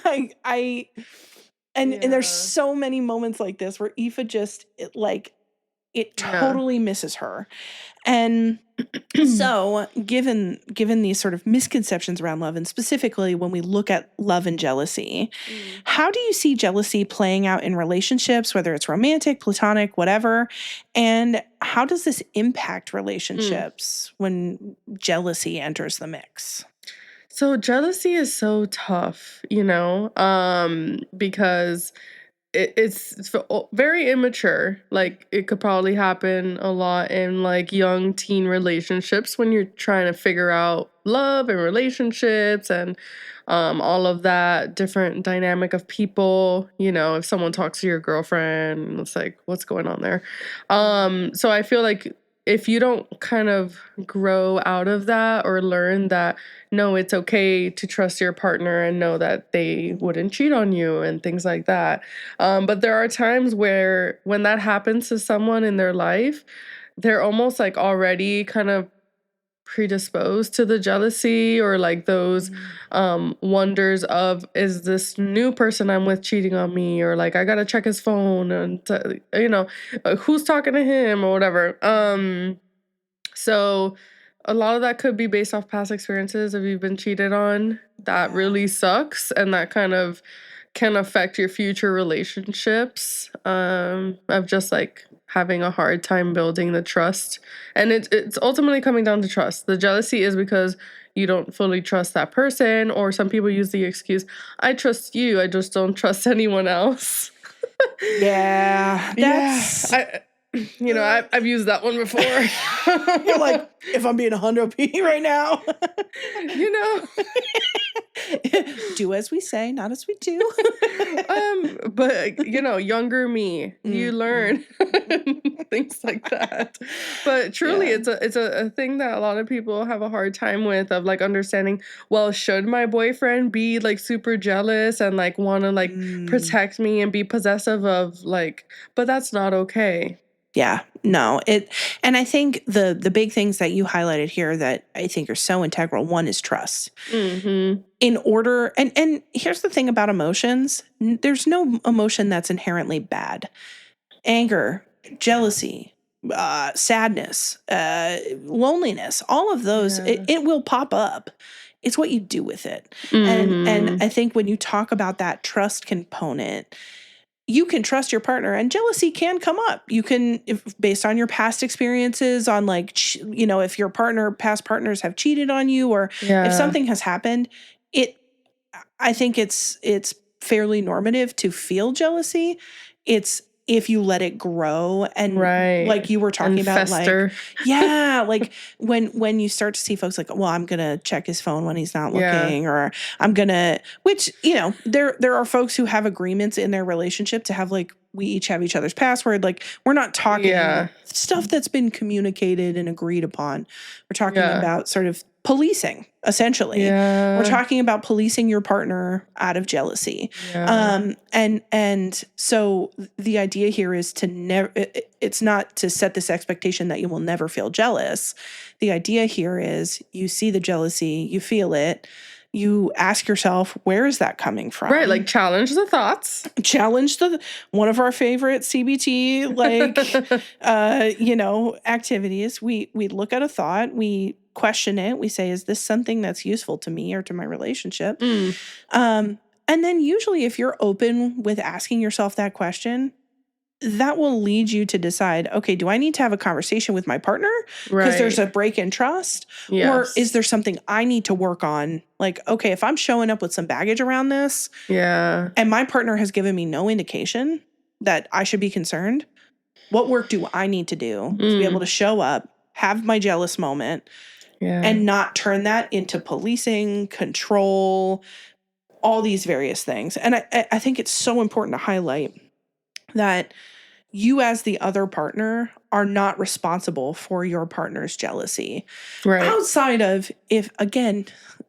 Like, and there's Yeah. so many moments like this where Aoife just, it Yeah. totally misses her. And so, given these sort of misconceptions around love, and specifically when we look at love and jealousy, how do you see jealousy playing out in relationships, whether it's romantic, platonic, whatever? And how does this impact relationships when jealousy enters the mix? So jealousy is so tough, because it's very immature. Like it could probably happen a lot in like young teen relationships when you're trying to figure out love and relationships and all of that different dynamic of people. If someone talks to your girlfriend, it's like, what's going on there? So I feel like if you don't kind of grow out of that or learn that no, it's okay to trust your partner and know that they wouldn't cheat on you and things like that. But there are times where when that happens to someone in their life, they're almost like already kind of predisposed to the jealousy or like those wonders of, is this new person I'm with cheating on me, or like I gotta check his phone and who's talking to him or whatever. So a lot of that could be based off past experiences. If you've been cheated on, that really sucks, and that kind of can affect your future relationships, of just like having a hard time building the trust. And it's ultimately coming down to trust. The jealousy is because you don't fully trust that person, or some people use the excuse, I trust you, I just don't trust anyone else. Yeah, that's I've used that one before. You're like, if I'm being 100p right now. Do as we say, not as we do. But younger me, you learn things like that. But truly, Yeah. it's a thing that a lot of people have a hard time with, of like understanding, well, should my boyfriend be like super jealous and like want to like protect me and be possessive of like, but that's not okay. Yeah, no, and I think the big things that you highlighted here that I think are so integral, one is trust. Mm-hmm. In order, and here's the thing about emotions, there's no emotion that's inherently bad. Anger, jealousy, sadness, loneliness, all of those, it will pop up. It's what you do with it. And I think when you talk about that trust component, you can trust your partner, and jealousy can come up. You can, based on your past experiences, on like, if your past partners have cheated on you, or if something has happened, I think it's fairly normative to feel jealousy. It's if you let it grow and like you were talking about, fester. Like, yeah, like when you start to see folks like, well, I'm going to check his phone when he's not looking, or I'm going to, which, there are folks who have agreements in their relationship to have like, we each have each other's password. Like, we're not talking stuff that's been communicated and agreed upon. We're talking about sort of policing, essentially. We're talking about policing your partner out of jealousy. And so the idea here is to never, it's not to set this expectation that you will never feel jealous. The idea here is you see the jealousy, you feel it, you ask yourself, where is that coming from? Right, like challenge the thoughts. Challenge one of our favorite CBT, activities. We look at a thought, we question it, we say, is this something that's useful to me or to my relationship? And then usually if you're open with asking yourself that question, that will lead you to decide, okay, do I need to have a conversation with my partner because there's a break in trust? Or is there something I need to work on? Like, okay, if I'm showing up with some baggage around this, and my partner has given me no indication that I should be concerned, what work do I need to do to be able to show up, have my jealous moment, and not turn that into policing, control, all these various things? And I think it's so important to highlight that you as the other partner are not responsible for your partner's jealousy. Right. Outside of, if, again,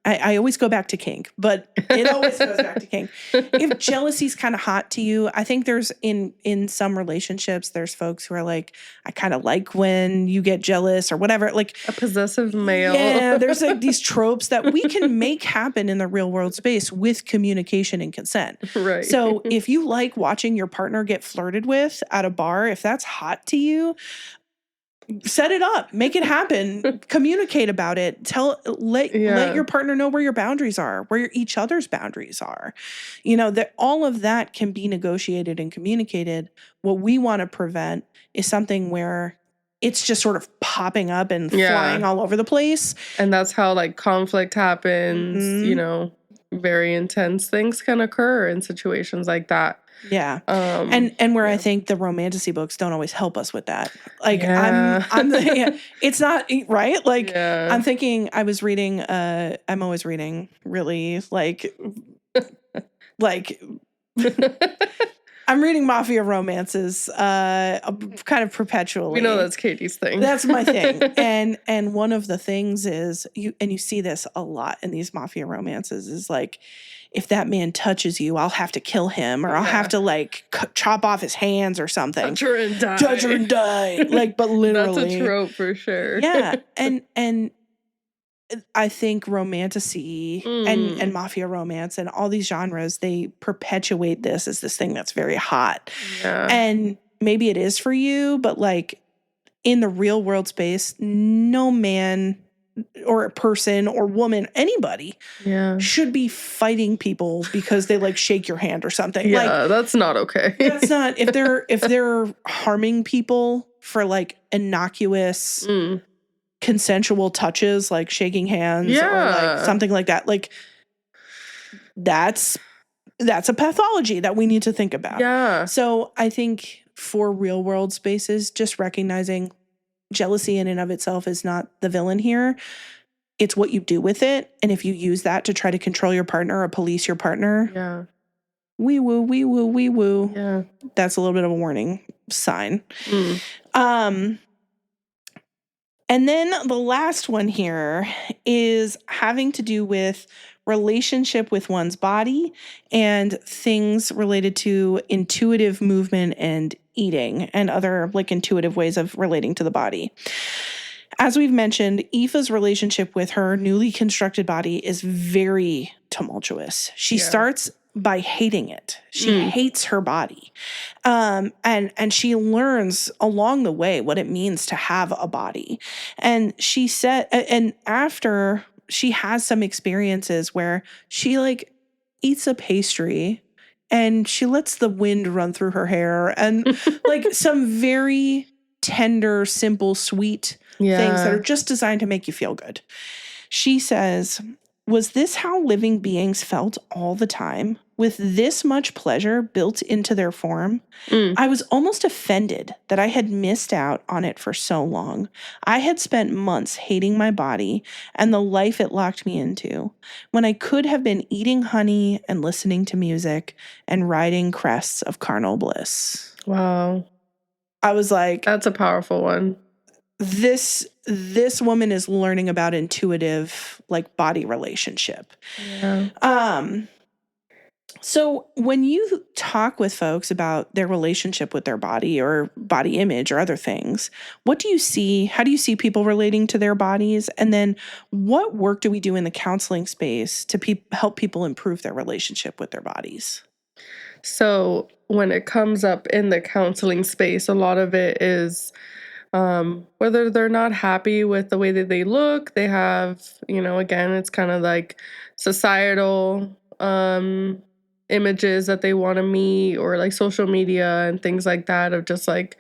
I always go back to kink, but it always goes back to kink. If jealousy is kind of hot to you, I think there's in some relationships, there's folks who are like, I kind of like when you get jealous or whatever. Like a possessive male. Yeah, there's like these tropes that we can make happen in the real world space with communication and consent. Right. So if you like watching your partner get flirted with at a bar, if that's hot to you, set it up, make it happen, communicate about it, let your partner know where your boundaries are, where each other's boundaries are. That all of that can be negotiated and communicated. What we want to prevent is something where it's just sort of popping up and flying all over the place. And that's how like conflict happens, very intense things can occur in situations like that. Yeah. And where I think the romantasy books don't always help us with that. Like it's not right. Like I'm thinking I'm always reading really like I'm reading mafia romances kind of perpetually. We know that's Katie's thing. That's my thing. And one of the things is you see this a lot in these mafia romances is like, if that man touches you, I'll have to kill him, or I'll have to like chop off his hands or something. Touch her and die. Touch her and die. Like, but literally. That's a trope for sure. Yeah. And I think romantasy and mafia romance and all these genres, they perpetuate this as this thing that's very hot. Yeah. And maybe it is for you, but like in the real world space, no man or a person or woman, anybody should be fighting people because they like shake your hand or something. Yeah, like, that's not okay. That's not, if they're harming people for like innocuous consensual touches, like shaking hands or like something like that, like that's a pathology that we need to think about. Yeah. So I think for real world spaces, just recognizing jealousy in and of itself is not the villain here. It's what you do with it. And if you use that to try to control your partner or police your partner, wee woo. Yeah. That's a little bit of a warning sign. And then the last one here is having to do with relationship with one's body and things related to intuitive movement and eating and other like intuitive ways of relating to the body. As we've mentioned, Aoife's relationship with her newly constructed body is very tumultuous. She starts by hating it. She hates her body. And she learns along the way what it means to have a body. And she said, and after she has some experiences where she like eats a pastry and she lets the wind run through her hair and like some very tender, simple, sweet things that are just designed to make you feel good. She says, was this how living beings felt all the time? With this much pleasure built into their form? I was almost offended that I had missed out on it for so long. I had spent months hating my body and the life it locked me into, when I could have been eating honey and listening to music and riding crests of carnal bliss. Wow. I was like, that's a powerful one. This woman is learning about intuitive like body relationship. Yeah. So when you talk with folks about their relationship with their body or body image or other things, what do you see? How do you see people relating to their bodies? And then what work do we do in the counseling space to help people improve their relationship with their bodies? So when it comes up in the counseling space, a lot of it is whether they're not happy with the way that they look. They have, again, it's kind of like societal images that they want to meet, or like social media and things like that of just like,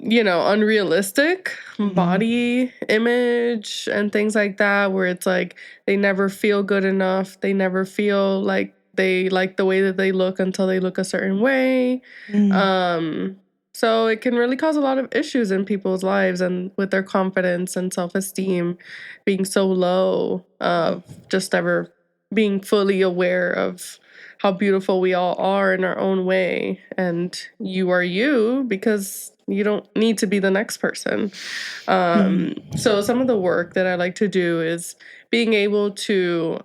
unrealistic body image and things like that, where it's like they never feel good enough. They never feel like they like the way that they look until they look a certain way. So it can really cause a lot of issues in people's lives and with their confidence and self-esteem being so low, just never being fully aware of how beautiful we all are in our own way, and you are you because you don't need to be the next person. So some of the work that I like to do is being able to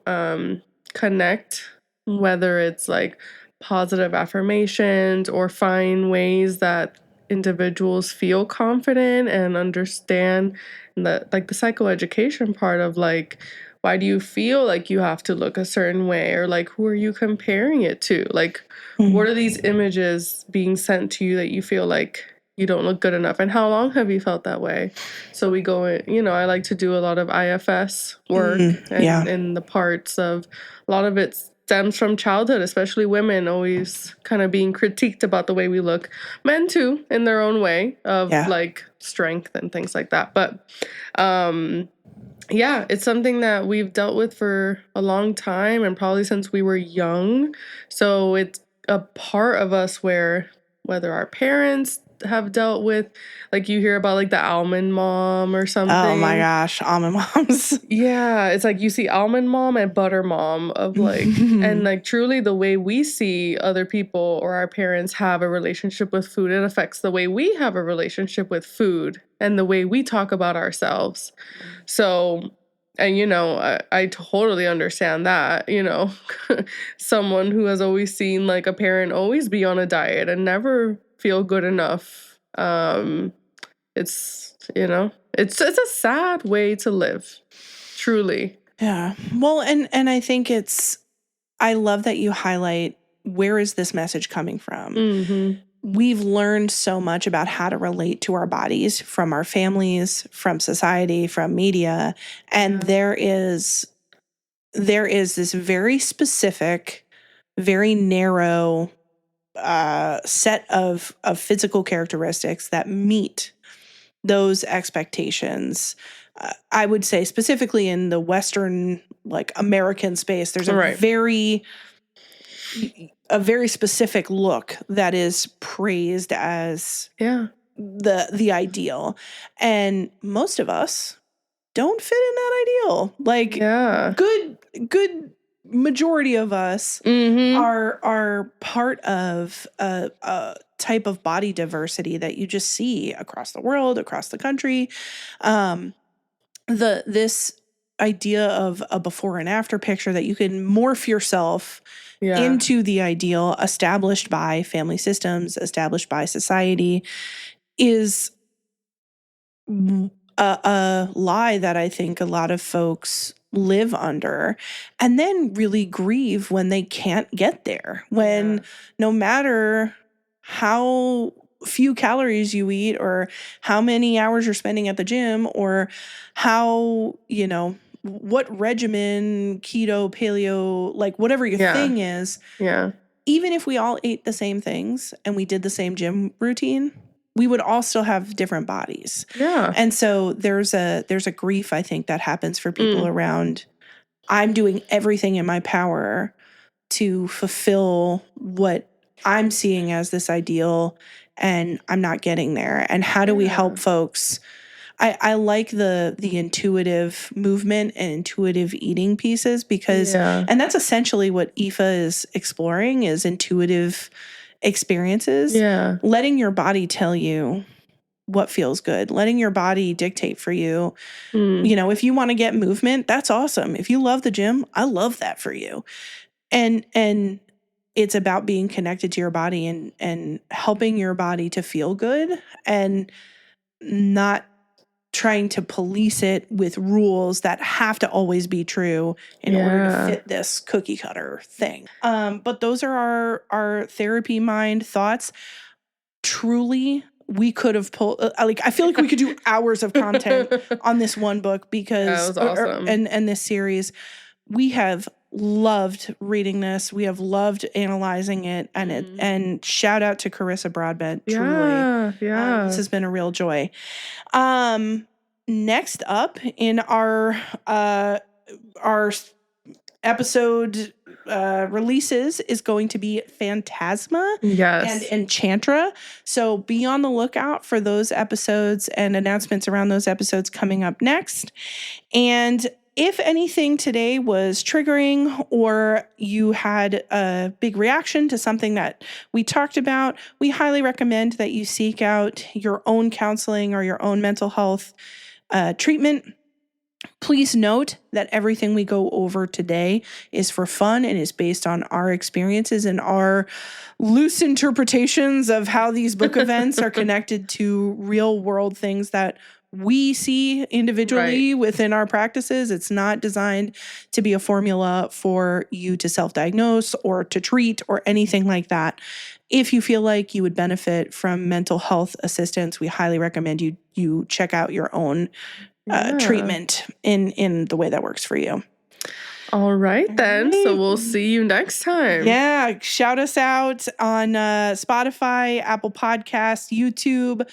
connect, whether it's like positive affirmations or find ways that individuals feel confident and understand the like the psychoeducation part of like, why do you feel like you have to look a certain way, or like who are you comparing it to, like what are these images being sent to you that you feel like you don't look good enough, and how long have you felt that way? So we go in, I like to do a lot of IFS work, and in the parts of a lot of it stems from childhood, especially women always kind of being critiqued about the way we look. Men too, in their own way of like strength and things like that. But yeah, it's something that we've dealt with for a long time and probably since we were young. So it's a part of us where whether our parents have dealt with, like you hear about like the almond mom or something. Oh my gosh, almond moms. Yeah, it's like you see almond mom and butter mom of like, and like truly the way we see other people or our parents have a relationship with food, it affects the way we have a relationship with food and the way we talk about ourselves. So, and I totally understand that, someone who has always seen like a parent always be on a diet and never feel good enough. It's it's a sad way to live, truly. Yeah. Well, and I think I love that you highlight, where is this message coming from? We've learned so much about how to relate to our bodies from our families, from society, from media, and there is this very specific, very narrow set of physical characteristics that meet those expectations. I would say specifically in the Western, like American space, there's a very specific look that is praised as the ideal, and most of us don't fit in that ideal. Like good majority of us are part of a type of body diversity that you just see across the world, across the country. This idea of a before and after picture that you can morph yourself into the ideal established by family systems, established by society, is a lie that I think a lot of folks live under, and then really grieve when they can't get there. When no matter how few calories you eat, or how many hours you're spending at the gym, or how, what regimen, keto, paleo, like whatever your thing is, even if we all ate the same things and we did the same gym routine, we would all still have different bodies. And so there's a grief, I think, that happens for people around, I'm doing everything in my power to fulfill what I'm seeing as this ideal, and I'm not getting there. And how do we help folks? I like the intuitive movement and intuitive eating pieces, because, and that's essentially what IFA is exploring, is intuitive experiences. Letting your body tell you what feels good, letting your body dictate for you. If you want to get movement, that's awesome. If you love the gym, I love that for you. And it's about being connected to your body and helping your body to feel good, and not trying to police it with rules that have to always be true in order to fit this cookie cutter thing. But those are our therapy mind thoughts. Truly, we could have pulled, I feel like we could do hours of content on this one book, because, that was awesome. and this series, we have loved reading this. We have loved analyzing it, and shout out to Carissa Broadbent. Truly. This has been a real joy. Next up in our episode releases is going to be Phantasma and Enchantra. So be on the lookout for those episodes and announcements around those episodes coming up next. And if anything today was triggering or you had a big reaction to something that we talked about, we highly recommend that you seek out your own counseling or your own mental health treatment. Please note that everything we go over today is for fun and is based on our experiences and our loose interpretations of how these book events are connected to real world things that we see individually within our practices. It's not designed to be a formula for you to self-diagnose or to treat or anything like that. If you feel like you would benefit from mental health assistance, we highly recommend you check out your own treatment in the way that works for you. All right, then. So we'll see you next time. Yeah. Shout us out on Spotify, Apple Podcasts, YouTube.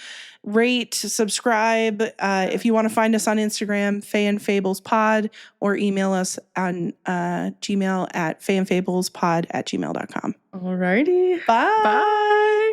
Rate, subscribe. If you want to find us on Instagram, FayandFablesPod, or email us on Gmail at fayandfablespod@gmail.com. All righty. Bye. Bye.